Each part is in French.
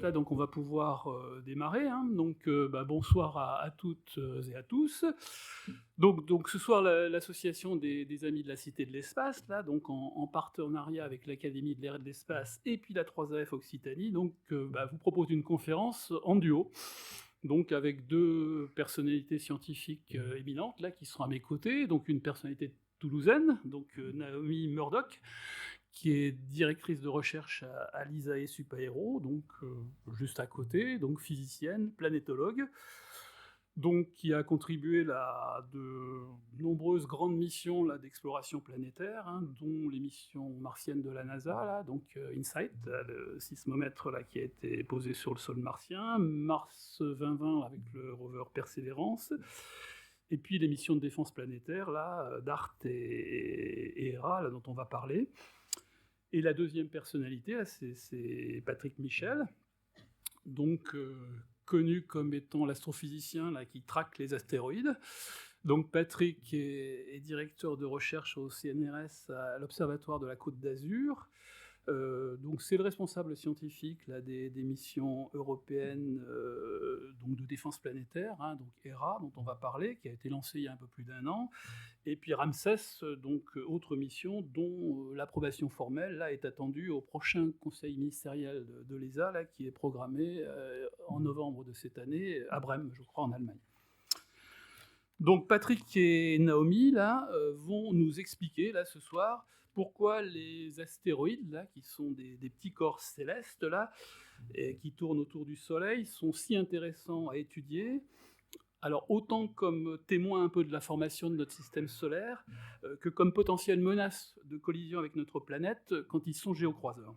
Là, donc, on va pouvoir démarrer. Hein. Donc, bonsoir à toutes et à tous. Donc, ce soir, l'association des Amis de la Cité de l'Espace, là, donc en partenariat avec l'Académie de l'air et de l'Espace et puis la 3AF Occitanie, donc, vous propose une conférence en duo. Donc, avec deux personnalités scientifiques éminentes là qui seront à mes côtés. Donc, une personnalité toulousaine, donc Naomi Murdoch, qui est directrice de recherche à l'ISAE Supaéro, donc juste à côté, donc physicienne, planétologue, donc qui a contribué à de nombreuses grandes missions là, d'exploration planétaire, hein, dont les missions martiennes de la NASA, là, donc InSight, le sismomètre là, qui a été posé sur le sol martien, Mars 2020 avec le rover Persévérance, et puis les missions de défense planétaire, là, DART et ERA, là, dont on va parler. Et la deuxième personnalité, là, c'est Patrick Michel, donc connu comme étant l'astrophysicien là, qui traque les astéroïdes. Donc Patrick est directeur de recherche au CNRS à l'Observatoire de la Côte d'Azur. Donc c'est le responsable scientifique là, des missions européennes donc de défense planétaire, hein, donc ERA, dont on va parler, qui a été lancée il y a un peu plus d'1 an, et puis Ramsès, donc autre mission dont l'approbation formelle là, est attendue au prochain conseil ministériel de l'ESA, là, qui est programmé en novembre de cette année, à Brême, je crois, en Allemagne. Donc Patrick et Naomi là, vont nous expliquer là, ce soir pourquoi les astéroïdes, là, qui sont des petits corps célestes là, et qui tournent autour du Soleil, sont si intéressants à étudier. Alors autant comme témoins un peu de la formation de notre système solaire, que comme potentielle menace de collision avec notre planète quand ils sont géocroiseurs.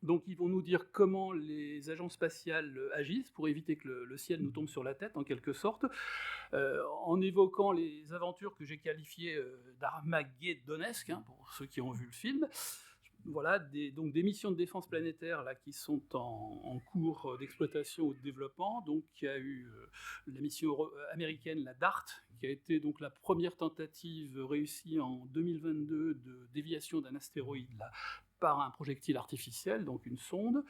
Donc ils vont nous dire comment les agences spatiales agissent pour éviter que le ciel nous tombe sur la tête, en quelque sorte, en évoquant les aventures que j'ai qualifiées d'armageddonnesques, hein, pour ceux qui ont vu le film. Voilà, donc des missions de défense planétaire là, qui sont en cours d'exploitation ou de développement. Donc il y a eu la mission américaine, la DART, qui a été donc la première tentative réussie en 2022 de déviation d'un astéroïde là, par un projectile artificiel, donc une sonde.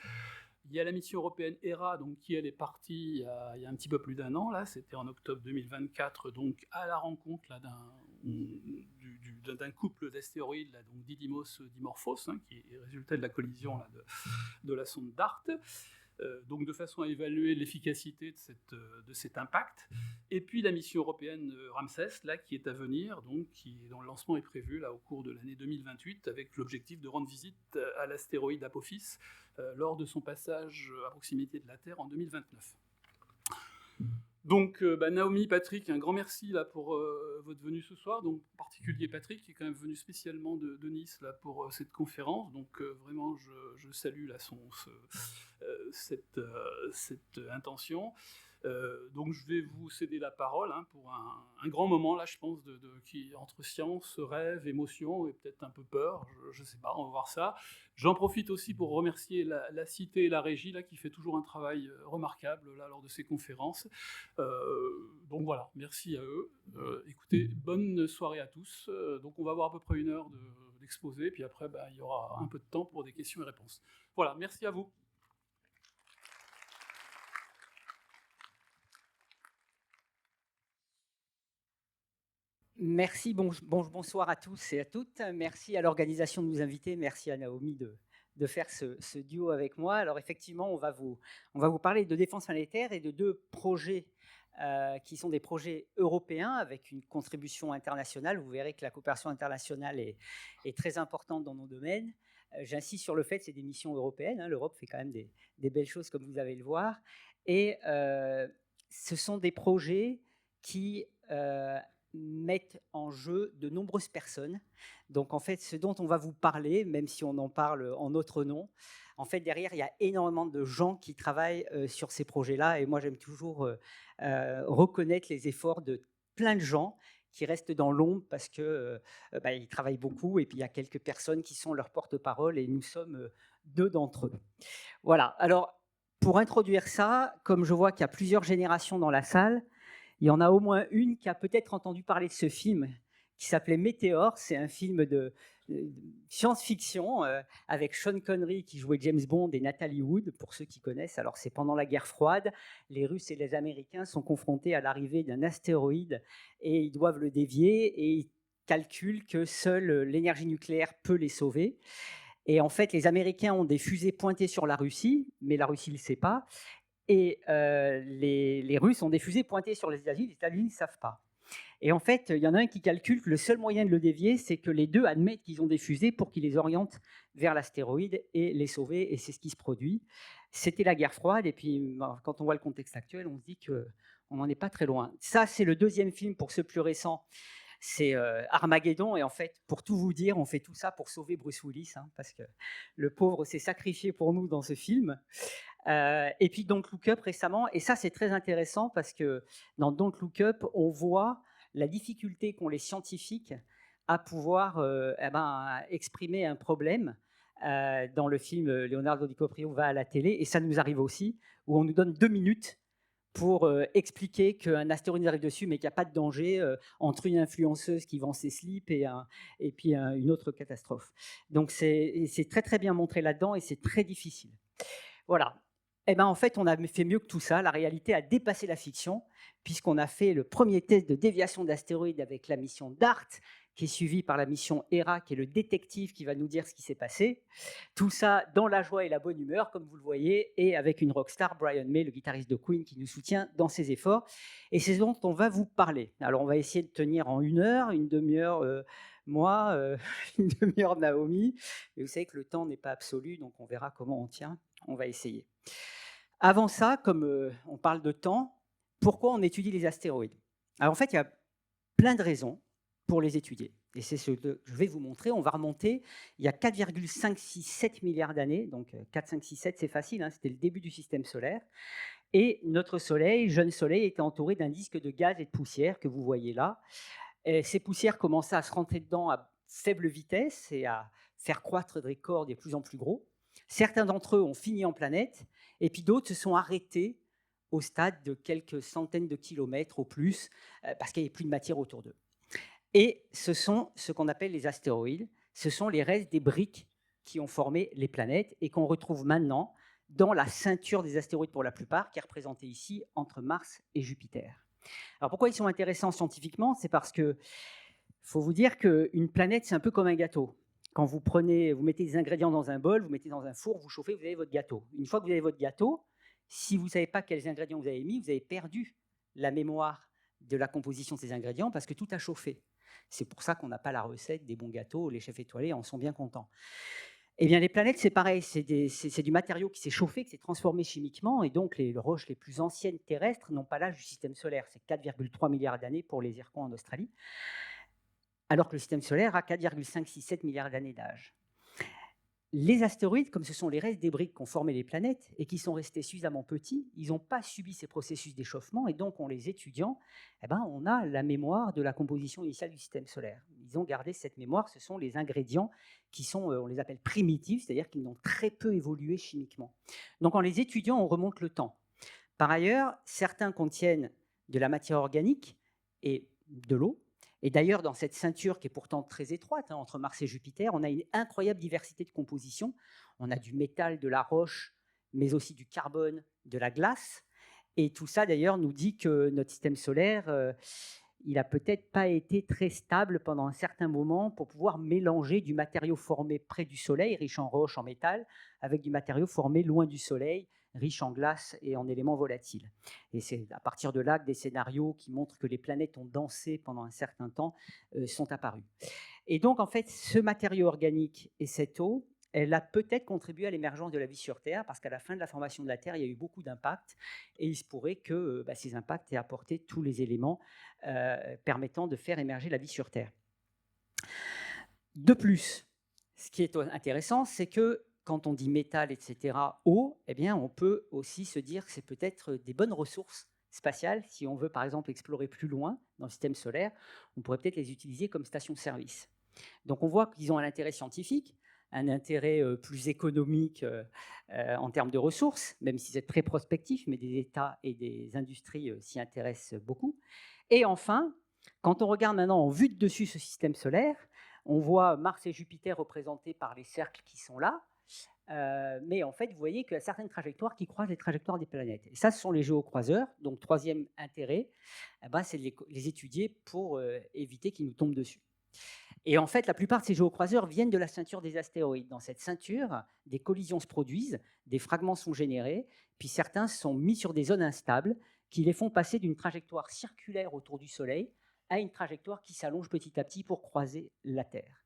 Il y a la mission européenne ERA, donc, qui elle est partie il y a un petit peu plus d'1 an, là, c'était en octobre 2024, donc à la rencontre là, d'un couple d'astéroïdes, là, donc Didymos-Dimorphos, hein, qui est résultat de la collision là, de la sonde DART. Donc de façon à évaluer l'efficacité de cet impact. Et puis la mission européenne Ramsès, là, qui est à venir, donc, dont le lancement est prévu là, au cours de l'année 2028, avec l'objectif de rendre visite à l'astéroïde Apophis lors de son passage à proximité de la Terre en 2029. Donc Naomi, Patrick, un grand merci là, pour votre venue ce soir, donc en particulier Patrick qui est quand même venu spécialement de Nice là, pour cette conférence, donc vraiment je salue là, cette intention. Donc je vais vous céder la parole hein, pour un grand moment là, je pense, qui entre science, rêve, émotion et peut-être un peu peur, je ne sais pas, on va voir ça. J'en profite aussi pour remercier la Cité et la Régie là, qui fait toujours un travail remarquable là, lors de ces conférences. Donc voilà, merci à eux. Écoutez, bonne soirée à tous. Donc on va avoir à peu près 1 heure d'exposé, puis après il y aura un peu de temps pour des questions et réponses. Voilà, merci à vous. Merci, bonsoir à tous et à toutes. Merci à l'organisation de nous inviter. Merci à Naomi de faire ce duo avec moi. Alors effectivement, on va vous parler de défense planétaire et de 2 projets qui sont des projets européens avec une contribution internationale. Vous verrez que la coopération internationale est très importante dans nos domaines. J'insiste sur le fait que c'est des missions européennes. Hein. L'Europe fait quand même des belles choses, comme vous allez le voir. Et ce sont des projets qui mettent en jeu de nombreuses personnes. Donc en fait, ce dont on va vous parler, même si on en parle en notre nom, en fait derrière, il y a énormément de gens qui travaillent sur ces projets-là. Et moi, j'aime toujours reconnaître les efforts de plein de gens qui restent dans l'ombre parce qu'ils travaillent beaucoup. Et puis, il y a quelques personnes qui sont leurs porte-parole et nous sommes 2 d'entre eux. Voilà. Alors, pour introduire ça, comme je vois qu'il y a plusieurs générations dans la salle, il y en a au moins une qui a peut-être entendu parler de ce film qui s'appelait Météore. C'est un film de science-fiction avec Sean Connery qui jouait James Bond et Natalie Wood, pour ceux qui connaissent. Alors c'est pendant la guerre froide, les Russes et les Américains sont confrontés à l'arrivée d'un astéroïde et ils doivent le dévier et ils calculent que seule l'énergie nucléaire peut les sauver. Et en fait, les Américains ont des fusées pointées sur la Russie, mais la Russie ne le sait pas. Et les Russes ont des fusées pointées sur les États-Unis ne savent pas. Et en fait, il y en a un qui calcule que le seul moyen de le dévier, c'est que les deux admettent qu'ils ont des fusées pour qu'ils les orientent vers l'astéroïde et les sauver. Et c'est ce qui se produit. C'était la guerre froide. Et puis, quand on voit le contexte actuel, on se dit qu'on n'en est pas très loin. Ça, c'est le deuxième film pour ceux plus récents. C'est Armageddon. Et en fait, pour tout vous dire, on fait tout ça pour sauver Bruce Willis, hein, parce que le pauvre s'est sacrifié pour nous dans ce film. Et puis Don't Look Up récemment. Et ça, c'est très intéressant parce que dans Don't Look Up, on voit la difficulté qu'ont les scientifiques à pouvoir exprimer un problème. Dans le film, Leonardo DiCaprio va à la télé, et ça nous arrive aussi, où on nous donne 2 minutes pour expliquer qu'un astéroïde arrive dessus, mais qu'il n'y a pas de danger entre une influenceuse qui vend ses slips et puis une autre catastrophe. Donc c'est très très bien montré là-dedans, et c'est très difficile. Voilà. En fait, on a fait mieux que tout ça. La réalité a dépassé la fiction, puisqu'on a fait le premier test de déviation d'astéroïdes avec la mission DART, qui est suivie par la mission HERA, qui est le détective qui va nous dire ce qui s'est passé. Tout ça dans la joie et la bonne humeur, comme vous le voyez, et avec une rockstar, Brian May, le guitariste de Queen, qui nous soutient dans ses efforts. Et c'est ce dont on va vous parler. Alors, on va essayer de tenir en 1 heure, une demi-heure moi, une demi-heure Naomi. Mais vous savez que le temps n'est pas absolu, donc on verra comment on tient. On va essayer. Avant ça, comme on parle de temps, pourquoi on étudie les astéroïdes? Alors en fait, il y a plein de raisons pour les étudier. Et c'est ce que je vais vous montrer. On va remonter il y a 4,567 milliards d'années. Donc 4, 5, 6, 7, c'est facile, hein, c'était le début du système solaire. Et notre Soleil, jeune Soleil, était entouré d'un disque de gaz et de poussière que vous voyez là. Et ces poussières commençaient à se rentrer dedans à faible vitesse et à faire croître des corps de plus en plus gros. Certains d'entre eux ont fini en planète, et puis d'autres se sont arrêtés au stade de quelques centaines de kilomètres au plus, parce qu'il n'y avait plus de matière autour d'eux. Et ce sont ce qu'on appelle les astéroïdes. Ce sont les restes des briques qui ont formé les planètes et qu'on retrouve maintenant dans la ceinture des astéroïdes pour la plupart, qui est représentée ici entre Mars et Jupiter. Alors pourquoi ils sont intéressants scientifiquement? C'est parce que faut vous dire qu'une planète, c'est un peu comme un gâteau. Quand vous mettez des ingrédients dans un bol, vous mettez dans un four, vous chauffez, vous avez votre gâteau. Une fois que vous avez votre gâteau, si vous ne savez pas quels ingrédients vous avez mis, vous avez perdu la mémoire de la composition de ces ingrédients parce que tout a chauffé. C'est pour ça qu'on n'a pas la recette des bons gâteaux. Les chefs étoilés en sont bien contents. Eh bien, les planètes, c'est pareil. C'est du matériau qui s'est chauffé, qui s'est transformé chimiquement. Et donc, les roches les plus anciennes terrestres n'ont pas l'âge du système solaire. C'est 4,3 milliards d'années pour les zircons en Australie, alors que le système solaire a 4,567 milliards d'années d'âge. Les astéroïdes, comme ce sont les restes des briques qui ont formé les planètes et qui sont restés suffisamment petits, ils n'ont pas subi ces processus d'échauffement, et donc en les étudiant, on a la mémoire de la composition initiale du système solaire. Ils ont gardé cette mémoire, ce sont les ingrédients qui sont, on les appelle primitifs, c'est-à-dire qu'ils n'ont très peu évolué chimiquement. Donc en les étudiant, on remonte le temps. Par ailleurs, certains contiennent de la matière organique et de l'eau. Et d'ailleurs, dans cette ceinture qui est pourtant très étroite entre Mars et Jupiter, on a une incroyable diversité de compositions. On a du métal, de la roche, mais aussi du carbone, de la glace. Et tout ça, d'ailleurs, nous dit que notre système solaire, il n'a peut-être pas été très stable pendant un certain moment pour pouvoir mélanger du matériau formé près du Soleil, riche en roche, en métal, avec du matériau formé loin du Soleil, riche en glace et en éléments volatiles. Et c'est à partir de là que des scénarios qui montrent que les planètes ont dansé pendant un certain temps sont apparus. Et donc, en fait, ce matériau organique et cette eau, elle a peut-être contribué à l'émergence de la vie sur Terre, parce qu'à la fin de la formation de la Terre, il y a eu beaucoup d'impacts, et il se pourrait que ces impacts aient apporté tous les éléments permettant de faire émerger la vie sur Terre. De plus, ce qui est intéressant, c'est que quand on dit métal, etc., eau, on peut aussi se dire que c'est peut-être des bonnes ressources spatiales. Si on veut, par exemple, explorer plus loin dans le système solaire, on pourrait peut-être les utiliser comme station-service. Donc on voit qu'ils ont un intérêt scientifique, un intérêt plus économique en termes de ressources, même si c'est très prospectif, mais des États et des industries s'y intéressent beaucoup. Et enfin, Quand on regarde maintenant en vue de dessus ce système solaire, on voit Mars et Jupiter représentés par les cercles qui sont là. Mais en fait, vous voyez qu'il y a certaines trajectoires qui croisent les trajectoires des planètes. Et ça, ce sont les géocroiseurs. Donc, troisième intérêt, c'est de les étudier pour éviter qu'ils nous tombent dessus. Et en fait, la plupart de ces géocroiseurs viennent de la ceinture des astéroïdes. Dans cette ceinture, des collisions se produisent, des fragments sont générés, puis certains sont mis sur des zones instables qui les font passer d'une trajectoire circulaire autour du Soleil à une trajectoire qui s'allonge petit à petit pour croiser la Terre.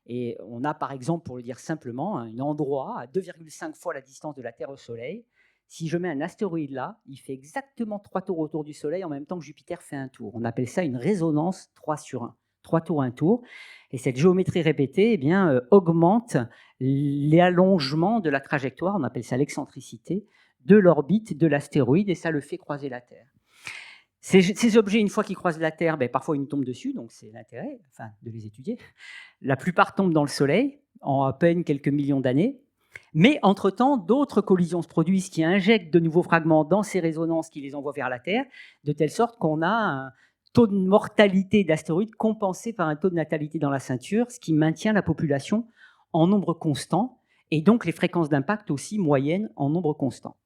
Et on a par exemple, pour le dire simplement, un endroit à 2,5 fois la distance de la Terre au Soleil. Si je mets un astéroïde là, il fait exactement 3 tours autour du Soleil en même temps que Jupiter fait un tour. On appelle ça une résonance 3 sur 1. 3 tours, 1 tour. Et cette géométrie répétée augmente l'allongement de la trajectoire, on appelle ça l'excentricité, de l'orbite de l'astéroïde, et ça le fait croiser la Terre. Ces objets, une fois qu'ils croisent la Terre, parfois ils nous tombent dessus, donc c'est l'intérêt de les étudier. La plupart tombent dans le Soleil en à peine quelques millions d'années. Mais entre-temps, d'autres collisions se produisent qui injectent de nouveaux fragments dans ces résonances qui les envoient vers la Terre, de telle sorte qu'on a un taux de mortalité d'astéroïdes compensé par un taux de natalité dans la ceinture, ce qui maintient la population en nombre constant, et donc les fréquences d'impact aussi moyennes en nombre constant.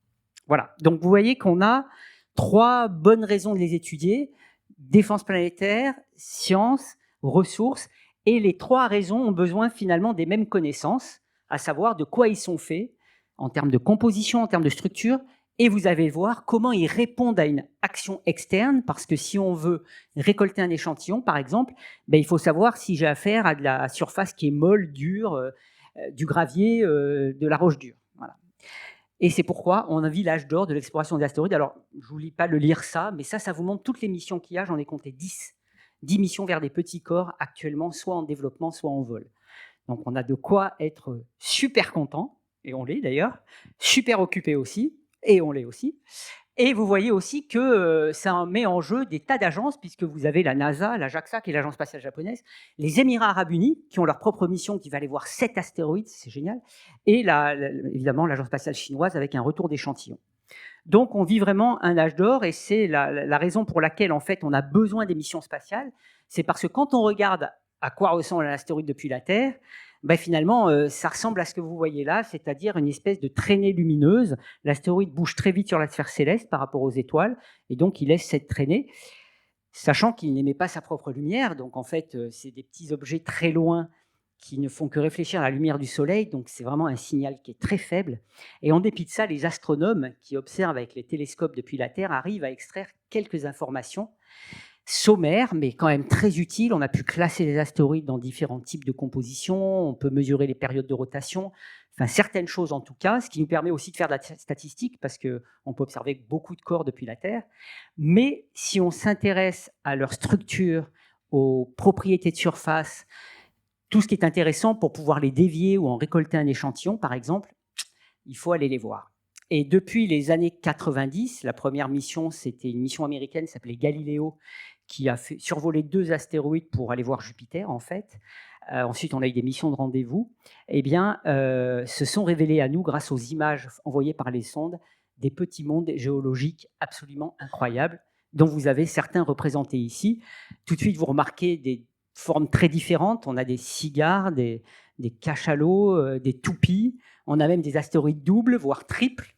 Voilà, donc vous voyez qu'on a 3 bonnes raisons de les étudier: défense planétaire, science, ressources, et les 3 raisons ont besoin finalement des mêmes connaissances, à savoir de quoi ils sont faits, en termes de composition, en termes de structure, et vous allez voir comment ils répondent à une action externe, parce que si on veut récolter un échantillon, par exemple, il faut savoir si j'ai affaire à de la surface qui est molle, dure, du gravier, de la roche dure. Voilà. Et c'est pourquoi on a vu l'âge d'or de l'exploration des astéroïdes. Alors, je ne vous lis pas le lire ça, mais ça vous montre toutes les missions qu'il y a. J'en ai compté 10 missions vers des petits corps actuellement, soit en développement, soit en vol. Donc, on a de quoi être super content, et on l'est d'ailleurs, super occupé aussi, et on l'est aussi. Et vous voyez aussi que ça met en jeu des tas d'agences, puisque vous avez la NASA, la JAXA, qui est l'agence spatiale japonaise, les Émirats arabes unis, qui ont leur propre mission, qui va aller voir 7 astéroïdes, c'est génial, et évidemment l'agence spatiale chinoise avec un retour d'échantillons. Donc on vit vraiment un âge d'or, et c'est la raison pour laquelle en fait on a besoin des missions spatiales. C'est parce que quand on regarde à quoi ressemble un astéroïde depuis la Terre, finalement, ça ressemble à ce que vous voyez là, c'est-à-dire une espèce de traînée lumineuse. L'astéroïde bouge très vite sur la sphère céleste par rapport aux étoiles, et donc il laisse cette traînée, sachant qu'il n'émet pas sa propre lumière. Donc en fait, c'est des petits objets très loin qui ne font que réfléchir à la lumière du Soleil, donc c'est vraiment un signal qui est très faible. Et en dépit de ça, les astronomes qui observent avec les télescopes depuis la Terre arrivent à extraire quelques informations sommaire, mais quand même très utile. On a pu classer les astéroïdes dans différents types de compositions, on peut mesurer les périodes de rotation, certaines choses en tout cas, ce qui nous permet aussi de faire de la statistique, parce qu'on peut observer beaucoup de corps depuis la Terre. Mais si on s'intéresse à leur structure, aux propriétés de surface, tout ce qui est intéressant pour pouvoir les dévier ou en récolter un échantillon, par exemple, il faut aller les voir. Et depuis les années 90, la première mission, c'était une mission américaine qui s'appelait Galileo, qui a survolé 2 astéroïdes pour aller voir Jupiter, en fait. Ensuite, on a eu des missions de rendez-vous. Se sont révélés à nous, grâce aux images envoyées par les sondes, des petits mondes géologiques absolument incroyables, dont vous avez certains représentés ici. Tout de suite, vous remarquez des formes très différentes. On a des cigares, des cachalots, des toupies. On a même des astéroïdes doubles, voire triples.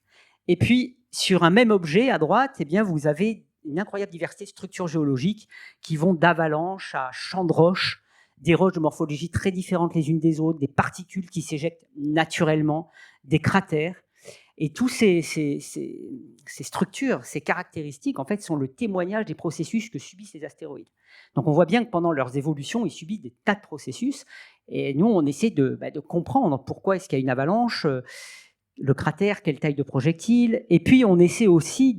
Et puis, sur un même objet, à droite, vous avez une incroyable diversité de structures géologiques qui vont d'avalanches à champs de roches, des roches de morphologie très différentes les unes des autres, des particules qui s'éjectent naturellement, des cratères. Et toutes ces structures, ces caractéristiques, en fait, sont le témoignage des processus que subissent les astéroïdes. Donc, on voit bien que pendant leurs évolutions, ils subissent des tas de processus. Et nous, on essaie de comprendre pourquoi est-ce qu'il y a une avalanche, le cratère, quelle taille de projectile. Et puis, on essaie aussi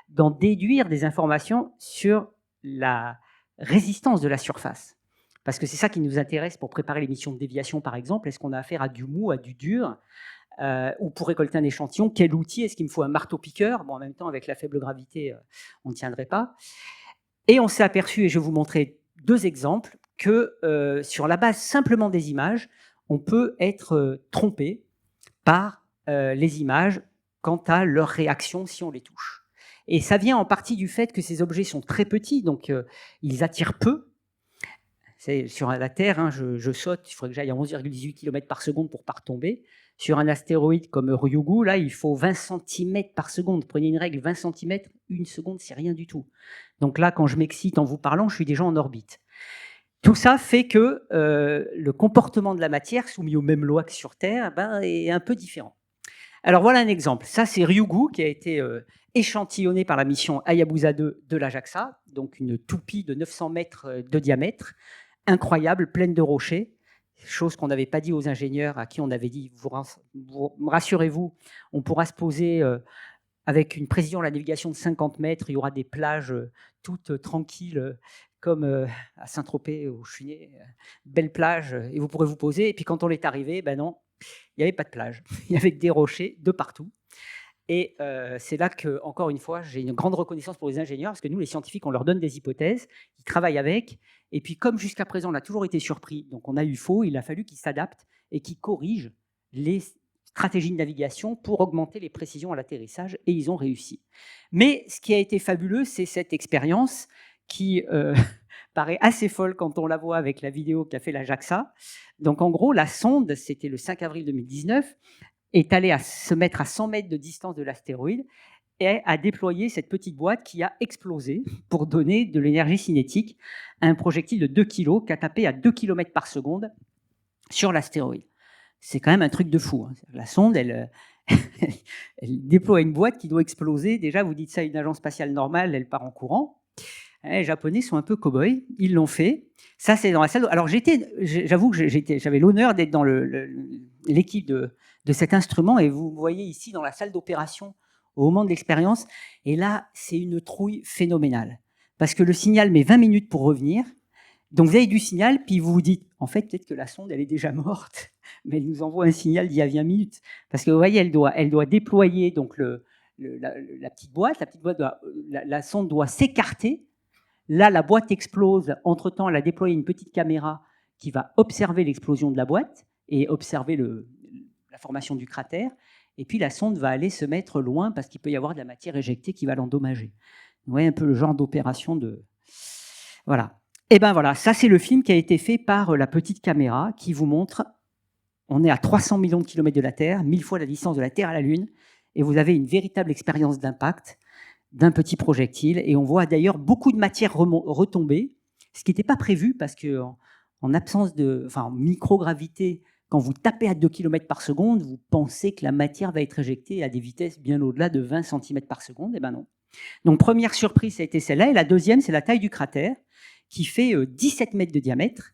d'en déduire des informations sur la résistance de la surface. Parce que c'est ça qui nous intéresse pour préparer les missions de déviation, par exemple. Est-ce qu'on a affaire à du mou, à du dur, ou pour récolter un échantillon, quel outil? Est-ce qu'il me faut un marteau-piqueur? Bon, en même temps, avec la faible gravité, on ne tiendrait pas. Et on s'est aperçu, et je vais vous montrer 2 exemples, que sur la base simplement des images, on peut être trompé par les images quant à leur réaction si on les touche. Et ça vient en partie du fait que ces objets sont très petits, donc ils attirent peu. C'est sur la Terre, hein, je saute, il faudrait que j'aille à 11,18 km par seconde pour ne pas retomber. Sur un astéroïde comme Ryugu, là, il faut 20 cm par seconde. Prenez une règle, 20 cm, une seconde, c'est rien du tout. Donc là, quand je m'excite en vous parlant, je suis déjà en orbite. Tout ça fait que le comportement de la matière, soumis aux mêmes lois que sur Terre, est un peu différent. Alors voilà un exemple. Ça, c'est Ryugu qui a été échantillonné par la mission Hayabusa 2 de la JAXA, donc une toupie de 900 mètres de diamètre, incroyable, pleine de rochers, chose qu'on n'avait pas dit aux ingénieurs à qui on avait dit, rassurez-vous, on pourra se poser avec une précision de la navigation de 50 mètres, il y aura des plages toutes tranquilles, comme à Saint-Tropez, où je suis né, belle plage, et vous pourrez vous poser. Et puis quand on est arrivé, ben non, il n'y avait pas de plage, il y avait des rochers de partout. Et c'est là que, encore une fois, j'ai une grande reconnaissance pour les ingénieurs, parce que nous, les scientifiques, on leur donne des hypothèses, ils travaillent avec, et puis comme jusqu'à présent, on a toujours été surpris, donc on a eu faux, il a fallu qu'ils s'adaptent et qu'ils corrigent les stratégies de navigation pour augmenter les précisions à l'atterrissage, et ils ont réussi. Mais ce qui a été fabuleux, c'est cette expérience qui paraît assez folle quand on la voit avec la vidéo qu'a fait la JAXA. Donc en gros, la sonde, c'était le 5 avril 2019, est allée se mettre à 100 mètres de distance de l'astéroïde et a déployé cette petite boîte qui a explosé pour donner de l'énergie cinétique à un projectile de 2 kg qui a tapé à 2 km par seconde sur l'astéroïde. C'est quand même un truc de fou, hein. La sonde, elle déploie une boîte qui doit exploser. Déjà, vous dites ça à une agence spatiale normale, elle part en courant. Les Japonais sont un peu cow-boys, ils l'ont fait. Ça, c'est dans la salle. Alors, j'avoue que j'avais l'honneur d'être dans l'équipe de cet instrument, et vous voyez ici dans la salle d'opération au moment de l'expérience. Et là, c'est une trouille phénoménale, parce que le signal met 20 minutes pour revenir. Donc, vous avez du signal, puis vous vous dites, en fait, peut-être que la sonde, elle est déjà morte, mais elle nous envoie un signal d'il y a 20 minutes. Parce que vous voyez, elle doit déployer donc la petite boîte. La sonde doit s'écarter. Là, la boîte explose. Entre-temps, elle a déployé une petite caméra qui va observer l'explosion de la boîte et observer la formation du cratère. Et puis, la sonde va aller se mettre loin parce qu'il peut y avoir de la matière éjectée qui va l'endommager. Vous voyez un peu le genre d'opération de... Voilà. Et bien voilà, ça c'est le film qui a été fait par la petite caméra qui vous montre, on est à 300 millions de kilomètres de la Terre, 1000 fois la distance de la Terre à la Lune, et vous avez une véritable expérience d'impact d'un petit projectile. Et on voit d'ailleurs beaucoup de matière retomber, ce qui n'était pas prévu parce qu'en absence en microgravité, quand vous tapez à 2 km par seconde, vous pensez que la matière va être éjectée à des vitesses bien au-delà de 20 cm par seconde. Et ben non. Donc première surprise, ça a été celle-là. Et la deuxième, c'est la taille du cratère, qui fait 17 mètres de diamètre,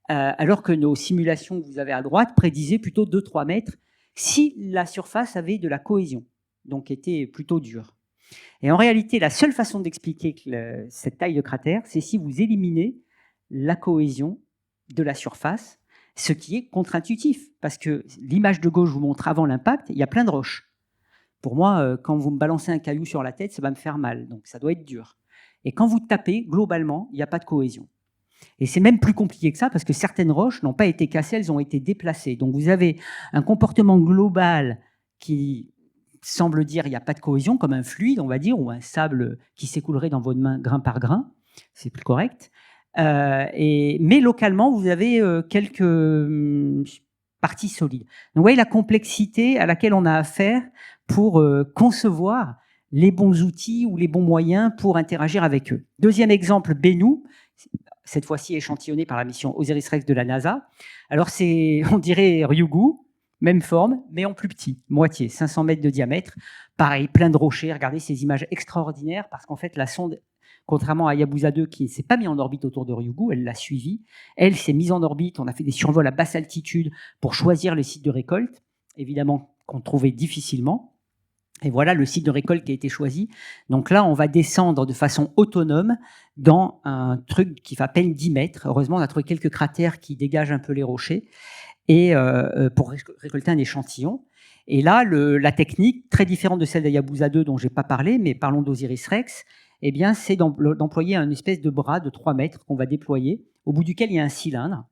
alors que nos simulations que vous avez à droite prédisaient plutôt 2-3 mètres, si la surface avait de la cohésion, donc était plutôt dure. Et en réalité, la seule façon d'expliquer cette taille de cratère, c'est si vous éliminez la cohésion de la surface, ce qui est contre-intuitif, parce que l'image de gauche vous montre avant l'impact, il y a plein de roches. Pour moi, quand vous me balancez un caillou sur la tête, ça va me faire mal, donc ça doit être dur. Et quand vous tapez, globalement, il n'y a pas de cohésion. Et c'est même plus compliqué que ça, parce que certaines roches n'ont pas été cassées, elles ont été déplacées. Donc vous avez un comportement global qui semble dire il n'y a pas de cohésion, comme un fluide, on va dire, ou un sable qui s'écoulerait dans votre main grain par grain. C'est plus correct. Mais localement, vous avez quelques parties solides. Donc vous voyez la complexité à laquelle on a affaire pour concevoir les bons outils ou les bons moyens pour interagir avec eux. Deuxième exemple, Bennu, cette fois-ci échantillonné par la mission OSIRIS-REx de la NASA. Alors c'est, on dirait Ryugu, même forme, mais en plus petit, moitié, 500 mètres de diamètre. Pareil, plein de rochers. Regardez ces images extraordinaires, parce qu'en fait, la sonde, contrairement à Hayabusa 2, qui ne s'est pas mise en orbite autour de Ryugu, elle l'a suivi. Elle s'est mise en orbite. On a fait des survols à basse altitude pour choisir le site de récolte, évidemment qu'on trouvait difficilement. Et voilà le site de récolte qui a été choisi. Donc là, on va descendre de façon autonome dans un truc qui fait à peine 10 mètres. Heureusement, on a trouvé quelques cratères qui dégagent un peu les rochers et pour récolter un échantillon. Et là, la technique, très différente de celle d'Hayabusa 2 dont je n'ai pas parlé, mais parlons d'OSIRIS-REx, eh bien, c'est d'employer un espèce de bras de 3 mètres qu'on va déployer, au bout duquel il y a un cylindre.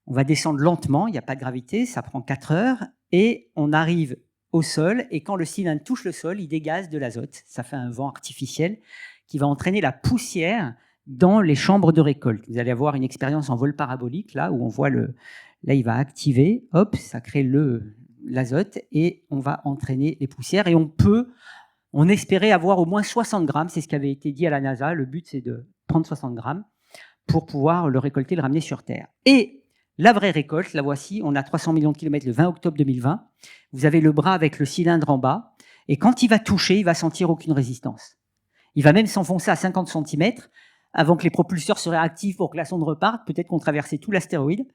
On va descendre lentement, il n'y a pas de gravité, ça prend 4 heures, et on arrive au sol, et quand le cylindre touche le sol, il dégage de l'azote. Ça fait un vent artificiel qui va entraîner la poussière dans les chambres de récolte. Vous allez avoir une expérience en vol parabolique, là, où on voit là, il va activer, hop, ça crée l'azote, et on va entraîner les poussières, et on espérait avoir au moins 60 grammes, c'est ce qui avait été dit à la NASA. Le but, c'est de prendre 60 grammes pour pouvoir le récolter, le ramener sur Terre. Et la vraie récolte, la voici, on a 300 millions de kilomètres le 20 octobre 2020. Vous avez le bras avec le cylindre en bas, et quand il va toucher, il va sentir aucune résistance. Il va même s'enfoncer à 50 cm avant que les propulseurs se réactivent pour que la sonde reparte, peut-être qu'on traversait tout l'astéroïde.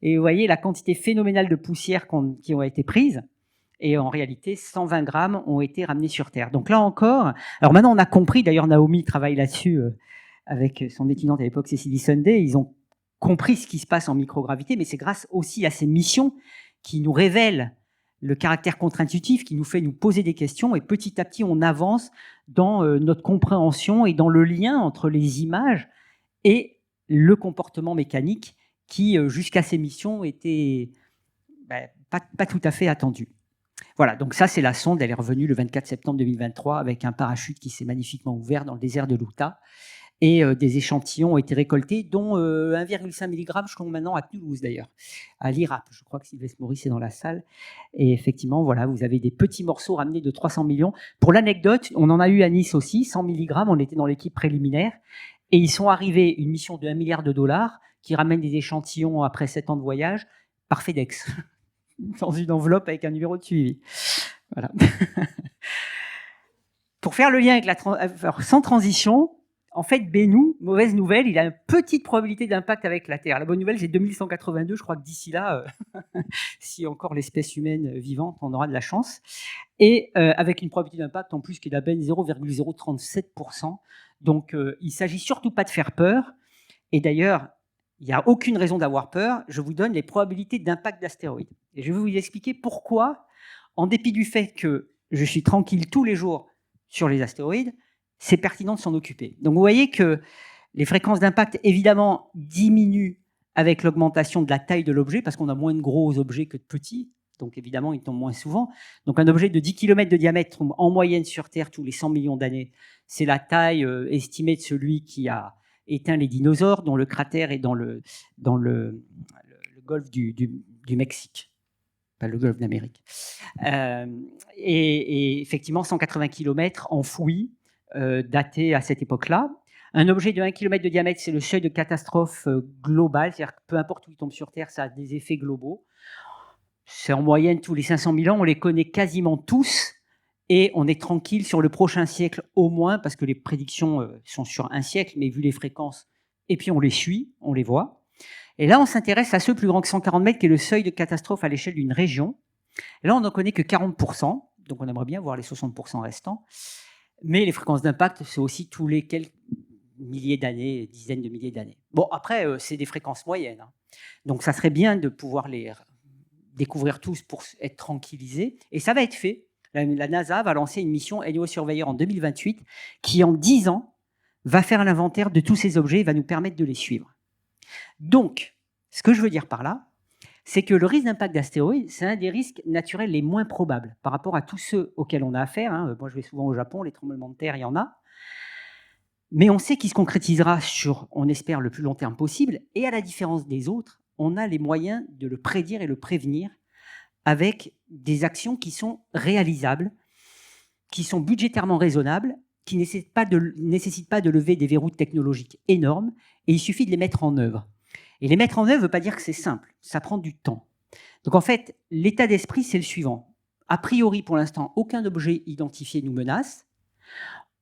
Et vous voyez la quantité phénoménale de poussière qui ont été prises. Et en réalité, 120 grammes ont été ramenés sur Terre. Donc là encore, alors maintenant on a compris, d'ailleurs Naomi travaille là-dessus avec son étudiante à l'époque, Cécilie Sunday, ils ont compris ce qui se passe en microgravité, mais c'est grâce aussi à ces missions qui nous révèlent le caractère contre-intuitif, qui nous fait nous poser des questions, et petit à petit on avance dans notre compréhension et dans le lien entre les images et le comportement mécanique qui, jusqu'à ces missions, était pas tout à fait attendu. Voilà, donc ça c'est la sonde, elle est revenue le 24 septembre 2023 avec un parachute qui s'est magnifiquement ouvert dans le désert de l'Utah, et des échantillons ont été récoltés, dont 1,5 mg, je crois maintenant à Toulouse d'ailleurs, à l'IRAP. Je crois que Sylvestre Maurice est dans la salle. Et effectivement, voilà, vous avez des petits morceaux ramenés de 300 millions. Pour l'anecdote, on en a eu à Nice aussi, 100 mg, on était dans l'équipe préliminaire, et ils sont arrivés, une mission de 1 milliard de dollars, qui ramène des échantillons après 7 ans de voyage, par FedEx, dans une enveloppe avec un numéro de suivi. Voilà. Pour faire le lien avec sans transition, en fait, Bennu, mauvaise nouvelle, il a une petite probabilité d'impact avec la Terre. La bonne nouvelle, c'est 2182. Je crois que d'ici là, si encore l'espèce humaine vivante, on aura de la chance. Et avec une probabilité d'impact en plus qui est d'à peine 0,037%. Donc, il ne s'agit surtout pas de faire peur. Et d'ailleurs, il n'y a aucune raison d'avoir peur. Je vous donne les probabilités d'impact d'astéroïdes. Et je vais vous expliquer pourquoi, en dépit du fait que je suis tranquille tous les jours sur les astéroïdes, c'est pertinent de s'en occuper. Donc vous voyez que les fréquences d'impact, évidemment, diminuent avec l'augmentation de la taille de l'objet, parce qu'on a moins de gros objets que de petits, donc évidemment, ils tombent moins souvent. Donc un objet de 10 km de diamètre tombe en moyenne sur Terre tous les 100 millions d'années. C'est la taille estimée de celui qui a éteint les dinosaures, dont le cratère est dans le golfe du Mexique. Pas le golfe d'Amérique. Et effectivement, 180 km enfouis, daté à cette époque-là. Un objet de 1 km de diamètre, c'est le seuil de catastrophe global, c'est-à-dire que peu importe où il tombe sur Terre, ça a des effets globaux. C'est en moyenne tous les 500 000 ans, on les connaît quasiment tous, et on est tranquille sur le prochain siècle au moins, parce que les prédictions sont sur un siècle, mais vu les fréquences, et puis on les suit, on les voit. Et là, on s'intéresse à ceux plus grands que 140 mètres, qui est le seuil de catastrophe à l'échelle d'une région. Et là, on n'en connaît que 40%, donc on aimerait bien voir les 60% restants. Mais les fréquences d'impact, c'est aussi tous les quelques milliers d'années, dizaines de milliers d'années. Bon, après, c'est des fréquences moyennes. Hein. Donc, ça serait bien de pouvoir les découvrir tous pour être tranquillisés. Et ça va être fait. La NASA va lancer une mission Helio Surveyor en 2028 qui, en 10 ans, va faire l'inventaire de tous ces objets et va nous permettre de les suivre. Donc, ce que je veux dire par là, c'est que le risque d'impact d'astéroïdes, c'est un des risques naturels les moins probables par rapport à tous ceux auxquels on a affaire. Hein. Moi, je vais souvent au Japon, les tremblements de terre, il y en a. Mais on sait qu'il se concrétisera sur, on espère, le plus long terme possible. Et à la différence des autres, on a les moyens de le prédire et le prévenir avec des actions qui sont réalisables, qui sont budgétairement raisonnables, qui ne nécessitent pas de lever des verrous technologiques énormes, et il suffit de les mettre en œuvre. Et les mettre en œuvre ne veut pas dire que c'est simple, ça prend du temps. Donc en fait, l'état d'esprit, c'est le suivant. A priori, pour l'instant, aucun objet identifié nous menace.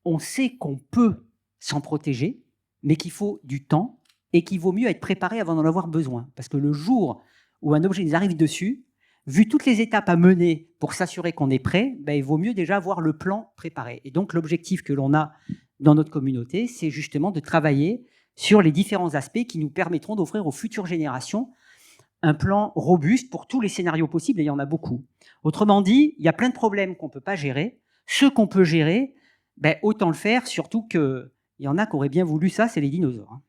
On sait qu'on peut s'en protéger, mais qu'il faut du temps et qu'il vaut mieux être préparé avant d'en avoir besoin. Parce que le jour où un objet nous arrive dessus, vu toutes les étapes à mener pour s'assurer qu'on est prêt, il vaut mieux déjà avoir le plan préparé. Et donc l'objectif que l'on a dans notre communauté, c'est justement de travailler sur les différents aspects qui nous permettront d'offrir aux futures générations un plan robuste pour tous les scénarios possibles, et il y en a beaucoup. Autrement dit, il y a plein de problèmes qu'on ne peut pas gérer. Ceux qu'on peut gérer, autant le faire, surtout qu'il y en a qui auraient bien voulu ça, c'est les dinosaures.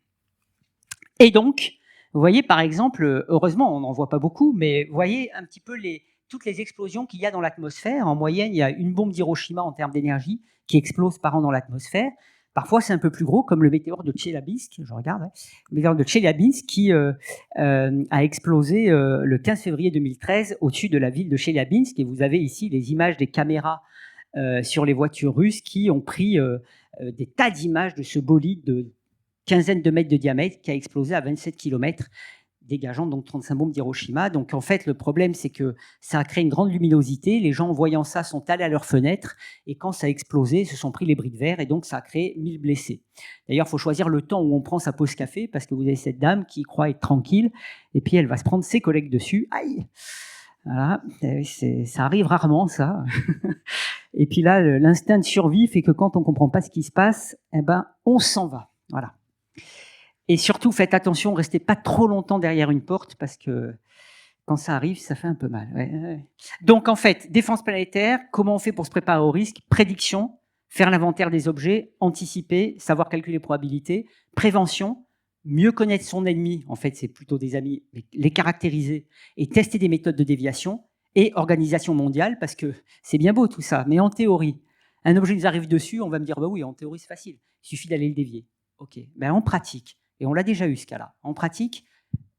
Et donc, vous voyez par exemple, heureusement on n'en voit pas beaucoup, mais vous voyez un petit peu les toutes les explosions qu'il y a dans l'atmosphère. En moyenne, il y a une bombe d'Hiroshima en termes d'énergie qui explose par an dans l'atmosphère. Parfois, c'est un peu plus gros, comme le météore de Tcheliabinsk, je regarde, ouais. Le météore de Tcheliabinsk qui a explosé le 15 février 2013 au-dessus de la ville de Tcheliabinsk. Et vous avez ici les images des caméras sur les voitures russes qui ont pris des tas d'images de ce bolide de quinzaine de mètres de diamètre qui a explosé à 27 km, dégageant donc 35 bombes d'Hiroshima. Donc en fait, le problème, c'est que ça a créé une grande luminosité. Les gens, en voyant ça, sont allés à leurs fenêtres et quand ça a explosé, ils se sont pris les bris de verre et donc ça a créé 1000 blessés. D'ailleurs, il faut choisir le temps où on prend sa pause café parce que vous avez cette dame qui croit être tranquille et puis elle va se prendre ses collègues dessus. Aïe! Voilà, ça arrive rarement, ça. Et puis là, l'instinct de survie fait que quand on ne comprend pas ce qui se passe, eh ben, on s'en va. Voilà. Et surtout, faites attention, restez pas trop longtemps derrière une porte parce que quand ça arrive, ça fait un peu mal. Ouais. Donc, en fait, défense planétaire, comment on fait pour se préparer au risque? Prédiction, faire l'inventaire des objets, anticiper, savoir calculer les probabilités, prévention, mieux connaître son ennemi, en fait, c'est plutôt des amis, les caractériser et tester des méthodes de déviation, et organisation mondiale, parce que c'est bien beau tout ça, mais en théorie, un objet nous arrive dessus, on va me dire, bah oui, en théorie, c'est facile, il suffit d'aller le dévier. Ok, ben en pratique, et on l'a déjà eu ce cas-là, en pratique,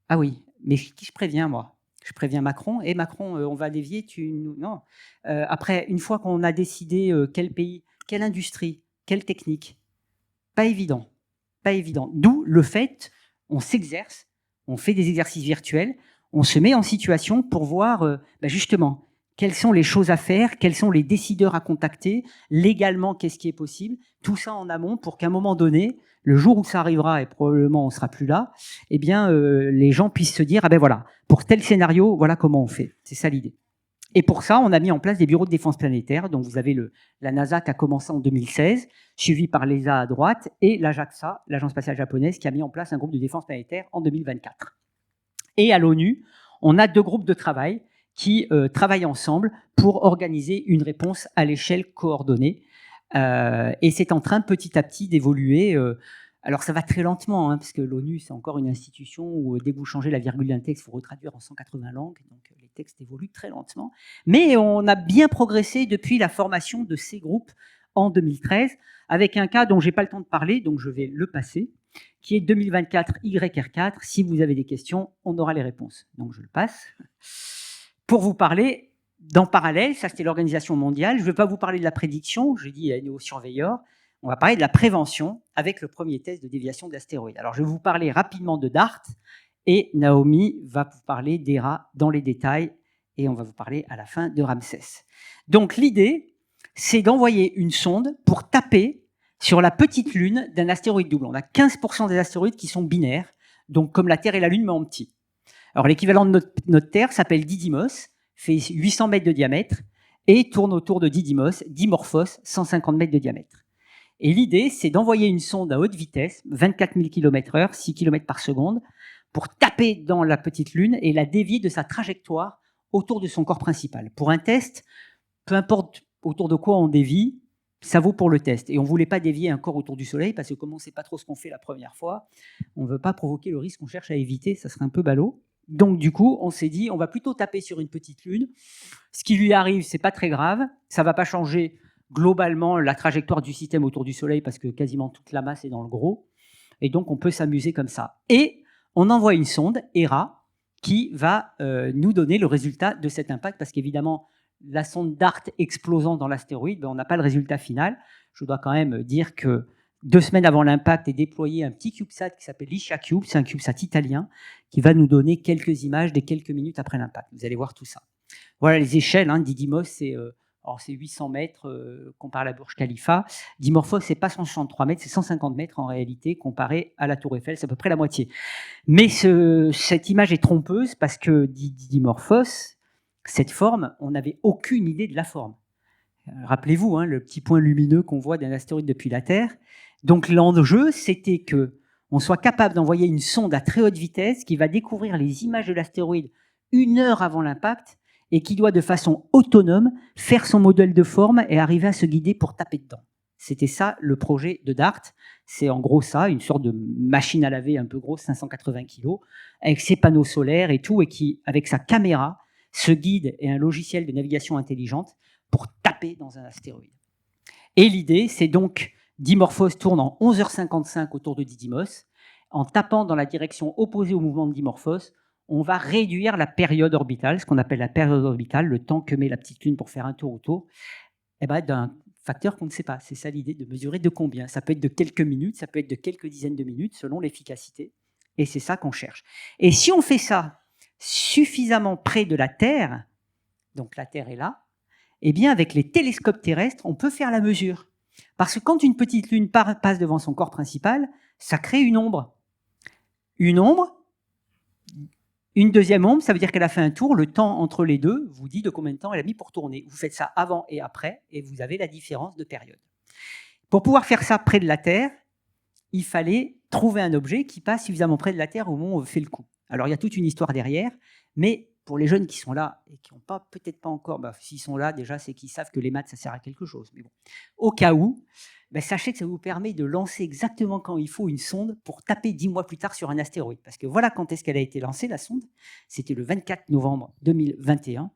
ah oui, mais qui je préviens, moi? Je préviens Macron, et Macron, on va dévier, non. Après, une fois qu'on a décidé quel pays, quelle industrie, quelle technique, pas évident. Pas évident. D'où le fait, on s'exerce, on fait des exercices virtuels, on se met en situation pour voir justement quelles sont les choses à faire, quels sont les décideurs à contacter, légalement qu'est-ce qui est possible, tout ça en amont pour qu'à un moment donné, le jour où ça arrivera, et probablement on ne sera plus là, eh bien les gens puissent se dire, ah ben voilà, pour tel scénario, voilà comment on fait. C'est ça l'idée. Et pour ça, on a mis en place des bureaux de défense planétaire. Donc, vous avez la NASA qui a commencé en 2016, suivi par l'ESA à droite, et la JAXA, l'Agence spatiale japonaise, qui a mis en place un groupe de défense planétaire en 2024. Et à l'ONU, on a 2 groupes de travail qui travaillent ensemble pour organiser une réponse à l'échelle coordonnée. Et c'est en train petit à petit d'évoluer. Alors ça va très lentement, parce que l'ONU, c'est encore une institution où dès que vous changez la virgule d'un texte, il faut retraduire en 180 langues, donc les textes évoluent très lentement. Mais on a bien progressé depuis la formation de ces groupes en 2013, avec un cas dont je n'ai pas le temps de parler, donc je vais le passer, qui est 2024 YR4. Si vous avez des questions, on aura les réponses. Donc je le passe. Pour vous parler, d'en parallèle, ça c'était l'Organisation mondiale, je ne vais pas vous parler de la prédiction, j'ai dit à nos surveilleurs, on va parler de la prévention avec le premier test de déviation d'astéroïdes. Alors, je vais vous parler rapidement de DART et Naomi va vous parler d'ERA dans les détails et on va vous parler à la fin de Ramsès. Donc, l'idée, c'est d'envoyer une sonde pour taper sur la petite lune d'un astéroïde double. On a 15% des astéroïdes qui sont binaires, donc comme la Terre et la Lune, mais en petit. Alors, l'équivalent de notre Terre s'appelle Didymos, fait 800 mètres de diamètre et tourne autour de Didymos, Dimorphos, 150 mètres de diamètre. Et l'idée, c'est d'envoyer une sonde à haute vitesse, 24 000 km/h, 6 km par seconde, pour taper dans la petite lune et la dévier de sa trajectoire autour de son corps principal. Pour un test, peu importe autour de quoi on dévie, ça vaut pour le test. Et on ne voulait pas dévier un corps autour du Soleil, parce que comme on ne sait pas trop ce qu'on fait la première fois, on ne veut pas provoquer le risque qu'on cherche à éviter, ça serait un peu ballot. Donc du coup, on s'est dit, on va plutôt taper sur une petite lune. Ce qui lui arrive, ce n'est pas très grave, ça ne va pas changer globalement la trajectoire du système autour du Soleil parce que quasiment toute la masse est dans le gros. Et donc, on peut s'amuser comme ça. Et on envoie une sonde, ERA, qui va nous donner le résultat de cet impact parce qu'évidemment, la sonde DART explosant dans l'astéroïde, on n'a pas le résultat final. Je dois quand même dire que 2 semaines avant l'impact est déployé un petit CubeSat qui s'appelle l'ISHA-Cube. C'est un CubeSat italien qui va nous donner quelques images des quelques minutes après l'impact. Vous allez voir tout ça. Voilà les échelles. Didymos, c'est 800 mètres comparé à la Burj Khalifa. Dimorphos, c'est pas 163 mètres, c'est 150 mètres en réalité comparé à la Tour Eiffel, c'est à peu près la moitié. Mais cette image est trompeuse parce que Dimorphos, cette forme, on n'avait aucune idée de la forme. Rappelez-vous, le petit point lumineux qu'on voit d'un astéroïde depuis la Terre. Donc l'enjeu, c'était qu'on soit capable d'envoyer une sonde à très haute vitesse qui va découvrir les images de l'astéroïde 1 heure avant l'impact et qui doit de façon autonome faire son modèle de forme et arriver à se guider pour taper dedans. C'était ça le projet de DART. C'est en gros ça, une sorte de machine à laver un peu grosse, 580 kg, avec ses panneaux solaires et tout, et qui, avec sa caméra, Ce guide est un logiciel de navigation intelligente pour taper dans un astéroïde. Et l'idée, c'est donc, Dimorphos tourne en 11h55 autour de Didymos. En tapant dans la direction opposée au mouvement de Dimorphos, on va réduire la période orbitale, ce qu'on appelle la période orbitale, le temps que met la petite Lune pour faire un tour autour, d'un facteur qu'on ne sait pas. C'est ça l'idée, de mesurer de combien. Ça peut être de quelques minutes, ça peut être de quelques dizaines de minutes, selon l'efficacité. Et c'est ça qu'on cherche. Et si on fait ça suffisamment près de la Terre, donc la Terre est là, eh bien avec les télescopes terrestres, on peut faire la mesure. Parce que quand une petite Lune passe devant son corps principal, ça crée une ombre. Une ombre, une deuxième ombre, ça veut dire qu'elle a fait un tour. Le temps entre les deux vous dit de combien de temps elle a mis pour tourner. Vous faites ça avant et après, et vous avez la différence de période. Pour pouvoir faire ça près de la Terre, il fallait trouver un objet qui passe suffisamment près de la Terre au moment où on fait le coup. Alors, il y a toute une histoire derrière, mais pour les jeunes qui sont là et qui n'ont peut-être pas encore, s'ils sont là, déjà, c'est qu'ils savent que les maths, ça sert à quelque chose. Mais bon, au cas où, sachez que ça vous permet de lancer exactement quand il faut une sonde pour taper 10 mois plus tard sur un astéroïde. Parce que voilà quand est-ce qu'elle a été lancée, la sonde. C'était le 24 novembre 2021.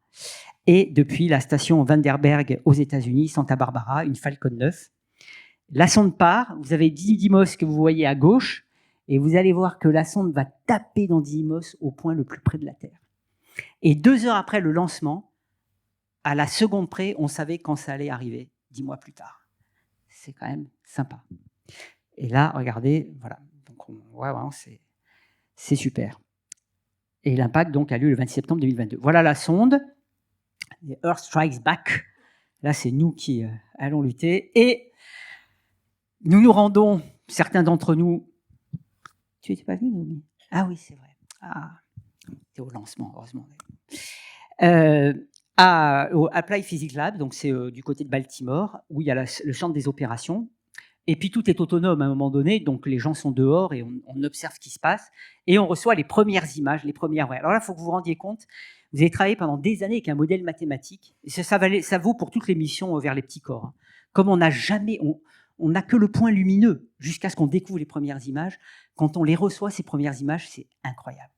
Et depuis la station Vandenberg aux États-Unis, Santa Barbara, une Falcon 9. La sonde part, vous avez Didymos que vous voyez à gauche, et vous allez voir que la sonde va taper dans Didymos au point le plus près de la Terre. Et 2 heures après le lancement, à la seconde près, on savait quand ça allait arriver, 10 mois plus tard. C'est quand même sympa. Et là, regardez, voilà. Donc, vraiment, c'est super. Et l'impact, donc, a lieu le 26 septembre 2022. Voilà la sonde. Earth Strikes Back. Là, c'est nous qui allons lutter. Et nous nous rendons, certains d'entre nous... Tu n'étais pas venu, Naomi ? Ah oui, c'est vrai. Ah, c'était au lancement, heureusement. À Applied Physics Lab, donc c'est du côté de Baltimore, où il y a le centre des opérations. Et puis tout est autonome à un moment donné, donc les gens sont dehors et on observe ce qui se passe. Et on reçoit les premières images, les premières... Ouais. Alors là, il faut que vous vous rendiez compte, vous avez travaillé pendant des années avec un modèle mathématique. Et ça vaut pour toutes les missions vers les petits corps. Hein. Comme on n'a jamais... On n'a que le point lumineux jusqu'à ce qu'on découvre les premières images. Quand on les reçoit, ces premières images, c'est incroyable.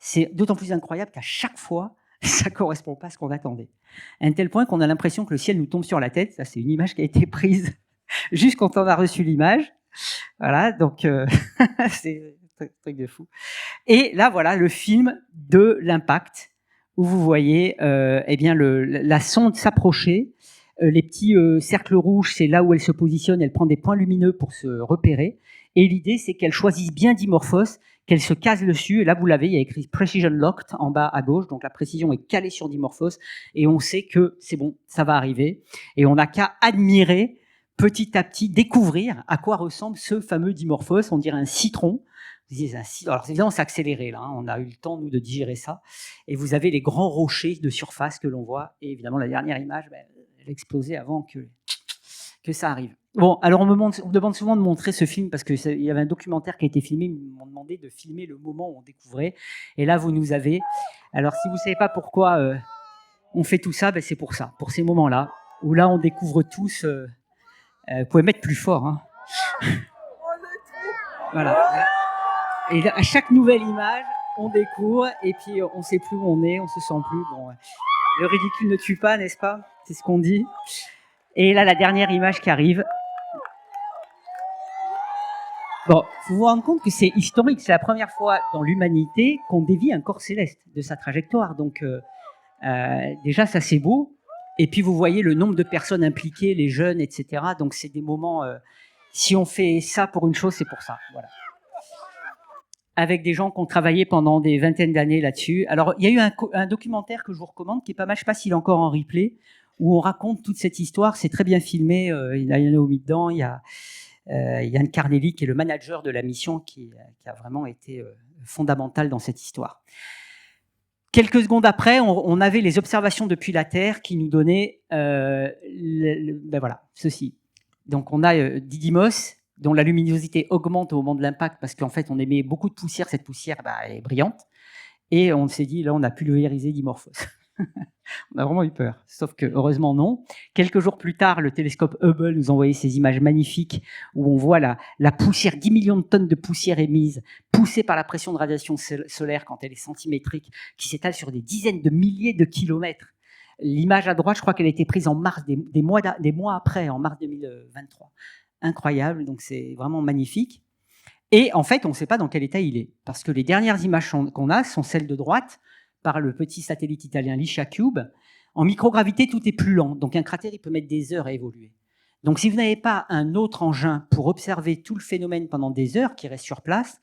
C'est d'autant plus incroyable qu'à chaque fois, ça ne correspond pas à ce qu'on attendait. À un tel point qu'on a l'impression que le ciel nous tombe sur la tête. Ça, c'est une image qui a été prise juste quand on a reçu l'image. Voilà, donc c'est un truc de fou. Et là, voilà le film de l'impact, où vous voyez la sonde s'approcher. Les petits cercles rouges, c'est là où elle se positionne, elle prend des points lumineux pour se repérer. Et l'idée, c'est qu'elle choisisse bien Dimorphos, qu'elle se case dessus. Et là, vous l'avez, il y a écrit Precision Locked en bas à gauche. Donc la précision est calée sur Dimorphos. Et on sait que c'est bon, ça va arriver. Et on n'a qu'à admirer, petit à petit, découvrir à quoi ressemble ce fameux Dimorphos. On dirait un citron. Alors évidemment, c'est accéléré, là. Hein. On a eu le temps, nous, de digérer ça. Et vous avez les grands rochers de surface que l'on voit. Et évidemment, la dernière image... elle explosait avant que ça arrive. Bon, alors on me demande souvent de montrer ce film parce qu'il y avait un documentaire qui a été filmé, ils m'ont demandé de filmer le moment où on découvrait. Et là, vous nous avez. Alors, si vous ne savez pas pourquoi on fait tout ça, c'est pour ça, pour ces moments-là, où là, on découvre tous... vous pouvez mettre plus fort. Hein. Voilà. Et là, à chaque nouvelle image, on découvre, et puis on ne sait plus où on est, on ne se sent plus. Bon, le ridicule ne tue pas, n'est-ce pas ? C'est ce qu'on dit. Et là, la dernière image qui arrive. Bon, il faut vous rendre compte que c'est historique. C'est la première fois dans l'humanité qu'on dévie un corps céleste de sa trajectoire. Donc, déjà, ça, c'est beau. Et puis, vous voyez le nombre de personnes impliquées, les jeunes, etc. Donc, c'est des moments... si on fait ça pour une chose, c'est pour ça. Voilà. Avec des gens qui ont travaillé pendant des vingtaines d'années là-dessus. Alors, il y a eu un documentaire que je vous recommande, qui est pas mal, je ne sais pas s'il est encore en replay, où on raconte toute cette histoire. C'est très bien filmé. Il y a Naomi dedans, il y a Yann Carnelli, qui est le manager de la mission, qui a vraiment été fondamental dans cette histoire. Quelques secondes après, on avait les observations depuis la Terre qui nous donnaient voilà, ceci. Donc, on a Didymos, dont la luminosité augmente au moment de l'impact parce qu'en fait, on émet beaucoup de poussière. Cette poussière est brillante. Et on s'est dit, là, on a pulvérisé Dimorphos. On a vraiment eu peur, sauf que heureusement non. Quelques jours plus tard, le télescope Hubble nous envoyait ces images magnifiques où on voit la poussière, 10 millions de tonnes de poussière émise, poussée par la pression de radiation solaire quand elle est centimétrique, qui s'étale sur des dizaines de milliers de kilomètres. L'image à droite, je crois qu'elle a été prise en mars, des mois après, en mars 2023. Incroyable, donc c'est vraiment magnifique. Et en fait, on ne sait pas dans quel état il est, parce que les dernières images qu'on a sont celles de droite, par le petit satellite italien LICIACube. En microgravité, tout est plus lent, donc un cratère, il peut mettre des heures à évoluer. Donc si vous n'avez pas un autre engin pour observer tout le phénomène pendant des heures, qui reste sur place,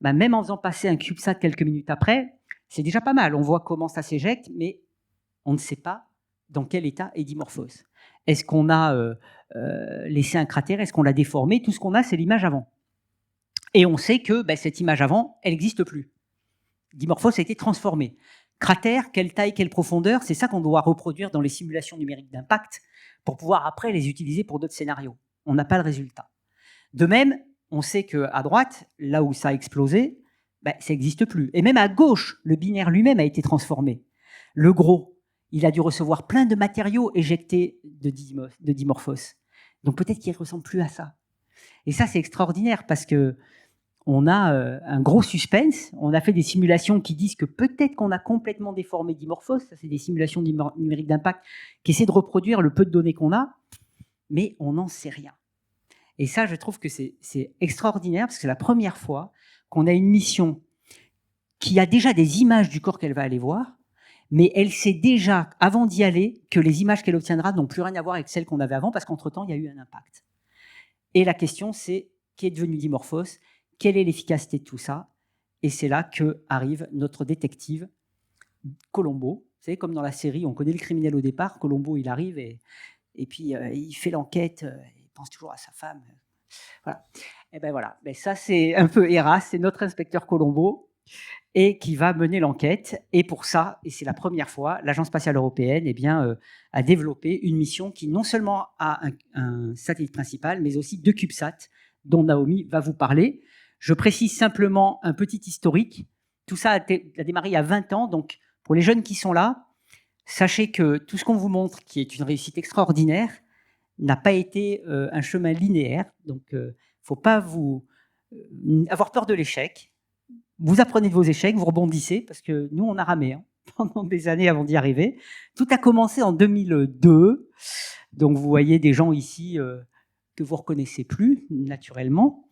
bah même en faisant passer un CubeSat quelques minutes après, c'est déjà pas mal. On voit comment ça s'éjecte, mais on ne sait pas dans quel état est Dimorphos. Est-ce qu'on a laissé un cratère? Est-ce qu'on l'a déformé? Tout ce qu'on a, c'est l'image avant. Et on sait que cette image avant, elle n'existe plus. Dimorphos a été transformé. Cratère, quelle taille, quelle profondeur, c'est ça qu'on doit reproduire dans les simulations numériques d'impact pour pouvoir après les utiliser pour d'autres scénarios. On n'a pas le résultat. De même, on sait qu'à droite, là où ça a explosé, ça n'existe plus. Et même à gauche, le binaire lui-même a été transformé. Le gros, il a dû recevoir plein de matériaux éjectés de Dimorphos. Donc peut-être qu'il ne ressemble plus à ça. Et ça, c'est extraordinaire parce que on a un gros suspense. On a fait des simulations qui disent que peut-être qu'on a complètement déformé Dimorphos. Ça, c'est des simulations numériques d'impact qui essaient de reproduire le peu de données qu'on a, mais on n'en sait rien. Et ça, je trouve que c'est extraordinaire parce que c'est la première fois qu'on a une mission qui a déjà des images du corps qu'elle va aller voir, mais elle sait déjà, avant d'y aller, que les images qu'elle obtiendra n'ont plus rien à voir avec celles qu'on avait avant parce qu'entre-temps, il y a eu un impact. Et la question, c'est qui est devenu Dimorphos ? Quelle est l'efficacité de tout ça? Et c'est là qu'arrive notre détective, Colombo. Vous savez, comme dans la série, on connaît le criminel au départ. Colombo, il arrive et puis il fait l'enquête. Il pense toujours à sa femme. Voilà. Et ben voilà. Ben ça, c'est un peu Héras. C'est notre inspecteur Colombo et qui va mener l'enquête. Et pour ça, et c'est la première fois, l'Agence spatiale européenne a développé une mission qui non seulement a un satellite principal, mais aussi 2 CubeSats dont Naomi va vous parler. Je précise simplement un petit historique. Tout ça a démarré il y a 20 ans. Donc, pour les jeunes qui sont là, sachez que tout ce qu'on vous montre, qui est une réussite extraordinaire, n'a pas été un chemin linéaire. Donc, il ne faut pas avoir peur de l'échec. Vous apprenez de vos échecs, vous rebondissez, parce que nous, on a ramé pendant des années avant d'y arriver. Tout a commencé en 2002. Donc, vous voyez des gens ici que vous ne reconnaissez plus, naturellement.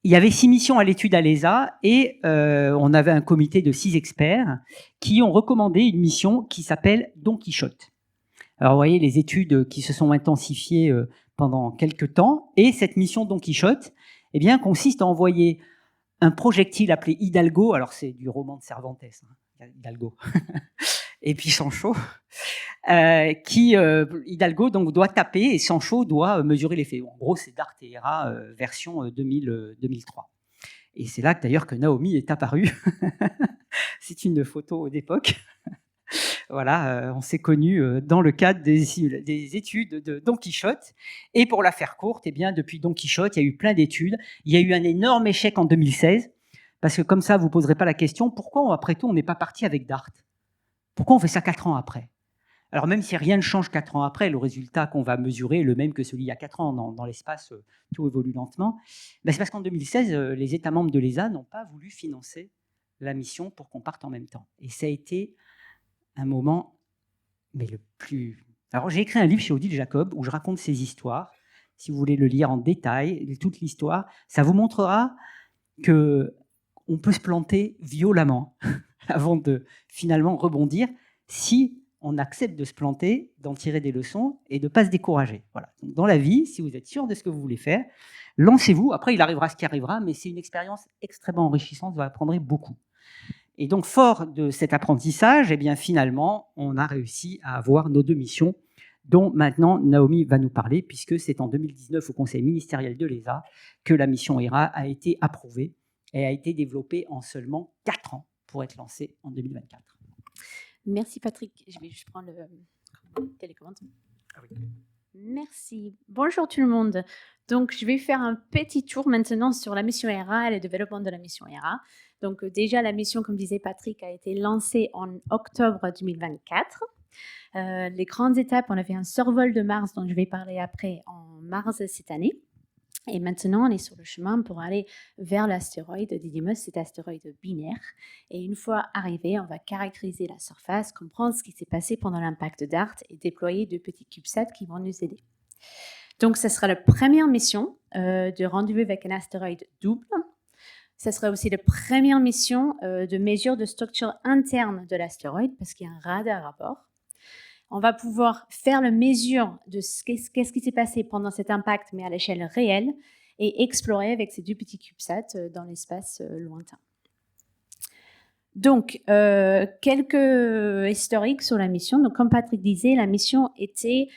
Il y avait 6 missions à l'étude à l'ESA et on avait un comité de 6 experts qui ont recommandé une mission qui s'appelle Don Quichotte. Alors, vous voyez les études qui se sont intensifiées pendant quelques temps. Et cette mission Don Quichotte consiste à envoyer un projectile appelé Hidalgo. Alors, c'est du roman de Cervantes, Hidalgo. Et puis Sancho, Hidalgo donc, doit taper et Sancho doit mesurer l'effet. En gros, c'est Dart et Hera version 2003. Et c'est là d'ailleurs que Naomi est apparue. C'est une photo d'époque. Voilà, on s'est connus dans le cadre des études de Don Quichotte. Et pour la faire courte, depuis Don Quichotte, il y a eu plein d'études. Il y a eu un énorme échec en 2016, parce que comme ça, vous ne poserez pas la question, pourquoi après tout, on n'est pas parti avec Dart ? Pourquoi on fait ça 4 ans après? Alors même si rien ne change 4 ans après, le résultat qu'on va mesurer est le même que celui il y a 4 ans. Dans l'espace, tout évolue lentement. C'est parce qu'en 2016, les États membres de l'ESA n'ont pas voulu financer la mission pour qu'on parte en même temps. Et ça a été un moment, mais le plus... Alors j'ai écrit un livre chez Odile Jacob où je raconte ces histoires. Si vous voulez le lire en détail, toute l'histoire, ça vous montrera qu'on peut se planter violemment avant de finalement rebondir, si on accepte de se planter, d'en tirer des leçons et de ne pas se décourager. Voilà. Donc, dans la vie, si vous êtes sûr de ce que vous voulez faire, lancez-vous. Après, il arrivera ce qui arrivera, mais c'est une expérience extrêmement enrichissante, vous apprendrez beaucoup. Et donc, fort de cet apprentissage, finalement, on a réussi à avoir nos 2 missions, dont maintenant Naomi va nous parler, puisque c'est en 2019 au Conseil ministériel de l'ESA que la mission Hera a été approuvée et a été développée en seulement 4 ans pour être lancée en 2024. Merci Patrick. Je vais juste prendre le télécommande. Ah oui. Merci. Bonjour tout le monde. Donc, je vais faire un petit tour maintenant sur la mission Hera et le développement de la mission Hera. Donc déjà, la mission, comme disait Patrick, a été lancée en octobre 2024. Les grandes étapes, on a fait un survol de Mars, dont je vais parler après, en mars cette année. Et maintenant, on est sur le chemin pour aller vers l'astéroïde Didymos, cet astéroïde binaire. Et une fois arrivé, on va caractériser la surface, comprendre ce qui s'est passé pendant l'impact DART et déployer 2 petits CubeSats qui vont nous aider. Donc, ce sera la première mission de rendez-vous avec un astéroïde double. Ce sera aussi la première mission de mesure de structure interne de l'astéroïde, parce qu'il y a un radar à bord. On va pouvoir faire la mesure de qu'est-ce qui s'est passé pendant cet impact, mais à l'échelle réelle, et explorer avec ces 2 petits CubeSats dans l'espace lointain. Donc, quelques historiques sur la mission. Donc, comme Patrick disait, la mission était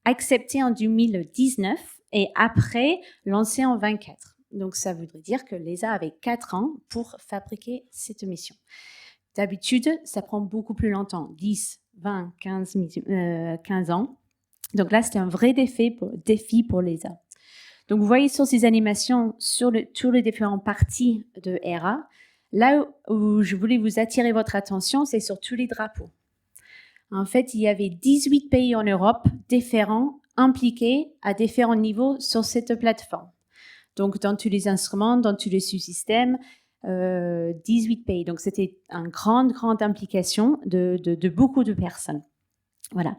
acceptée en 2019 et après lancée en 2024. Donc, ça voudrait dire que l'ESA avait 4 ans pour fabriquer cette mission. D'habitude, ça prend beaucoup plus longtemps, 10, 20, 15 ans. Donc là, c'était un vrai défi pour l'ESA. Donc, vous voyez sur ces animations, sur tous les différentes parties de ERA, là où je voulais vous attirer votre attention, c'est sur tous les drapeaux. En fait, il y avait 18 pays en Europe différents, impliqués à différents niveaux sur cette plateforme. Donc, dans tous les instruments, dans tous les sous-systèmes, 18 pays. Donc, c'était une grande implication de beaucoup de personnes. Voilà.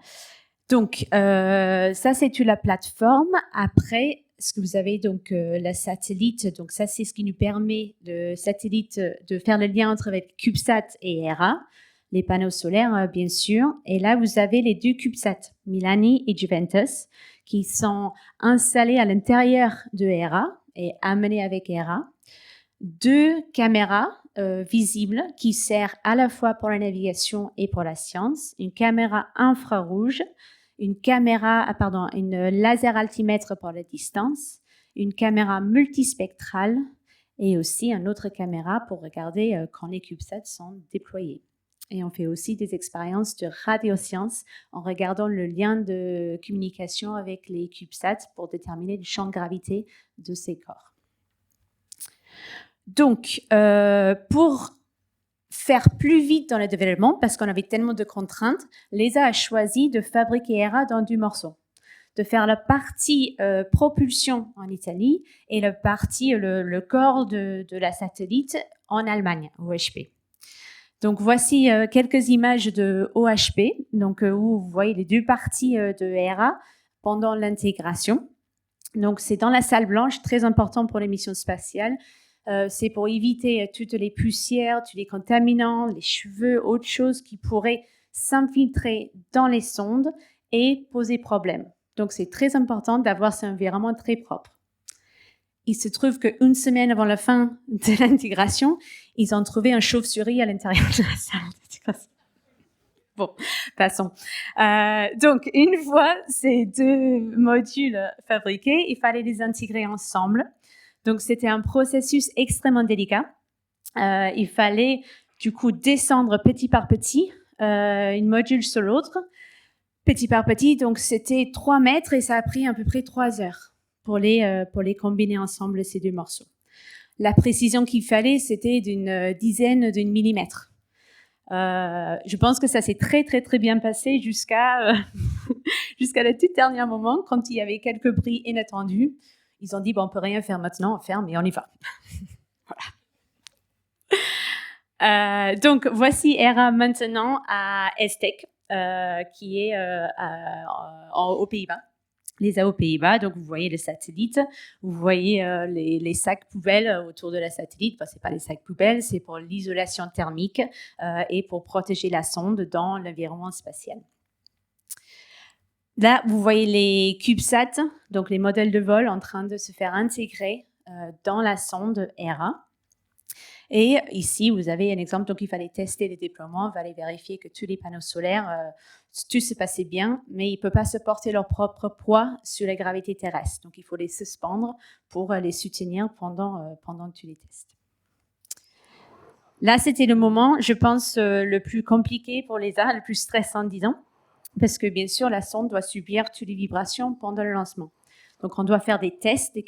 Donc, ça, c'est toute la plateforme. Après, ce que vous avez, donc, la satellite. Donc, ça, c'est ce qui nous permet, de satellite, de faire le lien entre avec CubeSat et ERA. Les panneaux solaires, bien sûr. Et là, vous avez les 2 CubeSats, Milani et Juventus, qui sont installés à l'intérieur de ERA et amenés avec ERA. 2 caméras visibles qui servent à la fois pour la navigation et pour la science. Une caméra infrarouge, une laser altimètre pour la distance, une caméra multispectrale et aussi une autre caméra pour regarder quand les CubeSats sont déployés. Et on fait aussi des expériences de radioscience en regardant le lien de communication avec les CubeSats pour déterminer le champ de gravité de ces corps. Donc, pour faire plus vite dans le développement, parce qu'on avait tellement de contraintes, l'ESA a choisi de fabriquer ERA dans 2 morceaux. De faire la partie propulsion en Italie et la partie, le corps de la satellite en Allemagne, OHP. Donc, voici quelques images de OHP, donc, où vous voyez les 2 parties de ERA pendant l'intégration. Donc, c'est dans la salle blanche, très important pour les missions spatiales. C'est pour éviter toutes les poussières, tous les contaminants, les cheveux, autres choses qui pourraient s'infiltrer dans les sondes et poser problème. Donc, c'est très important d'avoir cet environnement très propre. Il se trouve qu'une semaine avant la fin de l'intégration, ils ont trouvé un chauve-souris à l'intérieur de la salle d'intégration. Bon, passons. Donc, une fois ces 2 modules fabriqués, il fallait les intégrer ensemble. Donc, c'était un processus extrêmement délicat. Il fallait, du coup, descendre petit par petit, une module sur l'autre, petit par petit. Donc, c'était 3 mètres et ça a pris à peu près 3 heures pour les combiner ensemble, ces 2 morceaux. La précision qu'il fallait, c'était d'une dizaine de millimètres. Je pense que ça s'est très bien passé jusqu'à le tout dernier moment, quand il y avait quelques bruits inattendus. Ils ont dit, bon, on peut rien faire maintenant, on ferme et on y va. Voilà. Donc, voici ERA maintenant à ESTEC, qui est aux Pays-Bas. l'ESA aux Pays-Bas. Donc, vous voyez le satellite, vous voyez les sacs poubelles autour de la satellite. Enfin, ce n'est pas les sacs poubelles, c'est pour l'isolation thermique et pour protéger la sonde dans l'environnement spatial. Là, vous voyez les CubeSats, donc les modèles de vol en train de se faire intégrer dans la sonde ERA. Et ici, vous avez un exemple. Donc, il fallait tester les déploiements, il fallait vérifier que tous les panneaux solaires, tout se passait bien, mais ils ne peuvent pas se porter leur propre poids sur la gravité terrestre. Donc, il faut les suspendre pour les soutenir pendant tous les tests. Là, c'était le moment, je pense, le plus compliqué pour l'ESA, le plus stressant, disons, parce que, bien sûr, la sonde doit subir toutes les vibrations pendant le lancement. Donc, on doit faire des tests, des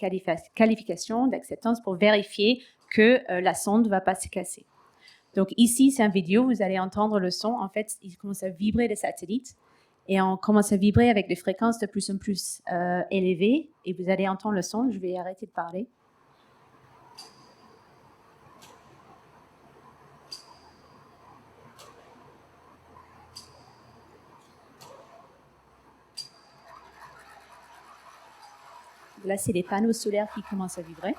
qualifications, d'acceptance pour vérifier que la sonde ne va pas se casser. Donc ici, c'est une vidéo, vous allez entendre le son. En fait, il commence à vibrer le satellite et on commence à vibrer avec des fréquences de plus en plus élevées et vous allez entendre le son. Je vais arrêter de parler. Là, c'est les panneaux solaires qui commencent à vibrer.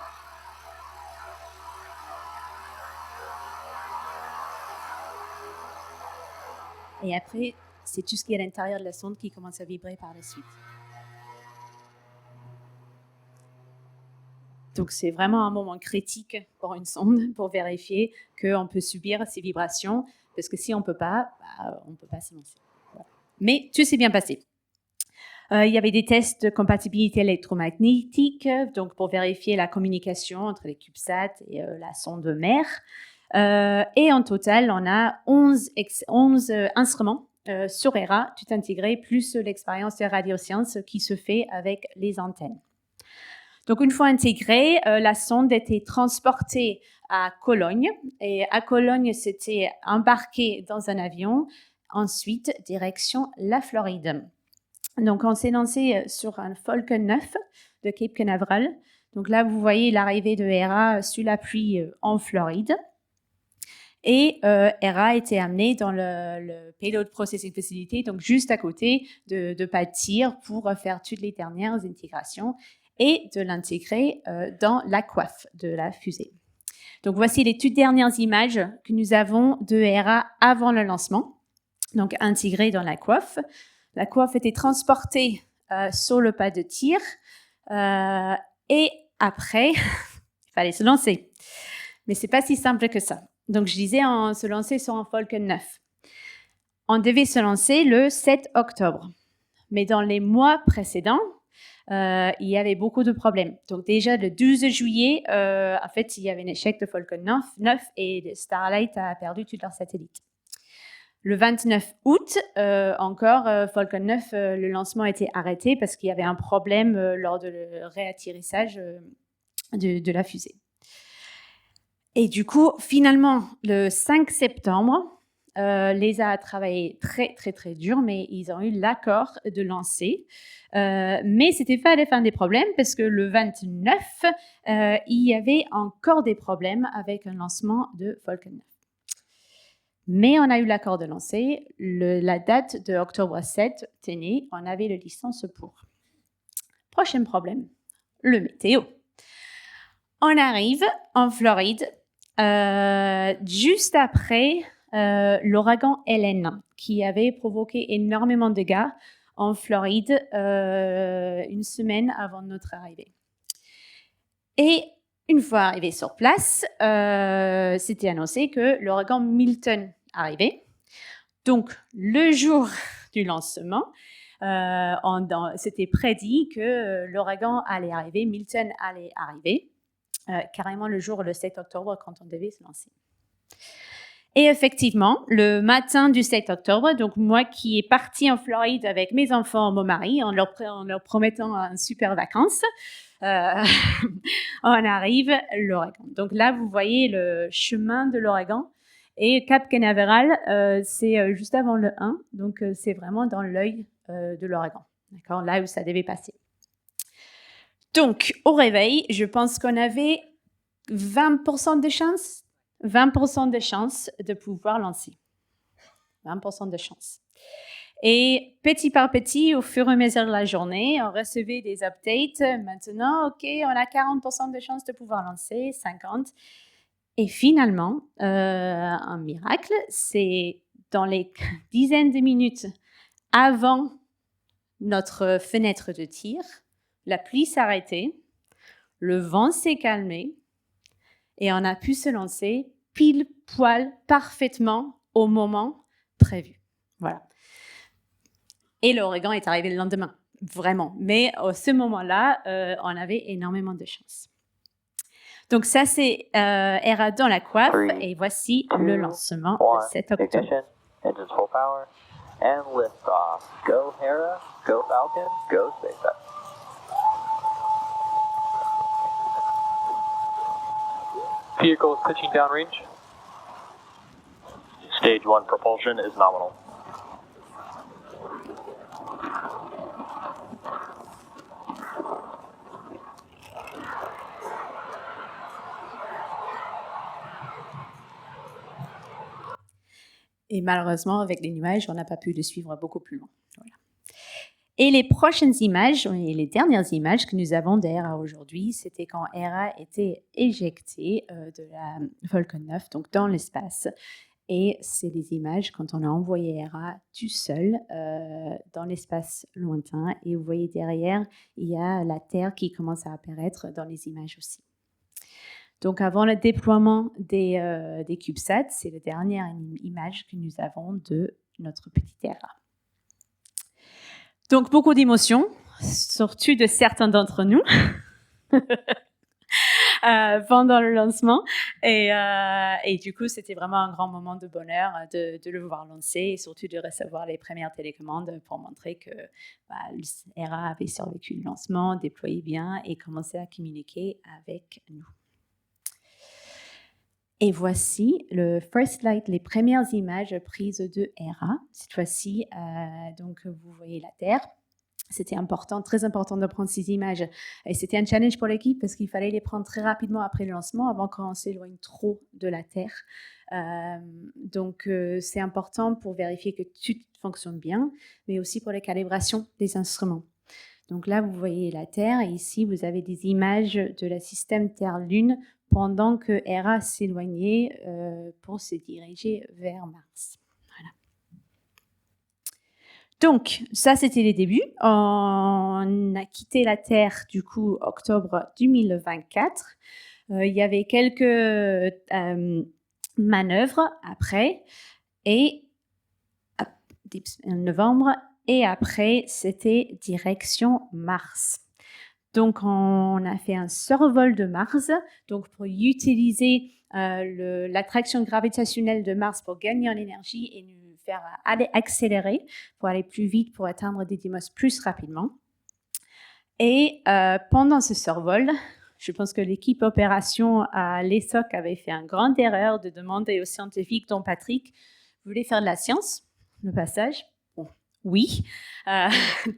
Et après, c'est tout ce qui est à l'intérieur de la sonde qui commence à vibrer par la suite. Donc, c'est vraiment un moment critique pour une sonde pour vérifier qu'on peut subir ces vibrations, parce que si on ne peut pas, on ne peut pas se lancer. Voilà. Mais tout s'est bien passé. Il y avait des tests de compatibilité électromagnétique, donc pour vérifier la communication entre les CubeSats et la sonde mère. Et en total, on a 11 instruments sur ERA, tout intégré, plus l'expérience de radiosciences qui se fait avec les antennes. Donc, une fois intégrée, la sonde était transportée à Cologne. Et à Cologne, c'était embarqué dans un avion. Ensuite, direction la Floride. Donc, on s'est lancé sur un Falcon 9 de Cape Canaveral. Donc là, vous voyez l'arrivée de ERA sous la pluie en Floride. Et ERA a été amené dans le Payload Processing Facility, donc juste à côté de Patir pour faire toutes les dernières intégrations et de l'intégrer dans la coiffe de la fusée. Donc, voici les toutes dernières images que nous avons de ERA avant le lancement, donc intégrée dans la coiffe. La coiffe était transportée sur le pas de tir et après, il fallait se lancer. Mais ce n'est pas si simple que ça. Donc, je disais, on se lançait sur un Falcon 9. On devait se lancer le 7 octobre. Mais dans les mois précédents, il y avait beaucoup de problèmes. Donc, déjà, le 12 juillet, en fait, il y avait un échec de Falcon 9 et Starlight a perdu tous leurs satellites. Le 29 août, Falcon 9, le lancement a été arrêté parce qu'il y avait un problème lors de le réatterrissage de la fusée. Et du coup, finalement, le 5 septembre, l'ESA a travaillé très, très, très dur, mais ils ont eu l'accord de lancer. Mais ce n'était pas à la fin des problèmes parce que le 29, il y avait encore des problèmes avec un lancement de Falcon 9. Mais on a eu l'accord de lancer. La date de octobre 7 tenait, on avait la licence pour. Prochain problème, le météo. On arrive en Floride juste après l'ouragan Hélène qui avait provoqué énormément de dégâts en Floride une semaine avant notre arrivée. Et une fois arrivé sur place, c'était annoncé que l'ouragan Milton arrivait. Donc, le jour du lancement, c'était prédit que l'ouragan allait arriver, Milton allait arriver, carrément le 7 octobre, quand on devait se lancer. Et effectivement, le matin du 7 octobre, donc moi qui est partie en Floride avec mes enfants, mon mari, en leur promettant une super vacances, on arrive l'ouragan. Donc là, vous voyez le chemin de l'ouragan. Et Cape Canaveral, c'est juste avant le 1, donc c'est vraiment dans l'œil de l'ouragan, d'accord, là où ça devait passer. Donc, au réveil, je pense qu'on avait 20% de chance 20% de chance de pouvoir lancer. 20% de chance. Et petit par petit, au fur et à mesure de la journée, on recevait des updates. Maintenant, OK, on a 40% de chance de pouvoir lancer, 50%. Et finalement, un miracle, c'est dans les dizaines de minutes avant notre fenêtre de tir, la pluie s'est arrêtée, le vent s'est calmé et on a pu se lancer pile poil parfaitement au moment prévu. Voilà. Et l'ouragan est arrivé le lendemain, vraiment. Mais à ce moment-là, on avait énormément de chance. Donc ça, c'est ERA dans la coiffe. Et voici le lancement le 7 octobre. Engines full power and lift off. Go Hera, go Falcon, go SpaceX. Vehicle is pitching downrange. Stage 1 propulsion is nominal. Et malheureusement, avec les nuages, on n'a pas pu le suivre beaucoup plus loin. Voilà. Et les prochaines images, et les dernières images que nous avons d'Hera aujourd'hui, c'était quand Hera était éjectée de la Vulcan 9, donc dans l'espace. Et c'est des images quand on a envoyé Hera tout seul dans l'espace lointain. Et vous voyez derrière, il y a la Terre qui commence à apparaître dans les images aussi. Donc, avant le déploiement des CubeSats, c'est la dernière image que nous avons de notre petite Hera. Donc, beaucoup d'émotions, surtout de certains d'entre nous, pendant le lancement. Et du coup, c'était vraiment un grand moment de bonheur de le voir lancer et surtout de recevoir les premières télécommandes pour montrer que Hera avait survécu le lancement, déployé bien et commençait à communiquer avec nous. Et voici le first light, les premières images prises de Hera. Cette fois-ci, donc vous voyez la Terre. C'était important, très important de prendre ces images. Et c'était un challenge pour l'équipe parce qu'il fallait les prendre très rapidement après le lancement, avant qu'on s'éloigne trop de la Terre. Donc, c'est important pour vérifier que tout fonctionne bien, mais aussi pour la calibration des instruments. Donc là, vous voyez la Terre et ici, vous avez des images de la système Terre-Lune pendant que Hera s'éloignait pour se diriger vers Mars. Voilà. Donc, ça, c'était les débuts. On a quitté la Terre, du coup, octobre 2024. Il y avait quelques manœuvres après, et novembre, et après, c'était direction Mars. Donc, on a fait un survol de Mars, donc pour utiliser l'attraction gravitationnelle de Mars pour gagner en énergie et nous faire aller accélérer pour aller plus vite, pour atteindre Didymos plus rapidement. Et pendant ce survol, je pense que l'équipe opération à l'ESOC avait fait une grande erreur de demander aux scientifiques, dont Patrick, vous voulez faire de la science, le passage ? Oui.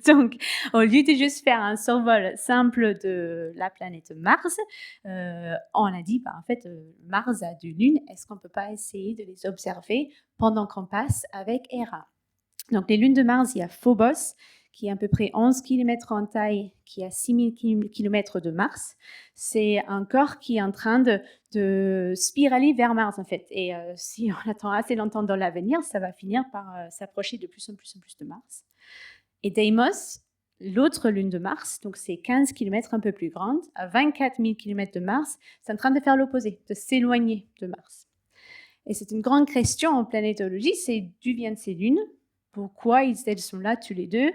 Donc, au lieu de juste faire un survol simple de la planète Mars, on a dit, en fait, Mars a deux lunes, est-ce qu'on ne peut pas essayer de les observer pendant qu'on passe avec Hera? Donc, les lunes de Mars, il y a Phobos, qui est à peu près 11 km en taille, qui est à 6000 km de Mars. C'est un corps qui est en train de spiraler vers Mars, en fait. Et si on attend assez longtemps dans l'avenir, ça va finir par s'approcher de plus en plus de Mars. Et Deimos, l'autre lune de Mars, donc c'est 15 km un peu plus grande, à 24 000 km de Mars, c'est en train de faire l'opposé, de s'éloigner de Mars. Et c'est une grande question en planétologie, c'est d'où viennent ces lunes ? Pourquoi elles sont là tous les deux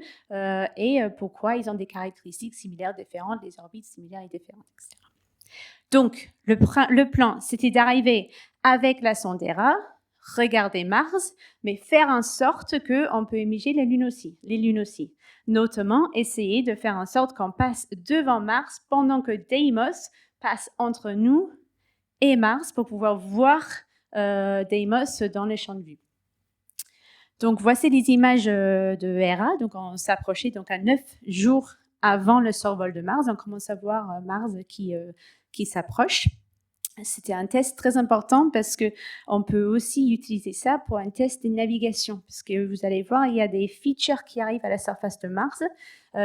et pourquoi ils ont des caractéristiques similaires, différentes, des orbites similaires et différentes, etc. Donc, le plan, c'était d'arriver avec la sonde Hera, regarder Mars, mais faire en sorte qu'on peut imager les lunes aussi. Notamment, essayer de faire en sorte qu'on passe devant Mars pendant que Deimos passe entre nous et Mars pour pouvoir voir Deimos dans les champs de vue. Donc, voici les images de Hera. Donc, on s'approchait donc à 9 jours avant le survol de Mars. On commence à voir Mars qui s'approche. C'était un test très important parce qu'on peut aussi utiliser ça pour un test de navigation. Parce que vous allez voir, il y a des features qui arrivent à la surface de Mars.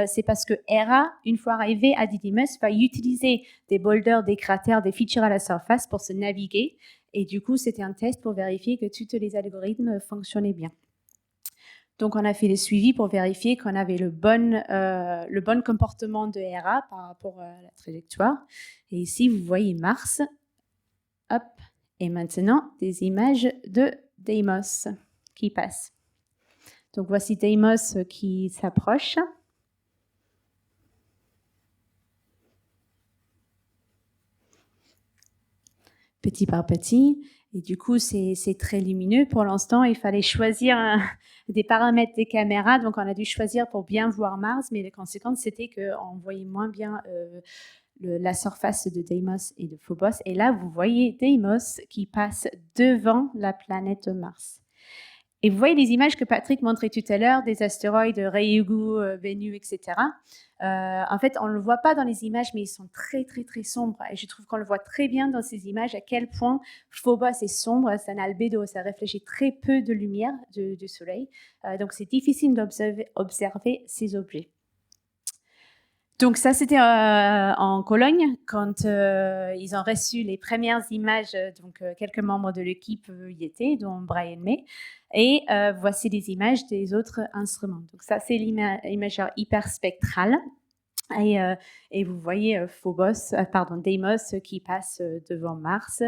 C'est parce que Hera, une fois arrivée à Didymos, va utiliser des boulders, des cratères, des features à la surface pour se naviguer. Et du coup, c'était un test pour vérifier que tous les algorithmes fonctionnaient bien. Donc, on a fait le suivi pour vérifier qu'on avait le bon comportement de Hera par rapport à la trajectoire. Et ici, vous voyez Mars. Hop. Et maintenant, des images de Deimos qui passent. Donc, voici Deimos qui s'approche. Petit par petit. Et du coup, c'est très lumineux. Pour l'instant, il fallait choisir des paramètres des caméras. Donc, on a dû choisir pour bien voir Mars. Mais les conséquences, c'était qu'on voyait moins bien la surface de Deimos et de Phobos. Et là, vous voyez Deimos qui passe devant la planète Mars. Et vous voyez les images que Patrick montrait tout à l'heure, des astéroïdes, Ryugu, Bennu, etc. En fait, on ne le voit pas dans les images, mais ils sont très, très, très sombres. Et je trouve qu'on le voit très bien dans ces images, à quel point Phobos est sombre, c'est un albédo, ça réfléchit très peu de lumière du Soleil. Donc, c'est difficile d'observer ces objets. Donc ça, c'était en Cologne, quand ils ont reçu les premières images, donc quelques membres de l'équipe y étaient, dont Brian May, et voici des images des autres instruments. Donc ça, c'est l'imageur hyperspectral, et vous voyez Deimos qui passe devant Mars.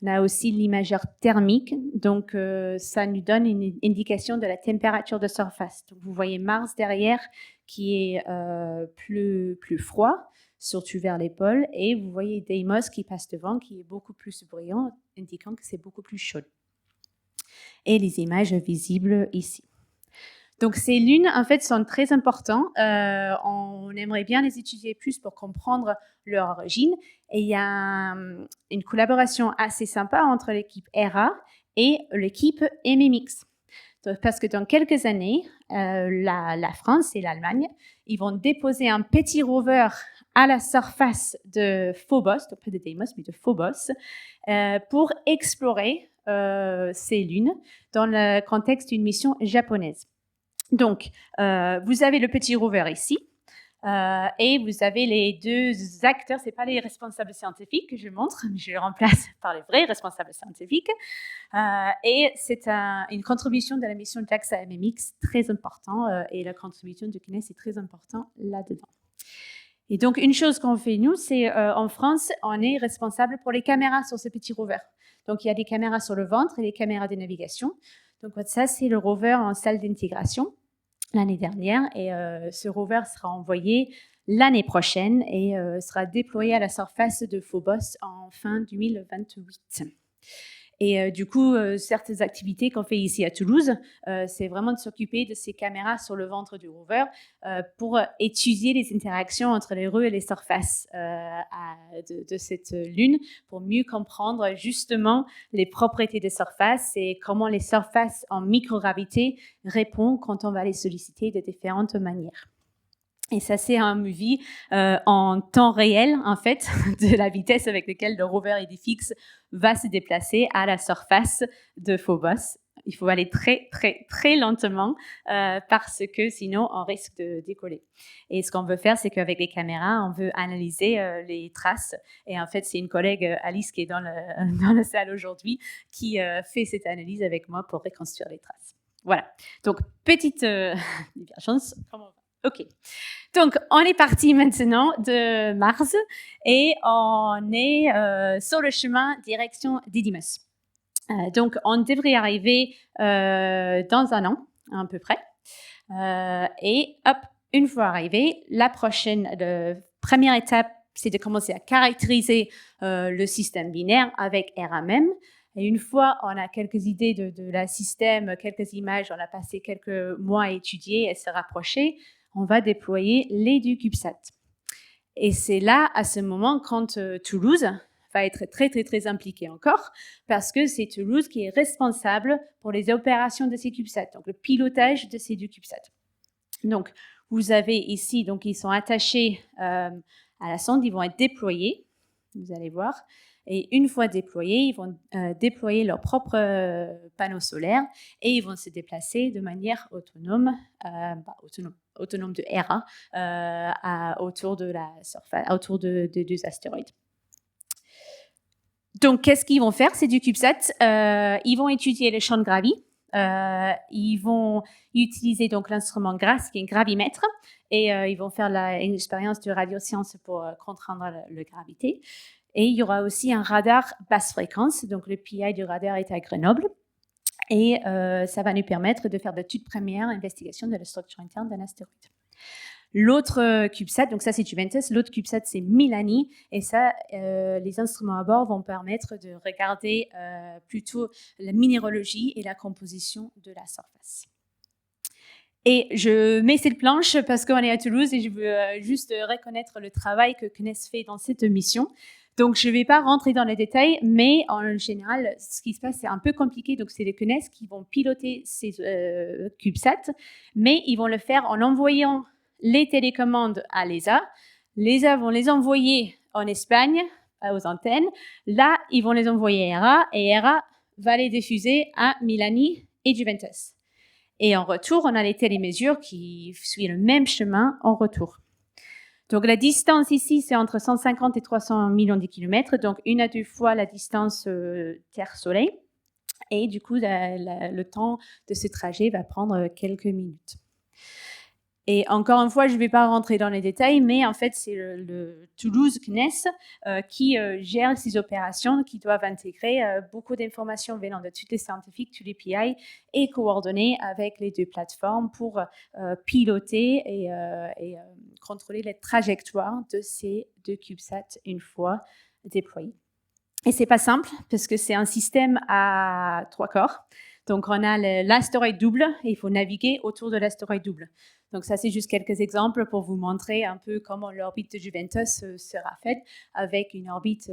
On a aussi l'imageur thermique, donc ça nous donne une indication de la température de surface. Donc vous voyez Mars derrière qui est plus froid, surtout vers les pôles, et vous voyez Deimos qui passe devant, qui est beaucoup plus brillant, indiquant que c'est beaucoup plus chaud. Et les images visibles ici. Donc ces lunes, en fait, sont très importantes. On aimerait bien les étudier plus pour comprendre leur origine. Et il y a une collaboration assez sympa entre l'équipe ERA et l'équipe MMX. Parce que dans quelques années, la France et l'Allemagne, ils vont déposer un petit rover à la surface de Phobos, donc pas de Deimos, mais de Phobos, pour explorer ces lunes dans le contexte d'une mission japonaise. Donc, vous avez le petit rover ici, et vous avez les deux acteurs, ce n'est pas les responsables scientifiques que je montre, mais je les remplace par les vrais responsables scientifiques. Et c'est une contribution de la mission JAXA MMX très importante, et la contribution de Kines est très importante là-dedans. Et donc, une chose qu'on fait, nous, c'est en France, on est responsable pour les caméras sur ce petit rover. Donc, il y a des caméras sur le ventre et des caméras de navigation. Donc, ça, c'est le rover en salle d'intégration l'année dernière. Et ce rover sera envoyé l'année prochaine et sera déployé à la surface de Phobos en fin 2028. Et du coup, certaines activités qu'on fait ici à Toulouse, c'est vraiment de s'occuper de ces caméras sur le ventre du rover pour étudier les interactions entre les rues et les surfaces de cette lune, pour mieux comprendre justement les propriétés des surfaces et comment les surfaces en microgravité répondent quand on va les solliciter de différentes manières. Et ça, c'est un movie en temps réel, en fait, de la vitesse avec laquelle le rover Idifix va se déplacer à la surface de Phobos. Il faut aller très, très, très lentement parce que sinon, on risque de décoller. Et ce qu'on veut faire, c'est qu'avec les caméras, on veut analyser les traces. Et en fait, c'est une collègue, Alice, qui est dans la salle aujourd'hui, qui fait cette analyse avec moi pour reconstruire les traces. Voilà. Donc, petite divergence. Comment on va ? OK. Donc, on est parti maintenant de Mars et on est sur le chemin direction Didymos. Donc, on devrait arriver dans un an, à peu près. Et hop, une fois arrivé, la première étape, c'est de commencer à caractériser le système binaire avec RMM. Et une fois on a quelques idées de la système, quelques images, on a passé quelques mois à étudier et se rapprocher, on va déployer les du CubeSat. Et c'est là, à ce moment, quand Toulouse va être très, très, très impliquée encore, parce que c'est Toulouse qui est responsable pour les opérations de ces CubeSats, donc le pilotage de ces deux CubeSats. Donc, vous avez ici, donc ils sont attachés à la sonde, ils vont être déployés, vous allez voir. Et une fois déployés, ils vont déployer leur propre panneau solaire et ils vont se déplacer de manière autonome de ERA autour de la surface, autour de deux astéroïdes. Donc, qu'est-ce qu'ils vont faire, ces deux CubeSats? Ils vont étudier les champs de gravi. Ils vont utiliser donc l'instrument GRASS, qui est un gravimètre, et ils vont faire une expérience de radioscience pour comprendre la gravité. Et il y aura aussi un radar basse fréquence, donc le PI du radar est à Grenoble. Et ça va nous permettre de faire de toutes premières investigations de la structure interne d'un astéroïde. L'autre CubeSat, donc ça c'est Juventus, l'autre CubeSat c'est Milani, et ça, les instruments à bord vont permettre de regarder plutôt la minéralogie et la composition de la surface. Et je mets cette planche parce qu'on est à Toulouse et je veux juste reconnaître le travail que CNES fait dans cette mission. Donc, je ne vais pas rentrer dans les détails, mais en général, ce qui se passe, c'est un peu compliqué. Donc, c'est les CNES qui vont piloter ces CubeSats, mais ils vont le faire en envoyant les télécommandes à l'ESA. L'ESA vont les envoyer en Espagne, aux antennes. Là, ils vont les envoyer à ERA, et ERA va les diffuser à Milani et Juventus. Et en retour, on a les télémesures qui suivent le même chemin en retour. Donc, la distance ici, c'est entre 150 et 300 millions de kilomètres, donc 1 à 2 fois la distance Terre-Soleil. Et du coup, le temps de ce trajet va prendre quelques minutes. Et encore une fois, je ne vais pas rentrer dans les détails, mais en fait, c'est le Toulouse CNES qui gère ces opérations, qui doivent intégrer beaucoup d'informations venant de tous les scientifiques, tous les PI, et coordonner avec les deux plateformes pour piloter et contrôler les trajectoires de ces deux CubeSats une fois déployés. Et c'est pas simple, parce que c'est un système à 3 corps. Donc, on a l'astéroïde double, et il faut naviguer autour de l'astéroïde double. Donc, ça, c'est juste quelques exemples pour vous montrer un peu comment l'orbite de Juventus sera faite, avec une orbite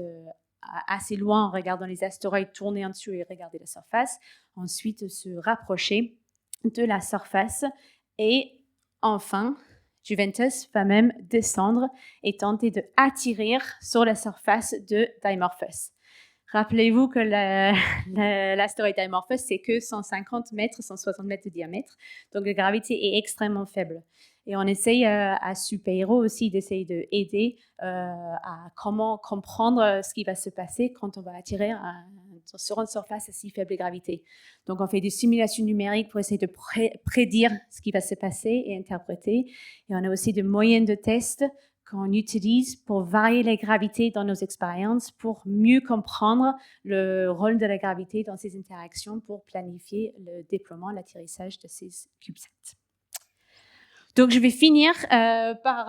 assez loin en regardant les astéroïdes tourner en dessous et regarder la surface. Ensuite, se rapprocher de la surface. Et enfin, Juventus va même descendre et tenter d'atterrir sur la surface de Dimorphos. Rappelez-vous que l'astéroïde Dimorphos, c'est que 150 mètres, 160 mètres de diamètre. Donc, la gravité est extrêmement faible. Et on essaye à Super-Héros aussi d'essayer d'aider à comment comprendre ce qui va se passer quand on va atterrir sur une surface à si faible gravité. Donc, on fait des simulations numériques pour essayer de prédire ce qui va se passer et interpréter. Et on a aussi des moyens de test qu'on utilise pour varier la gravité dans nos expériences, pour mieux comprendre le rôle de la gravité dans ces interactions, pour planifier le déploiement, l'atterrissage de ces CubeSats. Donc, je vais finir par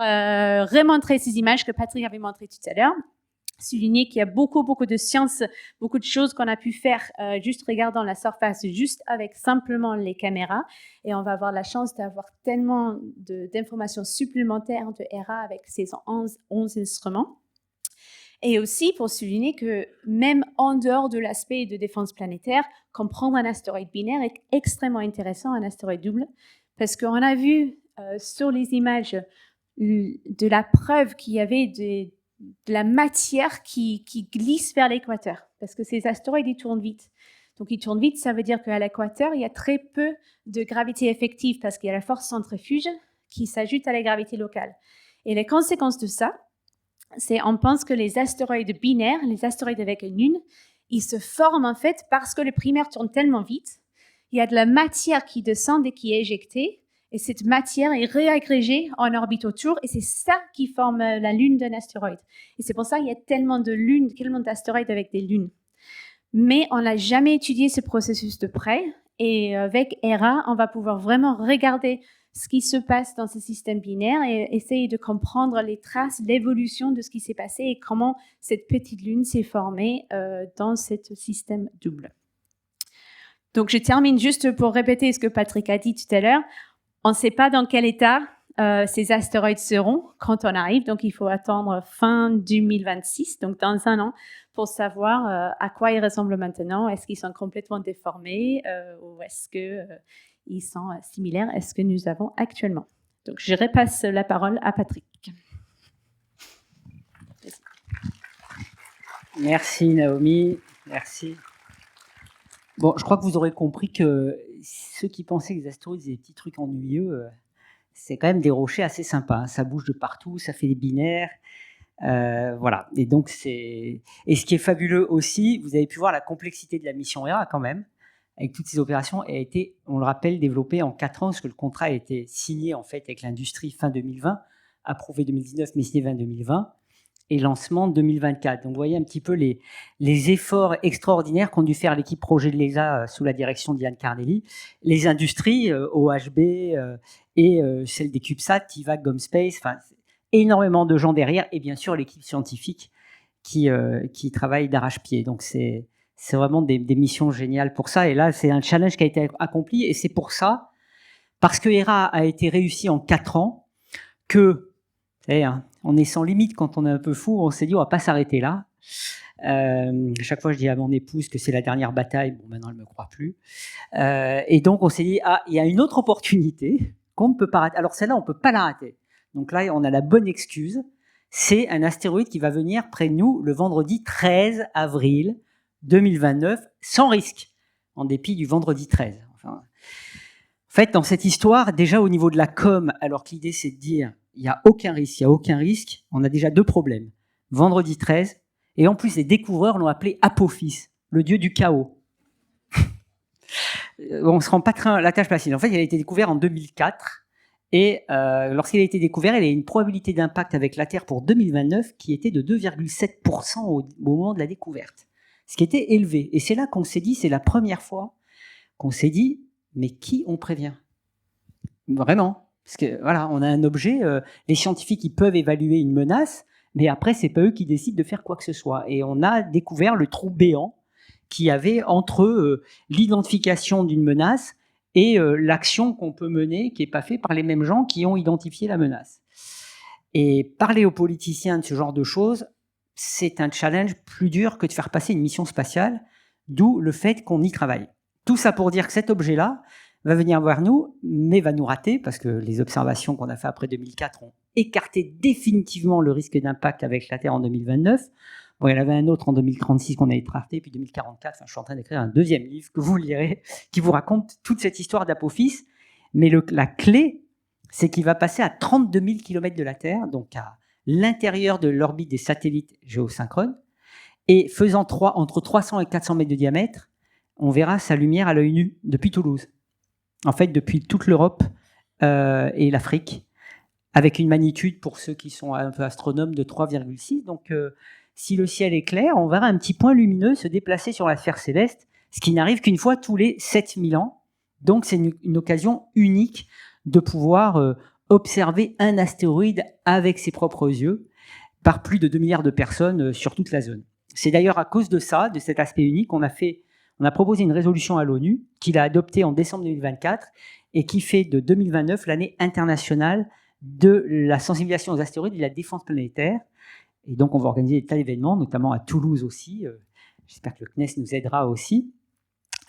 remontrer ces images que Patrick avait montrées tout à l'heure. Souligner qu'il y a beaucoup de sciences, beaucoup de choses qu'on a pu faire juste regardant la surface, juste avec simplement les caméras. Et on va avoir la chance d'avoir tellement d'informations supplémentaires de ERA avec ces 11 instruments. Et aussi pour souligner que même en dehors de l'aspect de défense planétaire, comprendre un astéroïde binaire est extrêmement intéressant, un astéroïde double, parce qu'on a vu sur les images de la preuve qu'il y avait de la matière qui glisse vers l'équateur, parce que ces astéroïdes, ils tournent vite. Donc, ils tournent vite, ça veut dire qu'à l'équateur, il y a très peu de gravité effective, parce qu'il y a la force centrifuge qui s'ajoute à la gravité locale. Et les conséquences de ça, c'est on pense que les astéroïdes binaires, les astéroïdes avec une lune, ils se forment en fait parce que le primaire tourne tellement vite, il y a de la matière qui descend et qui est éjectée, et cette matière est réagrégée en orbite autour, et c'est ça qui forme la lune d'un astéroïde. Et c'est pour ça qu'il y a tellement de lunes, tellement d'astéroïdes avec des lunes. Mais on n'a jamais étudié ce processus de près, et avec ERA, on va pouvoir vraiment regarder ce qui se passe dans ce système binaire et essayer de comprendre les traces, l'évolution de ce qui s'est passé et comment cette petite lune s'est formée dans ce système double. Donc, je termine juste pour répéter ce que Patrick a dit tout à l'heure. On ne sait pas dans quel état ces astéroïdes seront quand on arrive, donc il faut attendre fin 2026, donc dans un an, pour savoir à quoi ils ressemblent maintenant. Est-ce qu'ils sont complètement déformés ou est-ce qu'ils sont similaires à ce que nous avons actuellement? Donc je repasse la parole à Patrick. Merci Naomi, merci. Bon, je crois que vous aurez compris que ceux qui pensaient que les astéroïdes étaient des petits trucs ennuyeux, c'est quand même des rochers assez sympas. Hein. Ça bouge de partout, ça fait des binaires. Voilà. Et donc, et ce qui est fabuleux aussi, vous avez pu voir la complexité de la mission ERA quand même, avec toutes ces opérations, a été, on le rappelle, développée en 4 ans, parce que le contrat a été signé en fait avec l'industrie fin 2020, approuvé 2019, mais signé fin 2020. Et lancement 2024. Donc, vous voyez un petit peu les efforts extraordinaires qu'ont dû faire l'équipe projet de l'ESA sous la direction d'Ian Carnelli, les industries, OHB et celle des CubeSats, TIVAC, GomSpace, enfin, énormément de gens derrière, et bien sûr l'équipe scientifique qui travaille d'arrache-pied. Donc, c'est vraiment des missions géniales pour ça. Et là, c'est un challenge qui a été accompli, et c'est pour ça parce que Hera a été réussi en 4 ans, que, vous savez, hein, on est sans limite quand on est un peu fou, on s'est dit on va pas s'arrêter là. Chaque fois je dis à mon épouse que c'est la dernière bataille, bon maintenant elle me croit plus. Et donc on s'est dit il y a une autre opportunité qu'on ne peut pas rater. Alors celle-là on peut pas la rater. Donc là on a la bonne excuse, c'est un astéroïde qui va venir près de nous le vendredi 13 avril 2029 sans risque, en dépit du vendredi 13. Enfin, en fait dans cette histoire déjà au niveau de la com, alors que l'idée c'est de dire il n'y a aucun risque, on a déjà 2 problèmes. Vendredi 13, et en plus les découvreurs l'ont appelé Apophis, le dieu du chaos. On ne se rend pas la tâche facile. En fait, il a été découvert en 2004, et lorsqu'il a été découvert, il a une probabilité d'impact avec la Terre pour 2029 qui était de 2,7% au moment de la découverte, ce qui était élevé. Et c'est là qu'on s'est dit, c'est la première fois qu'on s'est dit, mais qui on prévient ? Vraiment. Parce que voilà, on a un objet, les scientifiques ils peuvent évaluer une menace, mais après c'est pas eux qui décident de faire quoi que ce soit. Et on a découvert le trou béant qu'il y avait entre l'identification d'une menace et l'action qu'on peut mener, qui est pas faite par les mêmes gens qui ont identifié la menace. Et parler aux politiciens de ce genre de choses, c'est un challenge plus dur que de faire passer une mission spatiale, d'où le fait qu'on y travaille. Tout ça pour dire que cet objet-là va venir voir nous, mais va nous rater, parce que les observations qu'on a fait après 2004 ont écarté définitivement le risque d'impact avec la Terre en 2029. Bon, il y en avait un autre en 2036 qu'on a écarté, puis 2044, enfin, je suis en train d'écrire un 2e livre que vous lirez, qui vous raconte toute cette histoire d'Apophis. Mais la clé, c'est qu'il va passer à 32 000 km de la Terre, donc à l'intérieur de l'orbite des satellites géosynchrones, et faisant entre 300 et 400 mètres de diamètre, on verra sa lumière à l'œil nu depuis Toulouse. En fait, depuis toute l'Europe et l'Afrique, avec une magnitude, pour ceux qui sont un peu astronomes, de 3,6. Donc, si le ciel est clair, on verra un petit point lumineux se déplacer sur la sphère céleste, ce qui n'arrive qu'une fois tous les 7000 ans. Donc, c'est une occasion unique de pouvoir observer un astéroïde avec ses propres yeux par plus de 2 milliards de personnes sur toute la zone. C'est d'ailleurs à cause de ça, de cet aspect unique, on a proposé une résolution à l'ONU qu'il a adoptée en décembre 2024 et qui fait de 2029 l'année internationale de la sensibilisation aux astéroïdes et de la défense planétaire. Et donc, on va organiser des tas d'événements, notamment à Toulouse aussi. J'espère que le CNES nous aidera aussi.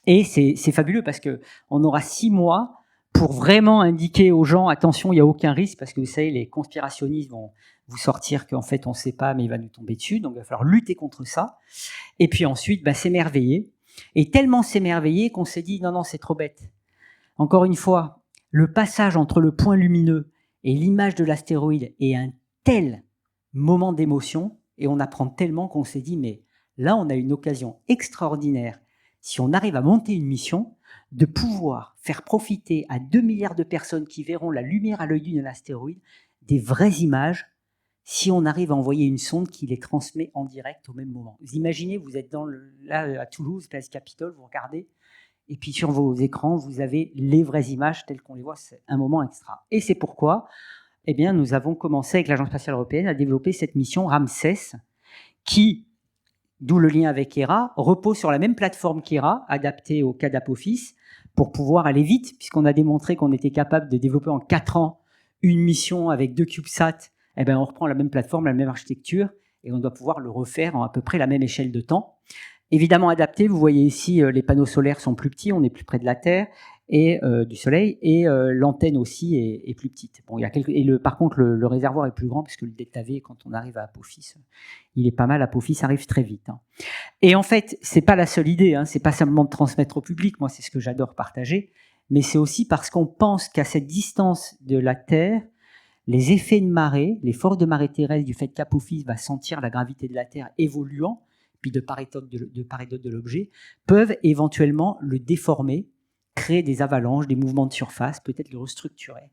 Et c'est fabuleux parce qu'on aura 6 mois pour vraiment indiquer aux gens, attention, il n'y a aucun risque, parce que vous savez, les conspirationnistes vont vous sortir qu'en fait, on ne sait pas, mais il va nous tomber dessus. Donc, il va falloir lutter contre ça. Et puis ensuite, s'émerveiller. Et tellement s'émerveiller qu'on s'est dit, non, c'est trop bête. Encore une fois, le passage entre le point lumineux et l'image de l'astéroïde est un tel moment d'émotion, et on apprend tellement qu'on s'est dit, mais là, on a une occasion extraordinaire, si on arrive à monter une mission, de pouvoir faire profiter à 2 milliards de personnes qui verront la lumière à l'œil nu d'un astéroïde des vraies images, si on arrive à envoyer une sonde qui les transmet en direct au même moment. Vous imaginez, vous êtes là à Toulouse, place Capitole, vous regardez, et puis sur vos écrans, vous avez les vraies images telles qu'on les voit. C'est un moment extra. Et c'est pourquoi nous avons commencé avec l'Agence spatiale européenne à développer cette mission Ramsès, qui, d'où le lien avec Hera, repose sur la même plateforme qu'Hera, adaptée au cas d'Apophis, pour pouvoir aller vite, puisqu'on a démontré qu'on était capable de développer en 4 ans une mission avec 2 CubeSats. On reprend la même plateforme, la même architecture, et on doit pouvoir le refaire en à peu près la même échelle de temps. Évidemment adapté, vous voyez ici, les panneaux solaires sont plus petits, on est plus près de la Terre et du Soleil, et l'antenne aussi est plus petite. Bon, par contre, le réservoir est plus grand, puisque le delta V, quand on arrive à Apophis, il est pas mal. Apophis arrive très vite. Et en fait, c'est pas la seule idée, c'est pas simplement de transmettre au public, moi c'est ce que j'adore partager, mais c'est aussi parce qu'on pense qu'à cette distance de la Terre, les effets de marée, les forces de marée terrestre du fait qu'Apophis va sentir la gravité de la Terre évoluant, puis de part et d'autre de l'objet, peuvent éventuellement le déformer, créer des avalanches, des mouvements de surface, peut-être le restructurer.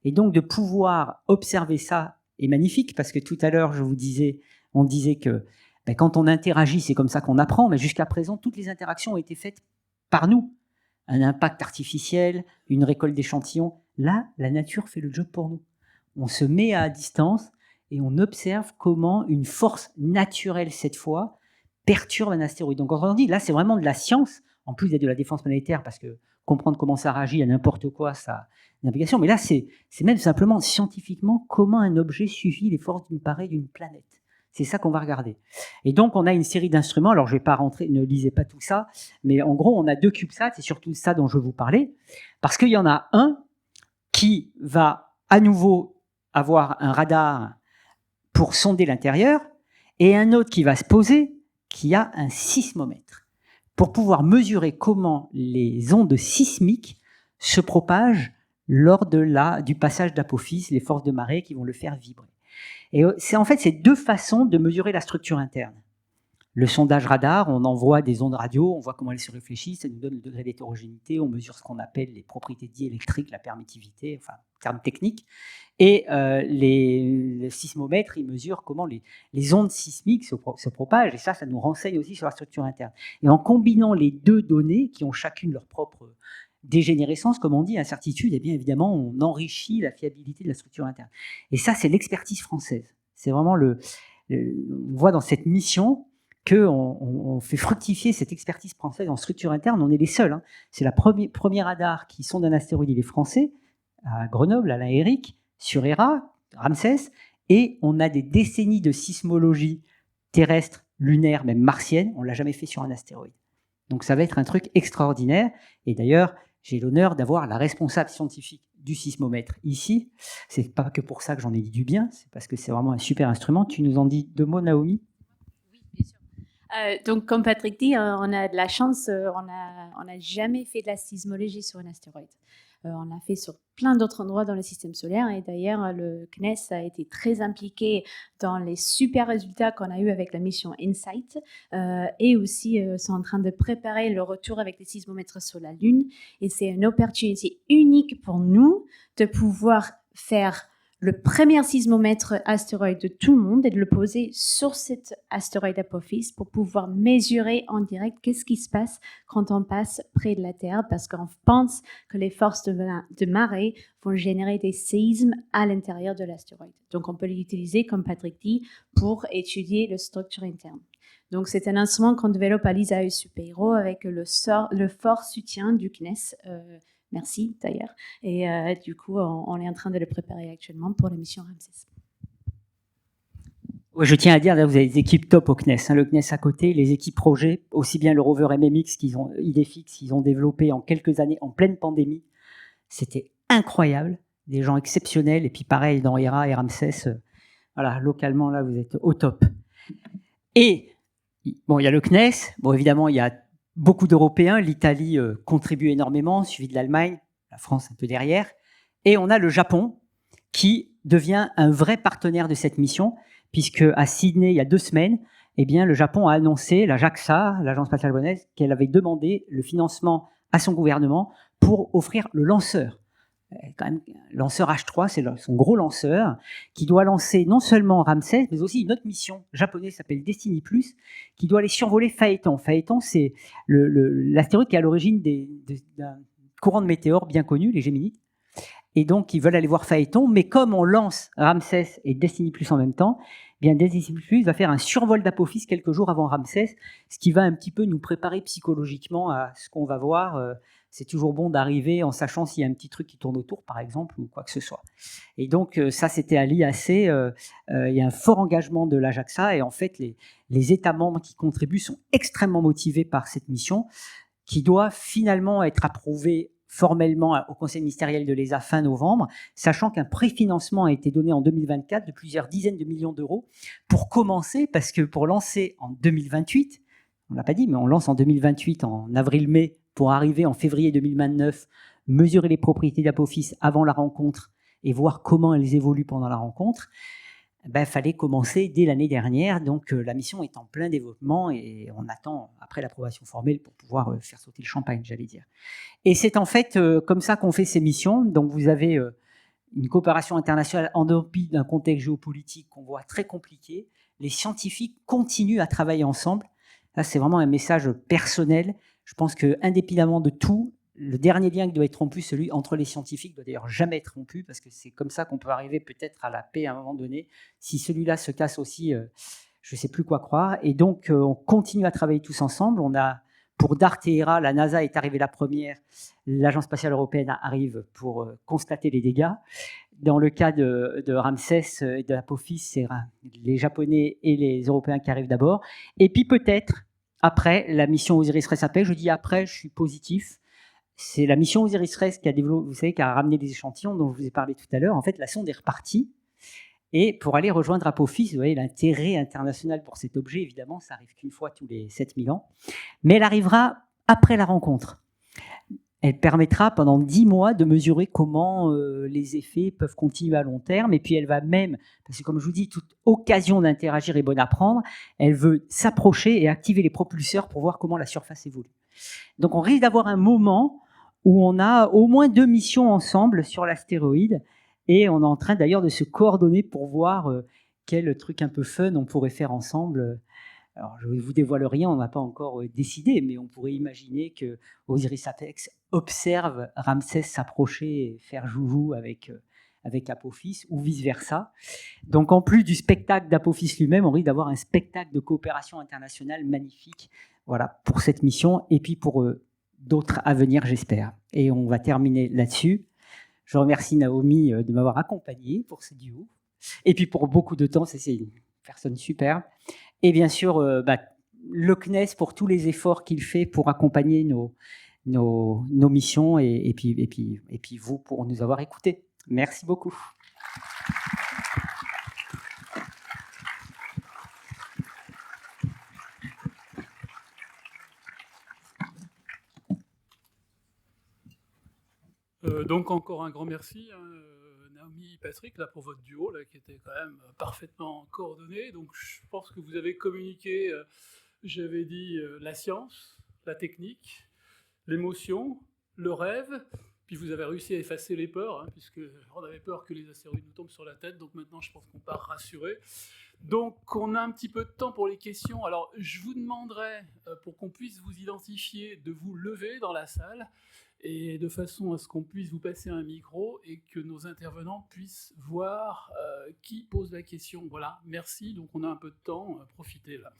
Et donc de pouvoir observer ça est magnifique, parce que tout à l'heure, on disait que quand on interagit, c'est comme ça qu'on apprend, mais jusqu'à présent, toutes les interactions ont été faites par nous. Un impact artificiel, une récolte d'échantillons. Là, la nature fait le job pour nous. On se met à distance et on observe comment une force naturelle, cette fois, perturbe un astéroïde. Donc, quand on dit, là, c'est vraiment de la science, en plus d'être de la défense planétaire, parce que comprendre comment ça réagit à n'importe quoi, ça une application. Mais là, c'est même simplement scientifiquement comment un objet suffit les forces d'une marée d'une planète. C'est ça qu'on va regarder. Et donc, on a une série d'instruments. Alors, je ne vais pas rentrer, ne lisez pas tout ça, mais en gros, on a 2 CubeSats, c'est surtout ça dont je vais vous parler, parce qu'il y en a un qui va à nouveau avoir un radar pour sonder l'intérieur, et un autre qui va se poser, qui a un sismomètre, pour pouvoir mesurer comment les ondes sismiques se propagent lors du passage d'Apophis, les forces de marée qui vont le faire vibrer. Et c'est en fait ces 2 façons de mesurer la structure interne. Le sondage radar, on envoie des ondes radio, on voit comment elles se réfléchissent, ça nous donne le degré d'hétérogénéité, on mesure ce qu'on appelle les propriétés diélectriques, la permittivité, enfin, termes techniques. Et les sismomètres, ils mesurent comment les ondes sismiques se propagent, et ça nous renseigne aussi sur la structure interne. Et en combinant les 2 données, qui ont chacune leur propre dégénérescence, comme on dit, incertitude, et bien évidemment, on enrichit la fiabilité de la structure interne. Et ça, c'est l'expertise française. C'est vraiment on voit dans cette mission qu'on fait fructifier cette expertise française en structure interne. On est les seuls. Hein. C'est la première radar qui sonde un astéroïde, il est français, à Grenoble, à la ERIC, sur Hera, Ramsès, et on a des décennies de sismologie terrestre, lunaire, même martienne. On ne l'a jamais fait sur un astéroïde. Donc ça va être un truc extraordinaire. Et d'ailleurs, j'ai l'honneur d'avoir la responsable scientifique du sismomètre ici. C'est pas que pour ça que j'en ai dit du bien, c'est parce que c'est vraiment un super instrument. Tu nous en dis 2 mots, Naomi ? Oui, bien sûr. Donc, comme Patrick dit, on a de la chance, on n'a jamais fait de la sismologie sur un astéroïde. On l'a fait sur plein d'autres endroits dans le système solaire, et d'ailleurs, le CNES a été très impliqué dans les super résultats qu'on a eus avec la mission InSight, et aussi sont en train de préparer le retour avec les sismomètres sur la Lune, et c'est une opportunité unique pour nous de pouvoir faire le premier sismomètre astéroïde de tout le monde et de le poser sur cet astéroïde Apophis pour pouvoir mesurer en direct qu'est-ce qui se passe quand on passe près de la Terre, parce qu'on pense que les forces de marée vont générer des séismes à l'intérieur de l'astéroïde. Donc on peut l'utiliser, comme Patrick dit, pour étudier la structure interne. Donc c'est un instrument qu'on développe à l'ISAE Super-Héros avec le fort soutien du CNES. Merci d'ailleurs. Et du coup, on est en train de le préparer actuellement pour la mission Ramsès. Ouais, je tiens à dire, là, vous avez des équipes top au CNES. Hein, le CNES à côté, les équipes projets, aussi bien le rover MMX IDFX qu'ils ont développé en quelques années, en pleine pandémie. C'était incroyable. Des gens exceptionnels. Et puis pareil, dans Hera et Ramsès, voilà, localement, là, vous êtes au top. Et, bon, il y a le CNES. Bon, évidemment, il y a beaucoup d'Européens, l'Italie contribue énormément, suivi de l'Allemagne, la France un peu derrière. Et on a le Japon qui devient un vrai partenaire de cette mission, puisque à Sydney, il y a 2 semaines, eh bien, le Japon a annoncé, la JAXA, l'Agence spatiale japonaise, qu'elle avait demandé le financement à son gouvernement pour offrir le lanceur. Quand même, lanceur H3, c'est son gros lanceur, qui doit lancer non seulement Ramsès, mais aussi une autre mission japonaise qui s'appelle Destiny+, qui doit aller survoler Phaéton. Phaéton, c'est l'astéroïde qui est à l'origine d'un courant de météores bien connu, les Géminides. Et donc, ils veulent aller voir Phaéton, mais comme on lance Ramsès et Destiny+ en même temps, eh bien Destiny+ va faire un survol d'Apophis quelques jours avant Ramsès, ce qui va un petit peu nous préparer psychologiquement à ce qu'on va voir. C'est toujours bon d'arriver en sachant s'il y a un petit truc qui tourne autour, par exemple, ou quoi que ce soit. Et donc, ça, c'était à l'IAC. Il y a un fort engagement de la JAXA, et en fait, les États membres qui contribuent sont extrêmement motivés par cette mission, qui doit finalement être approuvée formellement au Conseil ministériel de l'ESA fin novembre, sachant qu'un préfinancement a été donné en 2024 de plusieurs dizaines de millions d'euros pour commencer, parce que pour lancer en 2028, on ne l'a pas dit, mais on lance en 2028, en avril-mai, pour arriver en février 2029, mesurer les propriétés d'Apophis avant la rencontre et voir comment elles évoluent pendant la rencontre. Il fallait commencer dès l'année dernière. Donc la mission est en plein développement et on attend après l'approbation formelle pour pouvoir faire sauter le champagne, j'allais dire. Et c'est en fait comme ça qu'on fait ces missions. Donc vous avez une coopération internationale en dépit d'un contexte géopolitique qu'on voit très compliqué. Les scientifiques continuent à travailler ensemble. Là, c'est vraiment un message personnel. Je pense qu'indépendamment de tout, le dernier lien qui doit être rompu, celui entre les scientifiques, doit d'ailleurs jamais être rompu, parce que c'est comme ça qu'on peut arriver peut-être à la paix à un moment donné. Si celui-là se casse aussi, je ne sais plus quoi croire. Et donc, on continue à travailler tous ensemble. On a Pour DART et Hera, la NASA est arrivée la première, l'Agence spatiale européenne arrive pour constater les dégâts. Dans le cas de Ramsès et de Apophis, c'est les Japonais et les Européens qui arrivent d'abord. Et puis peut-être, après, la mission Osiris-Rex Apex, je dis après, je suis positif, c'est la mission Osiris-Rex qui a développé, vous savez, qui a ramené des échantillons dont je vous ai parlé tout à l'heure. En fait, la sonde est repartie. Et pour aller rejoindre Apophis, vous voyez, l'intérêt international pour cet objet, évidemment, ça arrive qu'une fois tous les 7000 ans. Mais elle arrivera après la rencontre. Elle permettra pendant 10 mois de mesurer comment les effets peuvent continuer à long terme. Et puis elle va même, parce que comme je vous dis, toute occasion d'interagir est bonne à prendre, elle veut s'approcher et activer les propulseurs pour voir comment la surface évolue. Donc on risque d'avoir un moment où on a au moins 2 missions ensemble sur l'astéroïde. Et on est en train d'ailleurs de se coordonner pour voir quel truc un peu fun on pourrait faire ensemble. Alors, je ne vous dévoile rien, on n'a pas encore décidé, mais on pourrait imaginer que Osiris Apex observe Ramsès s'approcher et faire joujou avec Apophis, ou vice-versa. Donc, en plus du spectacle d'Apophis lui-même, on risque d'avoir un spectacle de coopération internationale magnifique, voilà, pour cette mission, et puis pour d'autres à venir, j'espère. Et on va terminer là-dessus. Je remercie Naomi de m'avoir accompagné pour ce duo, et puis pour beaucoup de temps, c'est une personne super. Et bien sûr, le CNES pour tous les efforts qu'il fait pour accompagner nos missions et puis vous pour nous avoir écoutés. Merci beaucoup. Donc encore un grand merci, Naomi, Patrick, là, pour votre duo, là, qui était quand même parfaitement coordonné. Donc je pense que vous avez communiqué, j'avais dit, la science, la technique, l'émotion, le rêve, puis vous avez réussi à effacer les peurs, hein, puisqu'on avait peur que les astéroïdes nous tombent sur la tête, donc maintenant je pense qu'on part rassuré. Donc on a un petit peu de temps pour les questions. Alors je vous demanderai, pour qu'on puisse vous identifier, de vous lever dans la salle, et de façon à ce qu'on puisse vous passer un micro et que nos intervenants puissent voir qui pose la question. Voilà, merci. Donc on a un peu de temps, profitez là.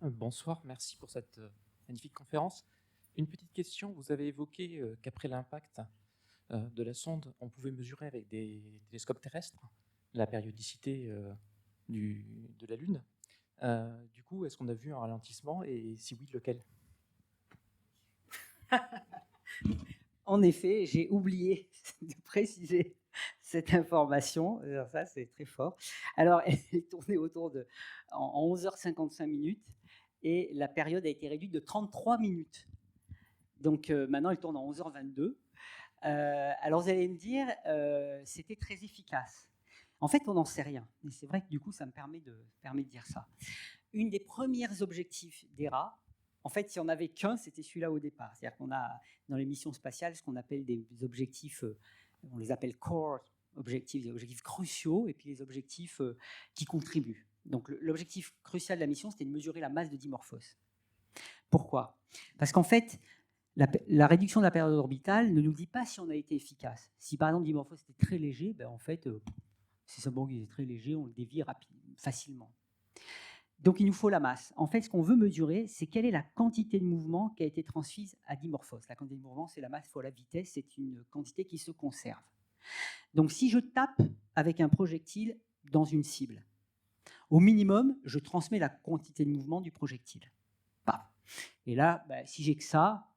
Bonsoir, merci pour cette magnifique conférence. Une petite question, vous avez évoqué qu'après l'impact de la sonde, on pouvait mesurer avec des télescopes terrestres la périodicité de la Lune. Du coup, est-ce qu'on a vu un ralentissement et si oui, lequel? En effet, j'ai oublié de préciser cette information. Alors ça, c'est très fort. Alors, elle tournait autour de en 11h55 minutes et la période a été réduite de 33 minutes. Donc maintenant, elle tourne en 11h22. Alors, vous allez me dire, c'était très efficace. En fait, on n'en sait rien. Et c'est vrai que du coup, ça me permet de dire ça. Une des premiers objectifs d'Hera, en fait, si on n'avait qu'un, c'était celui-là au départ. C'est-à-dire qu'on a dans les missions spatiales ce qu'on appelle des objectifs, on les appelle core objectifs, des objectifs cruciaux, et puis les objectifs qui contribuent. Donc l'objectif crucial de la mission, c'était de mesurer la masse de Dimorphos. Pourquoi? Parce qu'en fait, la réduction de la période orbitale ne nous dit pas si on a été efficace. Si par exemple Dimorphos était très léger, ben en fait, c'est seulement qu'il est très léger, on le dévie facilement. Donc il nous faut la masse. En fait, ce qu'on veut mesurer, c'est quelle est la quantité de mouvement qui a été transmise à Dimorphos. La quantité de mouvement, c'est la masse fois la vitesse, c'est une quantité qui se conserve. Donc si je tape avec un projectile dans une cible, au minimum, je transmets la quantité de mouvement du projectile. Paf. Et là, si j'ai que ça,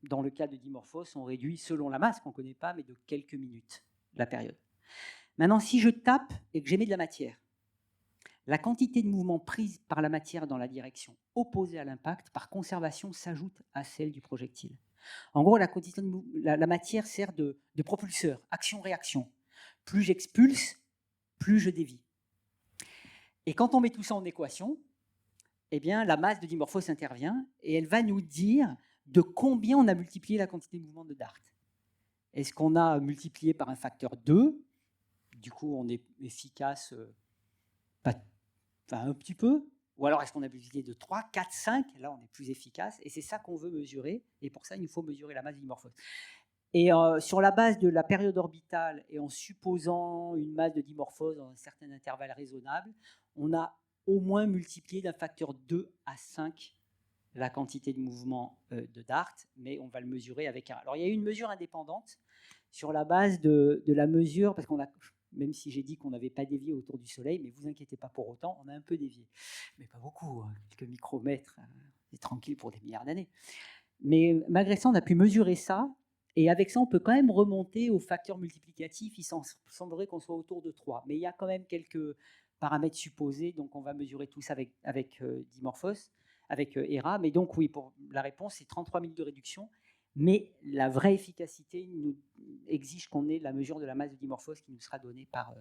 dans le cas de Dimorphos, on réduit selon la masse qu'on ne connaît pas, mais de quelques minutes la période. Maintenant, si je tape et que j'émets de la matière, la quantité de mouvement prise par la matière dans la direction opposée à l'impact, par conservation, s'ajoute à celle du projectile. En gros, la matière sert de propulseur, action-réaction. Plus j'expulse, plus je dévie. Et quand on met tout ça en équation, eh bien, la masse de Dimorphos intervient et elle va nous dire de combien on a multiplié la quantité de mouvement de DART. Est-ce qu'on a multiplié par un facteur 2? Du coup, on est efficace un petit peu. Ou alors, est-ce qu'on a multiplié de 3, 4, 5? Là, on est plus efficace. Et c'est ça qu'on veut mesurer. Et pour ça, il nous faut mesurer la masse de dimorphose. Et sur la base de la période orbitale et en supposant une masse de dimorphose dans un certain intervalle raisonnable, on a au moins multiplié d'un facteur 2 à 5 la quantité de mouvement de DART, mais on va le mesurer avec un. Alors, il y a eu une mesure indépendante sur la base de la mesure, parce qu'on a, même si j'ai dit qu'on n'avait pas dévié autour du Soleil, mais vous inquiétez pas pour autant, on a un peu dévié. Mais pas beaucoup, hein, quelques micromètres, c'est tranquille pour des milliards d'années. Mais malgré ça, on a pu mesurer ça, et avec ça, on peut quand même remonter au facteur multiplicatif. Il semblerait qu'on soit autour de 3, mais il y a quand même quelques paramètres supposés, donc on va mesurer tout ça avec Dimorphos, avec ERA. Mais donc oui, pour la réponse, c'est 33 000 de réduction. Mais la vraie efficacité nous exige qu'on ait la mesure de la masse de Dimorphos qui nous sera donnée par...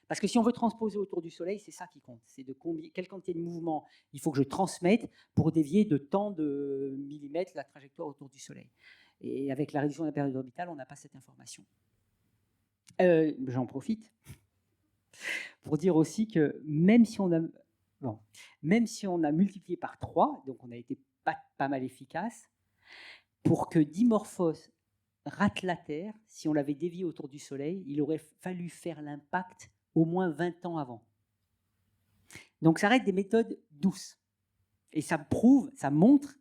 Parce que si on veut transposer autour du Soleil, c'est ça qui compte. C'est de quelle quantité de mouvement il faut que je transmette pour dévier de tant de millimètres la trajectoire autour du Soleil. Et avec la réduction de la période orbitale, on n'a pas cette information. J'en profite pour dire aussi que même si on a multiplié par 3, donc on a été pas mal efficace, pour que Dimorphos rate la Terre, si on l'avait dévié autour du Soleil, il aurait fallu faire l'impact au moins 20 ans avant. Donc ça reste des méthodes douces. Et ça prouve, ça montre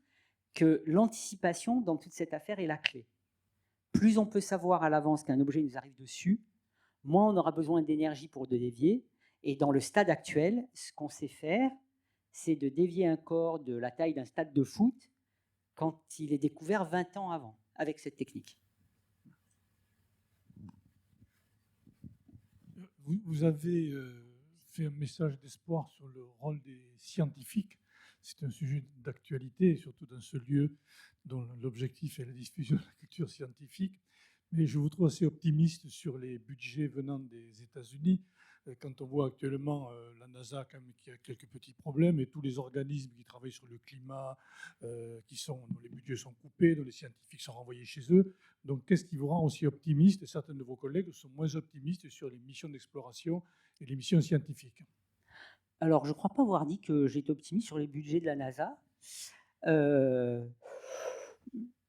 que l'anticipation dans toute cette affaire est la clé. Plus on peut savoir à l'avance qu'un objet nous arrive dessus, moins on aura besoin d'énergie pour le dévier. Et dans le stade actuel, ce qu'on sait faire, c'est de dévier un corps de la taille d'un stade de foot quand il est découvert 20 ans avant, avec cette technique. Vous avez fait un message d'espoir sur le rôle des scientifiques. C'est un sujet d'actualité, surtout dans ce lieu dont l'objectif est la diffusion de la culture scientifique. Mais je vous trouve assez optimiste sur les budgets venant des États-Unis. Quand on voit actuellement la NASA quand même, qui a quelques petits problèmes et tous les organismes qui travaillent sur le climat, dont les budgets sont coupés, dont les scientifiques sont renvoyés chez eux. Donc, qu'est-ce qui vous rend aussi optimiste? Et certains de vos collègues sont moins optimistes sur les missions d'exploration et les missions scientifiques. Alors, je ne crois pas avoir dit que j'étais optimiste sur les budgets de la NASA.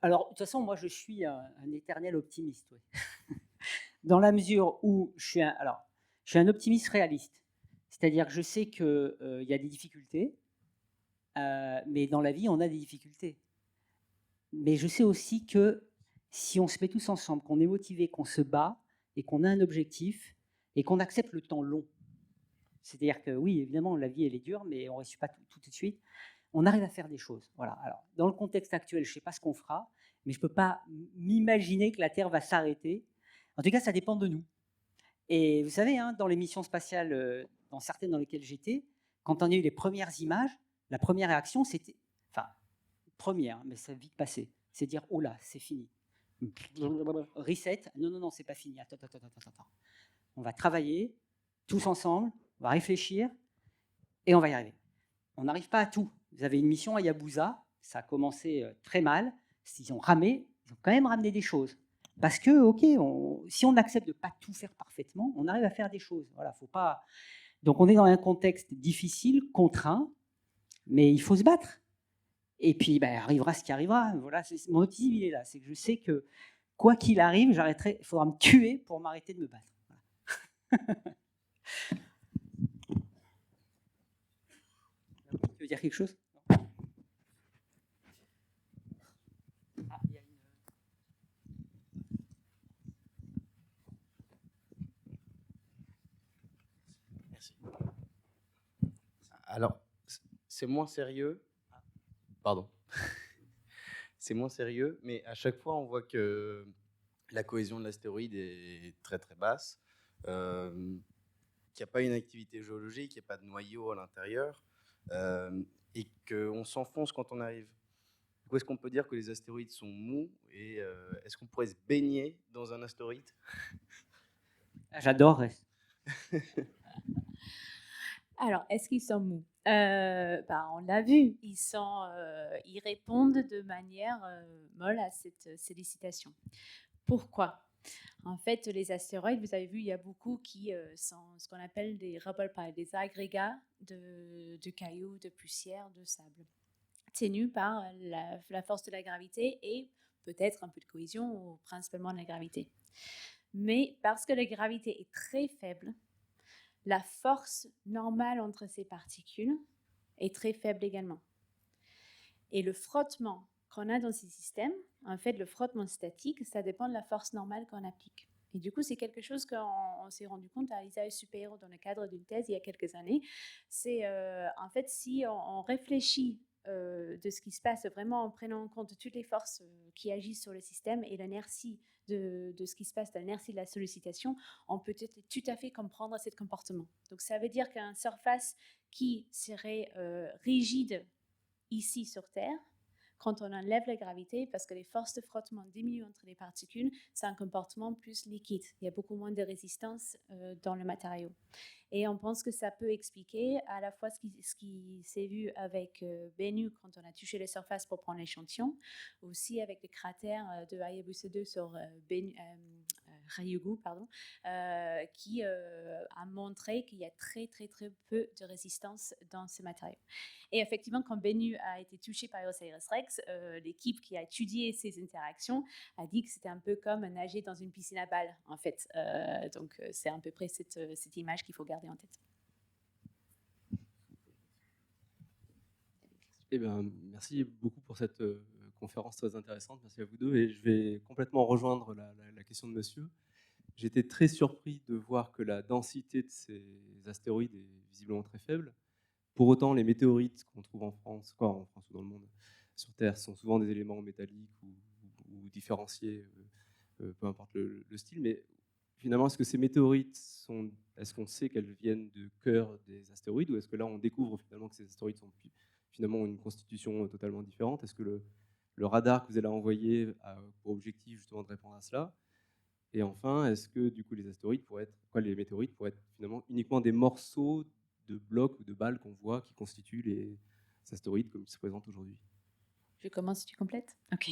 Alors, de toute façon, moi, je suis un éternel optimiste. Oui. Dans la mesure où je suis un optimiste réaliste. C'est-à-dire que je sais qu'il y a des difficultés, mais dans la vie, on a des difficultés. Mais je sais aussi que si on se met tous ensemble, qu'on est motivé, qu'on se bat, et qu'on a un objectif, et qu'on accepte le temps long, c'est-à-dire que oui, évidemment, la vie, elle est dure, mais on ne réussit pas tout de suite, on arrive à faire des choses. Voilà. Alors, dans le contexte actuel, je ne sais pas ce qu'on fera, mais je ne peux pas m'imaginer que la Terre va s'arrêter. En tout cas, ça dépend de nous. Et vous savez, hein, dans les missions spatiales, dans certaines dans lesquelles j'étais, quand on a eu les premières images, la première réaction, c'était... Enfin, première, mais ça a vite passé. C'est dire, oh là, c'est fini. Reset, non, c'est pas fini. Attends. On va travailler, tous ensemble, on va réfléchir, et on va y arriver. On n'arrive pas à tout. Vous avez une mission à Yabusa, ça a commencé très mal. Ils ont ramé, ils ont quand même ramené des choses. Parce que, si on accepte de ne pas tout faire parfaitement, on arrive à faire des choses. Voilà, faut pas... Donc, on est dans un contexte difficile, contraint, mais il faut se battre. Et puis, arrivera ce qui arrivera. Voilà, mon optimisme, il est là. C'est que je sais que, quoi qu'il arrive, il faudra me tuer pour m'arrêter de me battre. Voilà. Tu veux dire quelque chose? Alors, c'est moins sérieux. Pardon. C'est moins sérieux, mais à chaque fois, on voit que la cohésion de l'astéroïde est très très basse, qu'il n'y a pas une activité géologique, qu'il n'y a pas de noyau à l'intérieur, et qu'on s'enfonce quand on arrive. Du coup, est-ce qu'on peut dire que les astéroïdes sont mous, et est-ce qu'on pourrait se baigner dans un astéroïde? J'adorerais. Alors, est-ce qu'ils sont mous? On l'a vu, ils répondent de manière molle à cette sollicitation. Pourquoi? En fait, les astéroïdes, vous avez vu, il y a beaucoup qui sont ce qu'on appelle des rubble piles, des agrégats de cailloux, de poussière, de sable, tenus par la force de la gravité et peut-être un peu de cohésion, ou principalement de la gravité. Mais parce que la gravité est très faible, la force normale entre ces particules est très faible également. Et le frottement qu'on a dans ces systèmes, en fait, le frottement statique, ça dépend de la force normale qu'on applique. Et du coup, c'est quelque chose qu'on s'est rendu compte à l'ISAE Superior dans le cadre d'une thèse il y a quelques années. C'est en fait, si on réfléchit de ce qui se passe vraiment en prenant en compte toutes les forces qui agissent sur le système et l'inertie de ce qui se passe, l'inertie de la sollicitation, on peut tout à fait comprendre ce comportement. Donc, ça veut dire qu'une surface qui serait rigide ici sur Terre, quand on enlève la gravité, parce que les forces de frottement diminuent entre les particules, c'est un comportement plus liquide. Il y a beaucoup moins de résistance dans le matériau. Et on pense que ça peut expliquer à la fois ce qui s'est vu avec Bennu quand on a touché les surfaces pour prendre l'échantillon, aussi avec les cratères de Hayabusa 2 sur Ryugu, qui a montré qu'il y a très très très peu de résistance dans ce matériau. Et effectivement, quand Bennu a été touché par Osiris-Rex, l'équipe qui a étudié ces interactions a dit que c'était un peu comme nager dans une piscine à balles, en fait. Donc, c'est à peu près cette image qu'il faut garder en tête. Eh bien, merci beaucoup pour cette conférence très intéressante. Merci à vous deux. Et je vais complètement rejoindre la question de monsieur. J'étais très surpris de voir que la densité de ces astéroïdes est visiblement très faible. Pour autant, les météorites qu'on trouve en France ou dans le monde, sur Terre, sont souvent des éléments métalliques ou différenciés, peu importe le style. Mais finalement, est-ce que ces météorites est-ce qu'on sait qu'elles viennent du cœur des astéroïdes, ou est-ce que là, on découvre finalement que ces astéroïdes sont finalement une constitution totalement différente? Est-ce que le radar que vous allez envoyer a pour objectif justement de répondre à cela? Et enfin, est-ce que du coup les météorites pourraient être finalement uniquement des morceaux de blocs ou de balles qu'on voit qui constituent les astéroïdes comme ils se présentent aujourd'hui? Je commence si tu complètes. Ok.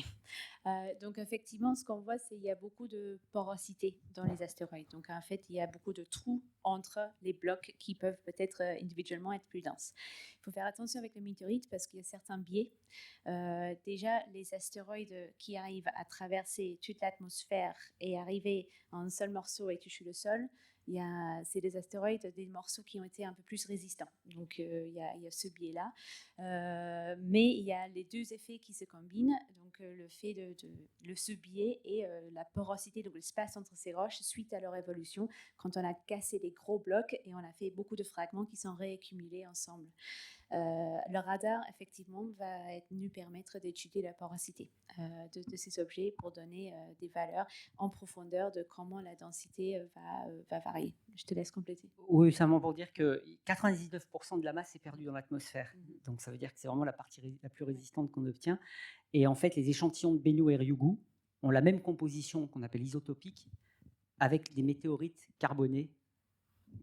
Donc effectivement, ce qu'on voit, c'est qu'il y a beaucoup de porosité dans les astéroïdes. Donc en fait, il y a beaucoup de trous entre les blocs qui peuvent peut-être individuellement être plus denses. Il faut faire attention avec les météorites parce qu'il y a certains biais. Déjà, les astéroïdes qui arrivent à traverser toute l'atmosphère et arriver en un seul morceau et toucher le sol, c'est des astéroïdes, des morceaux qui ont été un peu plus résistants. Donc, il y a ce biais-là. Mais il y a les deux effets qui se combinent. Donc, le fait ce biais et la porosité, donc l'espace entre ces roches suite à leur évolution, quand on a cassé les gros blocs et on a fait beaucoup de fragments qui sont réaccumulés ensemble. Le radar, effectivement, va nous permettre d'étudier la porosité de ces objets pour donner des valeurs en profondeur de comment la densité va varier. Je te laisse compléter. Oui, simplement pour dire que 99% de la masse est perdue dans l'atmosphère. Donc, ça veut dire que c'est vraiment la partie la plus résistante qu'on obtient. Et en fait, les échantillons de Bennu et Ryugu ont la même composition qu'on appelle isotopique avec des météorites carbonées,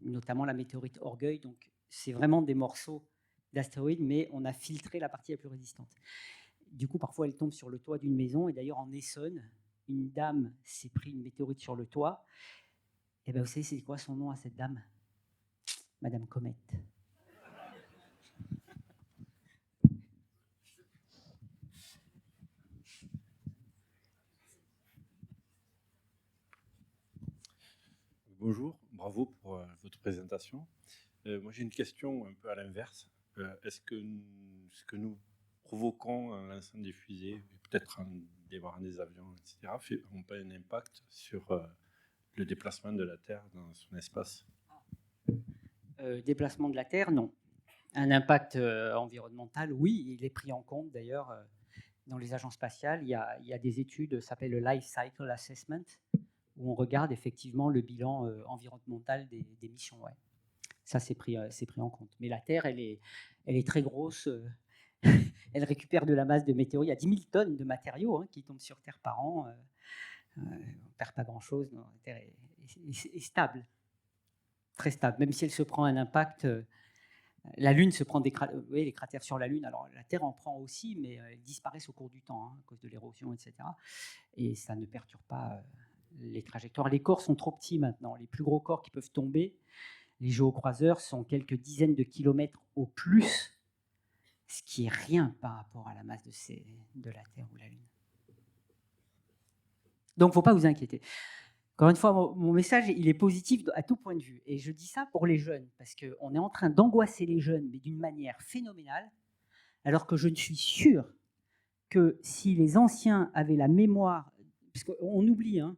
notamment la météorite Orgueil. Donc, c'est vraiment des morceaux d'astéroïdes, mais on a filtré la partie la plus résistante. Du coup, parfois, elle tombe sur le toit d'une maison. Et d'ailleurs, en Essonne, une dame s'est pris une météorite sur le toit. Et bien, vous savez, c'est quoi son nom à cette dame? Madame Comète. Bonjour, bravo pour votre présentation. Moi, j'ai une question un peu à l'inverse. Est-ce que nous provoquons en lançant des fusées, peut-être en démarrant des avions, etc., ont pas un impact sur le déplacement de la Terre dans son espace? Déplacement de la Terre, non. Un impact environnemental, oui, il est pris en compte d'ailleurs dans les agences spatiales. Il y a des études, ça s'appelle le Life Cycle Assessment, où on regarde effectivement le bilan environnemental des missions. Ouais. Ça, c'est pris en compte. Mais la Terre, elle est très grosse. Elle récupère de la masse de météorites. Il y a 10 000 tonnes de matériaux qui tombent sur Terre par an. On ne perd pas grand-chose. La Terre est stable, très stable. Même si elle se prend un impact, la Lune se prend des cratères sur la Lune. Alors la Terre en prend aussi, mais elles disparaissent au cours du temps à cause de l'érosion, etc. Et ça ne perturbe pas les trajectoires. Les corps sont trop petits maintenant. Les plus gros corps qui peuvent tomber, les géocroiseurs, sont quelques dizaines de kilomètres au plus, ce qui est rien par rapport à la masse de la Terre ou la Lune. Donc, il ne faut pas vous inquiéter. Encore une fois, mon message, il est positif à tout point de vue. Et je dis ça pour les jeunes, parce qu'on est en train d'angoisser les jeunes, mais d'une manière phénoménale, alors que je ne suis sûr que si les anciens avaient la mémoire, parce qu'on oublie, hein,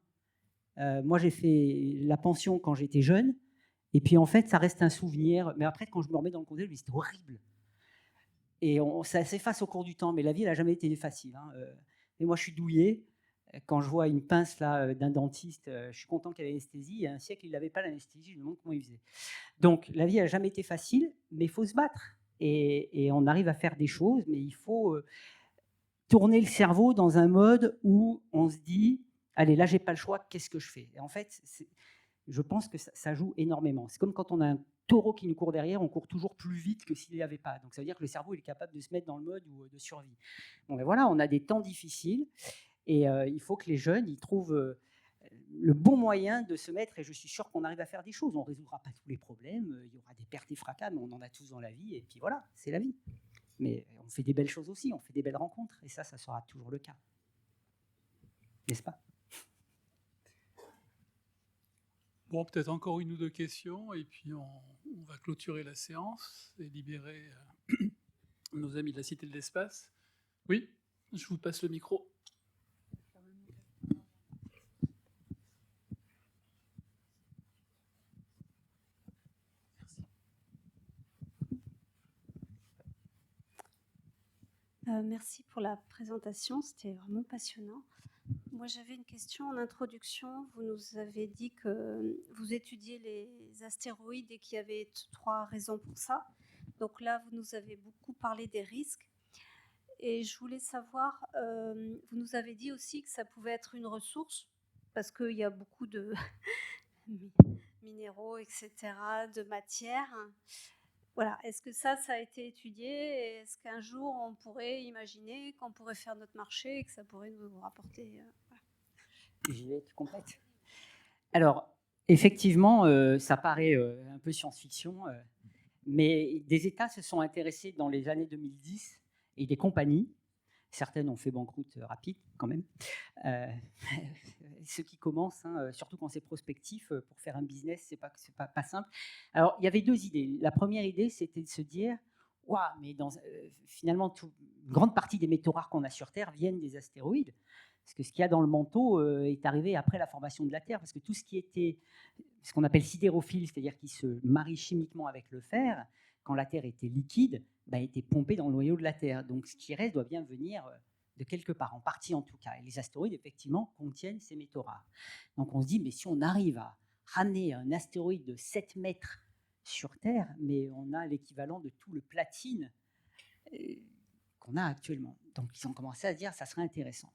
moi j'ai fait la pension quand j'étais jeune, et puis en fait ça reste un souvenir, mais après quand je me remets dans le contexte, c'était horrible. Et ça s'efface au cours du temps, mais la vie elle n'a jamais été facile. Hein. Et moi je suis douillet, quand je vois une pince là d'un dentiste, je suis content qu'elle ait l'anesthésie, il y a un siècle il n'avait pas l'anesthésie, je me demande comment il faisait. Donc la vie n'a jamais été facile, mais il faut se battre, et on arrive à faire des choses, mais il faut tourner le cerveau dans un mode où on se dit allez, là j'ai pas le choix, qu'est-ce que je fais? Et en fait, je pense que ça joue énormément. C'est comme quand on a un taureau qui nous court derrière, on court toujours plus vite que s'il n'y avait pas. Donc ça veut dire que le cerveau il est capable de se mettre dans le mode de survie. Bon, ben voilà, on a des temps difficiles, et il faut que les jeunes ils trouvent le bon moyen de se mettre, et je suis sûr qu'on arrive à faire des choses. On ne résoudra pas tous les problèmes, il y aura des pertes et fracas, mais on en a tous dans la vie, et puis voilà, c'est la vie. Mais on fait des belles choses aussi, on fait des belles rencontres, et ça sera toujours le cas. N'est-ce pas? Bon, peut-être encore une ou deux questions, et puis on va clôturer la séance et libérer nos amis de la Cité de l'Espace. Oui, je vous passe le micro. Merci pour la présentation, c'était vraiment passionnant. Moi, j'avais une question en introduction. Vous nous avez dit que vous étudiez les astéroïdes et qu'il y avait 3 raisons pour ça. Donc là, vous nous avez beaucoup parlé des risques. Et je voulais savoir, vous nous avez dit aussi que ça pouvait être une ressource, parce qu'il y a beaucoup de minéraux, etc., de matière. Voilà. Est-ce que ça a été étudié? Et est-ce qu'un jour, on pourrait imaginer qu'on pourrait faire notre marché et que ça pourrait nous rapporter voilà. J'y vais, tu complètes. Alors, effectivement, ça paraît un peu science-fiction, mais des États se sont intéressés dans les années 2010, et des compagnies, certaines ont fait banqueroute rapide quand même, ceux qui commencent, hein, surtout quand c'est prospectif, pour faire un business, c'est pas simple. Alors, il y avait 2 idées. La première idée, c'était de se dire, waouh, mais finalement, une grande partie des métaux rares qu'on a sur Terre viennent des astéroïdes, parce que ce qu'il y a dans le manteau est arrivé après la formation de la Terre, parce que tout ce qui était ce qu'on appelle sidérophile, c'est-à-dire qui se marie chimiquement avec le fer, quand la Terre était liquide, était pompé dans le noyau de la Terre. Donc ce qui reste doit bien venir de quelque part, en partie en tout cas. Et les astéroïdes, effectivement, contiennent ces métaux rares. Donc on se dit, mais si on arrive à ramener un astéroïde de 7 mètres sur Terre, mais on a l'équivalent de tout le platine qu'on a actuellement. Donc ils ont commencé à se dire, ça serait intéressant.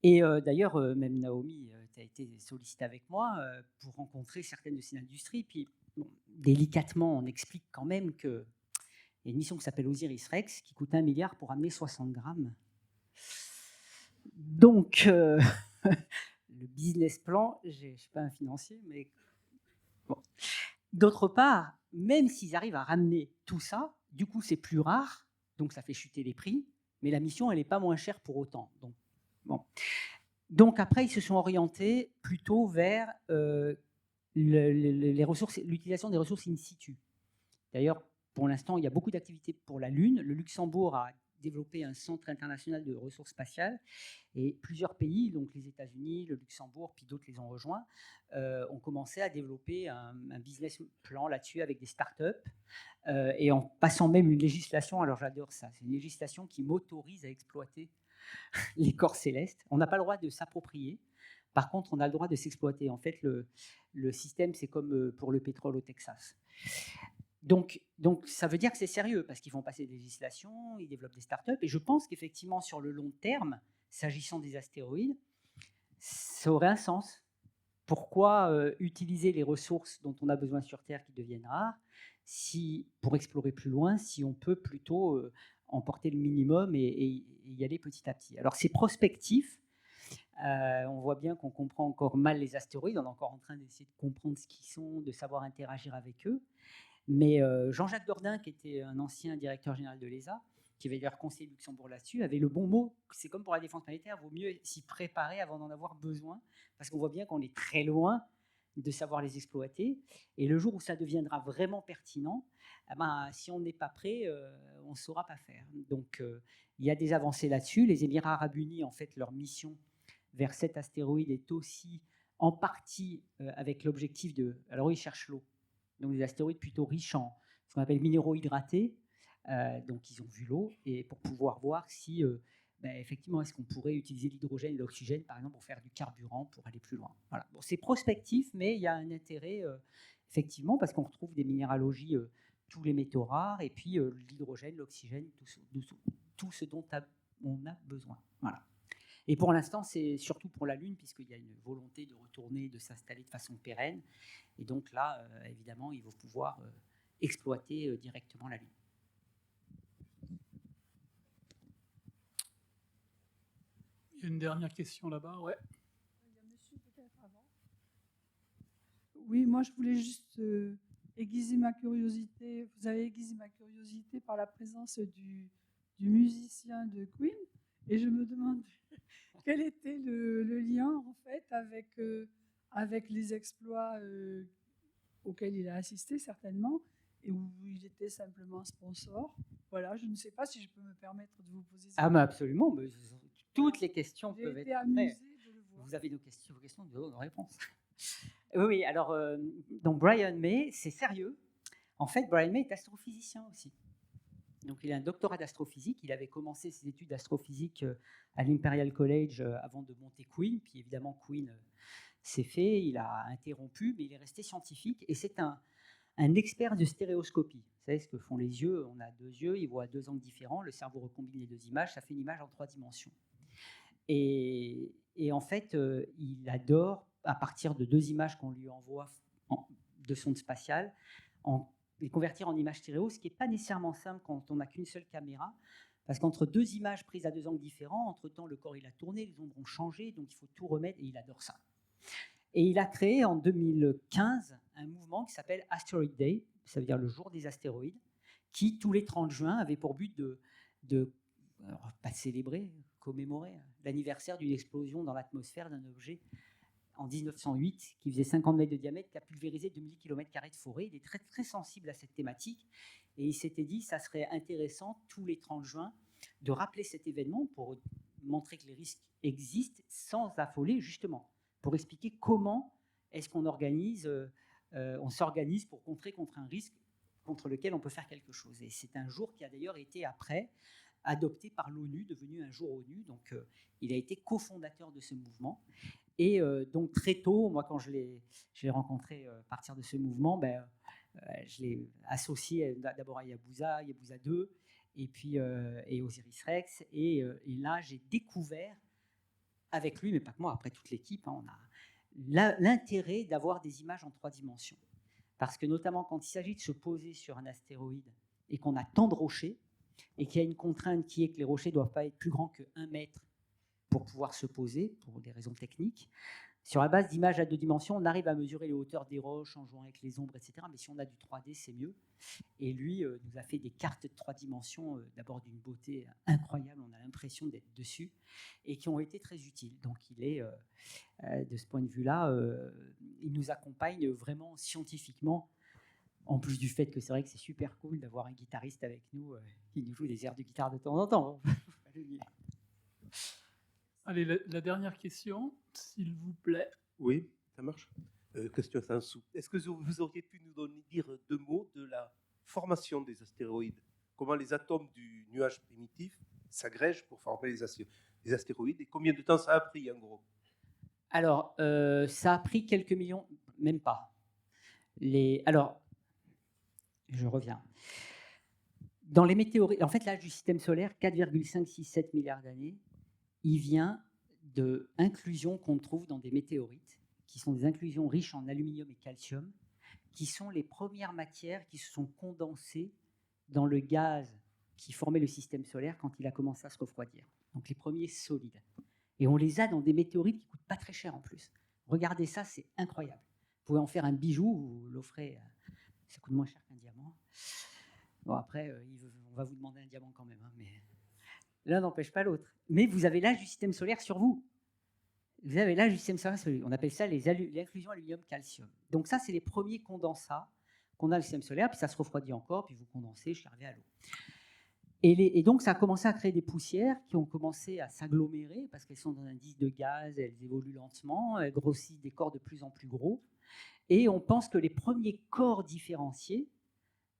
Et d'ailleurs, même Naomi, tu as été sollicitée avec moi pour rencontrer certaines de ces industries. Puis, bon, délicatement, on explique quand même qu'il y a une mission qui s'appelle Osiris-Rex qui coûte 1 milliard pour amener 60 grammes. Donc, le business plan, je ne suis pas un financier, mais bon. D'autre part, même s'ils arrivent à ramener tout ça, du coup, c'est plus rare, donc ça fait chuter les prix, mais la mission, elle n'est pas moins chère pour autant. Donc, bon. Donc après, ils se sont orientés plutôt vers les ressources, l'utilisation des ressources in situ. D'ailleurs, pour l'instant, il y a beaucoup d'activités pour la Lune. Le Luxembourg a développé un centre international de ressources spatiales, et plusieurs pays, donc les États-Unis, le Luxembourg, puis d'autres les ont rejoints, ont commencé à développer un business plan là-dessus avec des startups, et en passant même une législation. Alors j'adore ça, c'est une législation qui m'autorise à exploiter les corps célestes. On n'a pas le droit de s'approprier. Par contre, on a le droit de s'exploiter. En fait, le système, c'est comme pour le pétrole au Texas. Donc, ça veut dire que c'est sérieux, parce qu'ils font passer des législations, ils développent des startups. Et je pense qu'effectivement, sur le long terme, s'agissant des astéroïdes, ça aurait un sens. Pourquoi utiliser les ressources dont on a besoin sur Terre qui deviennent rares, pour explorer plus loin, si on peut plutôt emporter le minimum et y aller petit à petit. Alors c'est prospectif, On voit bien qu'on comprend encore mal les astéroïdes, on est encore en train d'essayer de comprendre ce qu'ils sont, de savoir interagir avec eux. Mais Jean-Jacques Dordain, qui était un ancien directeur général de l'ESA, qui avait d'ailleurs conseillé Luxembourg là-dessus, avait le bon mot. C'est comme pour la défense planétaire, il vaut mieux s'y préparer avant d'en avoir besoin, parce qu'on voit bien qu'on est très loin de savoir les exploiter. Et le jour où ça deviendra vraiment pertinent, eh ben, si on n'est pas prêt, on ne saura pas faire. Donc, il y a des avancées là-dessus. Les Émirats arabes unis, en fait, leur mission vers cet astéroïde est aussi en partie avec l'objectif de... Alors, ils cherchent l'eau. Donc, des astéroïdes plutôt riches en ce qu'on appelle minéraux hydratés. Donc, ils ont vu l'eau, et pour pouvoir voir si... effectivement, est-ce qu'on pourrait utiliser l'hydrogène et l'oxygène, par exemple, pour faire du carburant, pour aller plus loin. Voilà. Bon, c'est prospectif, mais il y a un intérêt, effectivement, parce qu'on retrouve des minéralogies, tous les métaux rares, et puis l'hydrogène, l'oxygène, tout ce dont on a besoin. Voilà. Et pour l'instant, c'est surtout pour la Lune, puisqu'il y a une volonté de retourner, de s'installer de façon pérenne. Et donc là, évidemment, il faut pouvoir exploiter directement la Lune. Il y a une dernière question là-bas, ouais. Il y a monsieur peut-être avant. Oui, moi je voulais juste aiguiser ma curiosité. Vous avez aiguisé ma curiosité par la présence du musicien de Queen, et je me demande quel était le lien en fait avec les exploits auxquels il a assisté certainement, et où il était simplement sponsor. Voilà, je ne sais pas si je peux me permettre de vous poser ça. Ah, mais absolument. Mais toutes les questions peuvent être amusée de le voir. Vous avez vos questions, nos réponses. Oui, alors, donc Brian May, c'est sérieux. En fait, Brian May est astrophysicien aussi. Donc, il a un doctorat d'astrophysique. Il avait commencé ses études d'astrophysique à l'Imperial College avant de monter Queen. Puis, évidemment, Queen s'est fait. Il a interrompu, mais il est resté scientifique. Et c'est un expert de stéréoscopie. Vous savez ce que font les yeux? On a deux yeux, ils voient à deux angles différents. Le cerveau recombine les deux images, ça fait une image en 3 dimensions. Et en fait, il adore, à partir de 2 images qu'on lui envoie de sonde spatiale, les convertir en images stéréo, ce qui n'est pas nécessairement simple quand on n'a qu'une seule caméra, parce qu'entre 2 images prises à 2 angles différents, entre-temps, le corps il a tourné, les ombres ont changé, donc il faut tout remettre, et il adore ça. Et il a créé en 2015 un mouvement qui s'appelle Asteroid Day, ça veut dire le jour des astéroïdes, qui, tous les 30 juin, avait pour but alors, pas de célébrer, commémorer l'anniversaire d'une explosion dans l'atmosphère d'un objet en 1908 qui faisait 50 mètres de diamètre, qui a pulvérisé 2000 km² de forêt. Il est très, très sensible à cette thématique, et il s'était dit ça serait intéressant tous les 30 juin de rappeler cet événement pour montrer que les risques existent sans affoler, justement, pour expliquer comment est-ce qu'on on s'organise pour contrer contre un risque contre lequel on peut faire quelque chose. Et c'est un jour qui a d'ailleurs été après adopté par l'ONU, devenu un jour ONU. Donc, il a été cofondateur de ce mouvement. Et donc, très tôt, moi, quand je l'ai rencontré à partir de ce mouvement, je l'ai associé d'abord à Yabusa 2, et puis et Osiris Rex. Et là, j'ai découvert avec lui, mais pas que moi, après toute l'équipe, on a l'intérêt d'avoir des images en 3 dimensions. Parce que notamment quand il s'agit de se poser sur un astéroïde et qu'on a tant de rochers, et qu'il y a une contrainte qui est que les rochers ne doivent pas être plus grands que 1 mètre pour pouvoir se poser, pour des raisons techniques. Sur la base d'images à 2 dimensions, on arrive à mesurer les hauteurs des roches en jouant avec les ombres, etc. Mais si on a du 3D, c'est mieux. Et lui nous a fait des cartes de 3 dimensions, d'abord d'une beauté incroyable, on a l'impression d'être dessus, et qui ont été très utiles. Donc il est, de ce point de vue-là, il nous accompagne vraiment scientifiquement, en plus du fait que c'est vrai que c'est super cool d'avoir un guitariste avec nous qui nous joue des airs de guitare de temps en temps. Allez, la dernière question, s'il vous plaît. Oui, ça marche. Question sans sous. Est-ce que vous auriez pu nous dire 2 mots de la formation des astéroïdes? Comment les atomes du nuage primitif s'agrègent pour former les astéroïdes, et combien de temps ça a pris en gros? Alors, ça a pris quelques millions, même pas. Alors, je reviens. Dans les météorites, en fait, l'âge du système solaire, 4,567 milliards d'années, il vient de inclusions qu'on trouve dans des météorites, qui sont des inclusions riches en aluminium et calcium, qui sont les premières matières qui se sont condensées dans le gaz qui formait le système solaire quand il a commencé à se refroidir. Donc les premiers solides. Et on les a dans des météorites qui ne coûtent pas très cher en plus. Regardez ça, c'est incroyable. Vous pouvez en faire un bijou, vous l'offrez, ça coûte moins cher qu'un diamant. Bon, après, on va vous demander un diamant quand même, hein, mais l'un n'empêche pas l'autre. Mais vous avez l'âge du système solaire sur vous. Vous avez l'âge du système solaire sur vous. On appelle ça les inclusions aluminium-calcium. Donc ça, c'est les premiers condensats qu'on a au système solaire, puis ça se refroidit encore, puis vous condensez, chargez à l'eau. Et donc, ça a commencé à créer des poussières qui ont commencé à s'agglomérer parce qu'elles sont dans un disque de gaz, elles évoluent lentement, elles grossissent des corps de plus en plus gros. Et on pense que les premiers corps différenciés,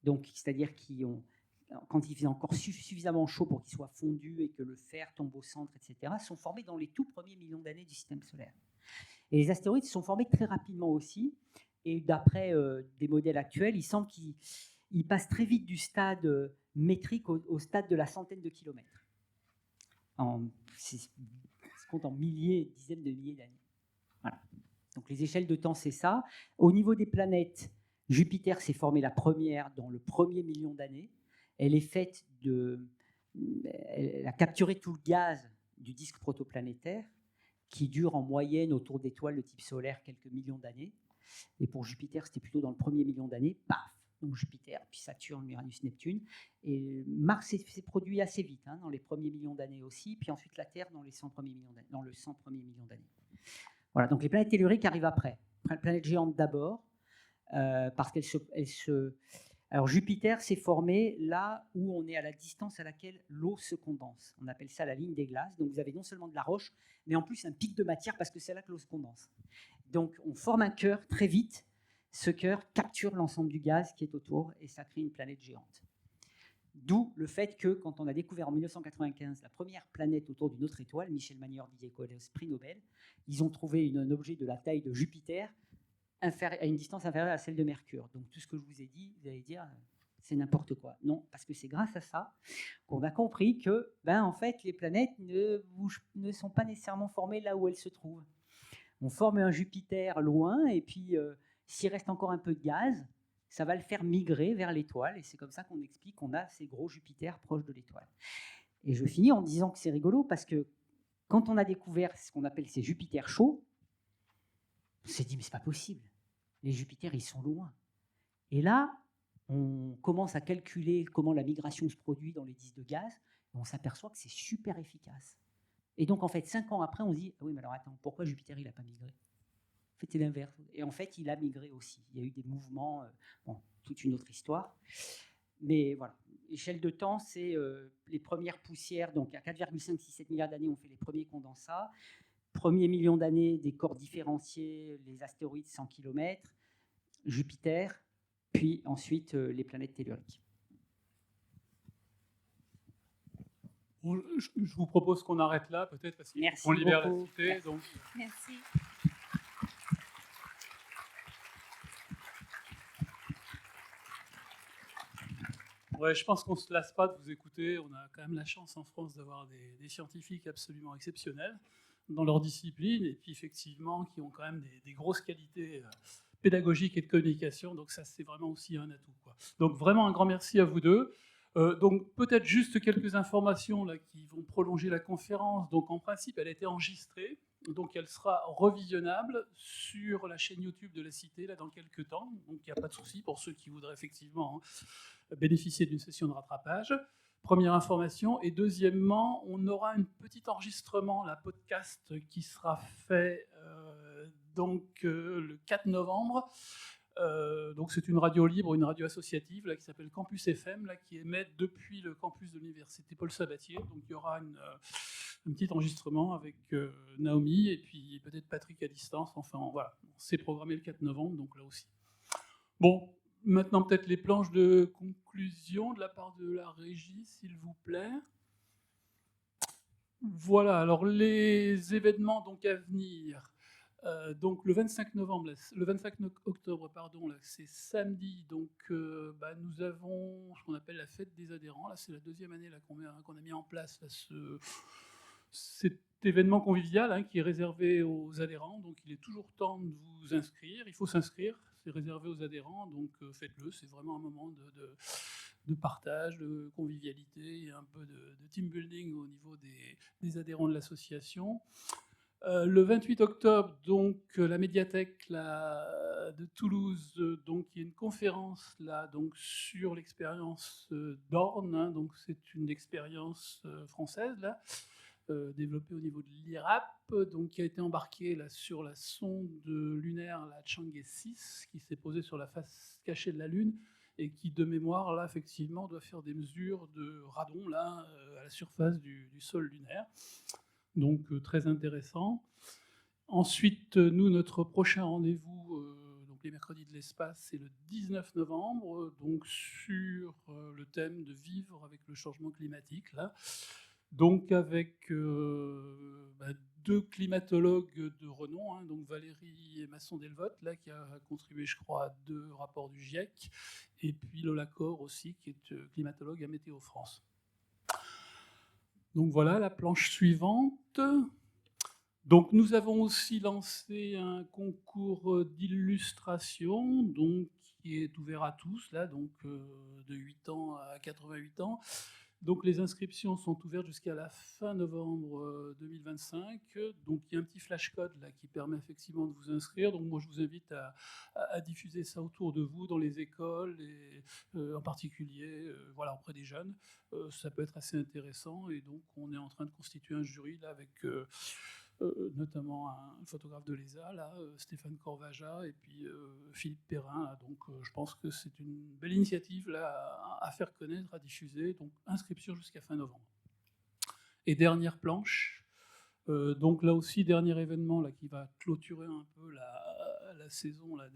donc c'est-à-dire qui ont, quand il fait encore suffisamment chaud pour qu'ils soient fondus et que le fer tombe au centre, etc., sont formés dans les tout premiers millions d'années du système solaire. Et les astéroïdes se sont formés très rapidement aussi. Et d'après des modèles actuels, il semble qu'ils passent très vite du stade métrique au stade de la centaine de kilomètres. Ça se compte en milliers, dizaines de milliers d'années. Voilà. Donc les échelles de temps, c'est ça. Au niveau des planètes, Jupiter s'est formée la première dans le premier million d'années. Elle est faite elle a capturé tout le gaz du disque protoplanétaire qui dure en moyenne autour d'étoiles de type solaire quelques millions d'années. Et pour Jupiter, c'était plutôt dans le premier million d'années. Paf! Donc Jupiter, puis Saturne, Uranus, Neptune. Et Mars s'est produit assez vite, hein, dans les premiers millions d'années aussi. Puis ensuite la Terre dans les 100 premiers millions d'années, dans le 100 premiers millions d'années. Voilà, donc les planètes telluriques arrivent après. Planètes géantes d'abord, parce qu'elles se... Alors Jupiter s'est formé là où on est à la distance à laquelle l'eau se condense. On appelle ça la ligne des glaces. Donc vous avez non seulement de la roche, mais en plus un pic de matière parce que c'est là que l'eau se condense. Donc on forme un cœur très vite. Ce cœur capture l'ensemble du gaz qui est autour et ça crée une planète géante. D'où le fait que quand on a découvert en 1995 la première planète autour d'une autre étoile, Michel Magnor, Didier Queloz, prix Nobel, ils ont trouvé un objet de la taille de Jupiter à une distance inférieure à celle de Mercure. Donc tout ce que je vous ai dit, vous allez dire, c'est n'importe quoi. Non, parce que c'est grâce à ça qu'on a compris que, en fait, les planètes ne sont pas nécessairement formées là où elles se trouvent. On forme un Jupiter loin, et puis s'il reste encore un peu de gaz, ça va le faire migrer vers l'étoile, et c'est comme ça qu'on explique qu'on a ces gros Jupiters proches de l'étoile. Et je finis en disant que c'est rigolo, parce que quand on a découvert ce qu'on appelle ces Jupiters chauds, on s'est dit, mais c'est pas possible. Les Jupiters, ils sont loin. Et là, on commence à calculer comment la migration se produit dans les disques de gaz, et on s'aperçoit que c'est super efficace. Et donc, en fait, 5 ans après, on se dit, ah oui, mais alors attends, pourquoi Jupiter, il n'a pas migré? En fait, c'est l'inverse. Et en fait, il a migré aussi. Il y a eu des mouvements, toute une autre histoire. Mais voilà, l'échelle de temps, c'est les premières poussières. Donc, à 4,567 milliards d'années, on fait les premiers condensats. Premier million d'années, des corps différenciés, les astéroïdes 100 km, Jupiter, puis ensuite les planètes telluriques. Bon, je vous propose qu'on arrête là, peut-être, parce qu'on libère la cité. Donc... Merci. Ouais, je pense qu'on ne se lasse pas de vous écouter. On a quand même la chance en France d'avoir des scientifiques absolument exceptionnels dans leur discipline, et puis effectivement qui ont quand même des grosses qualités pédagogiques et de communication, donc ça c'est vraiment aussi un atout, quoi. Donc vraiment un grand merci à vous deux. Donc peut-être juste quelques informations là, qui vont prolonger la conférence. Donc en principe elle a été enregistrée, donc elle sera revisionnable sur la chaîne YouTube de la Cité là, dans quelques temps, donc il n'y a pas de souci pour ceux qui voudraient effectivement bénéficier d'une session de rattrapage. Première information. Et deuxièmement, on aura un petit enregistrement, la podcast, qui sera fait le 4 novembre. Donc c'est une radio libre, une radio associative là, qui s'appelle Campus FM, là, qui émet depuis le campus de l'université Paul Sabatier. Donc il y aura un petit enregistrement avec Naomi et puis peut-être Patrick à distance. Enfin voilà, c'est programmé le 4 novembre, donc là aussi. Bon. Maintenant, peut-être les planches de conclusion de la part de la régie, s'il vous plaît. Voilà, alors les événements donc à venir. Donc le 25 octobre, pardon, là, c'est samedi. Donc nous avons ce qu'on appelle la fête des adhérents. Là, c'est la deuxième année là, qu'on a mis en place là, cet événement convivial qui est réservé aux adhérents. Donc il est toujours temps de vous inscrire. Il faut s'inscrire. C'est réservé aux adhérents, donc faites-le. C'est vraiment un moment de partage, de convivialité, et un peu de team building au niveau des adhérents de l'association. Le 28 octobre, donc, la médiathèque de Toulouse, donc, il y a une conférence là, donc, sur l'expérience d'Orne, hein, donc c'est une expérience française là, développée au niveau de l'IRAP, donc, qui a été embarquée là, sur la sonde lunaire, la Chang'e 6, qui s'est posée sur la face cachée de la Lune, et qui, de mémoire, là, effectivement, doit faire des mesures de radon là, à la surface du sol lunaire. Donc, très intéressant. Ensuite, nous, notre prochain rendez-vous, donc les mercredis de l'espace, c'est le 19 novembre, donc sur le thème de vivre avec le changement climatique, là. Donc, avec deux climatologues de renom, hein, donc Valérie et Masson-Delvotte, là, qui a contribué, je crois, à 2 rapports du GIEC, et puis Lola Cor aussi, qui est climatologue à Météo France. Donc voilà la planche suivante. Donc nous avons aussi lancé un concours d'illustration, donc qui est ouvert à tous là, donc de 8 ans à 88 ans. Donc les inscriptions sont ouvertes jusqu'à la fin novembre 2025. Donc il y a un petit flashcode là qui permet effectivement de vous inscrire. Donc moi je vous invite à diffuser ça autour de vous dans les écoles et en particulier voilà, auprès des jeunes. Ça peut être assez intéressant et donc on est en train de constituer un jury là avec notamment un photographe de l'ESA, là, Stéphane Corvaja, et puis Philippe Perrin. Là, donc je pense que c'est une belle initiative là, à faire connaître, à diffuser. Donc inscription jusqu'à fin novembre. Et dernière planche, donc là aussi, dernier événement là, qui va clôturer un peu la saison là,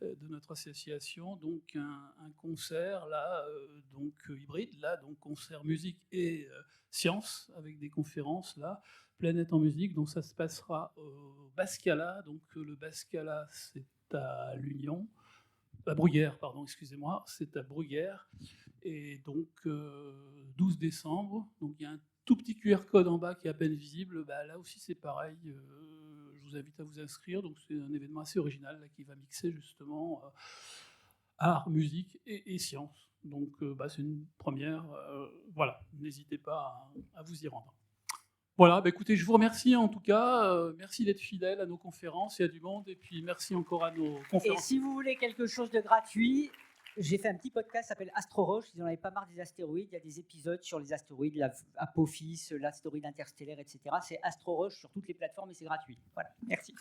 de notre association, donc un concert là, donc hybride, là, donc concert musique et sciences, avec des conférences là, Planète en musique, donc ça se passera au Bascala, donc le Bascala c'est à l'Union, à Bruguière, pardon, excusez-moi, c'est à Bruguière, et donc 12 décembre, donc il y a un tout petit QR code en bas qui est à peine visible, bah, là aussi c'est pareil, je vous invite à vous inscrire, donc c'est un événement assez original là, qui va mixer justement art, musique et sciences, donc bah, c'est une première, voilà, n'hésitez pas à vous y rendre. Voilà, bah écoutez, je vous remercie en tout cas, merci d'être fidèle à nos conférences, il y a du monde, et puis merci encore à nos conférences. Et si vous voulez quelque chose de gratuit, j'ai fait un petit podcast qui s'appelle Astro Roche, ils n'en avaient pas marre des astéroïdes, il y a des épisodes sur les astéroïdes, Apophis, l'astéroïde interstellaire, etc. C'est Astro Roche sur toutes les plateformes et c'est gratuit. Voilà, merci.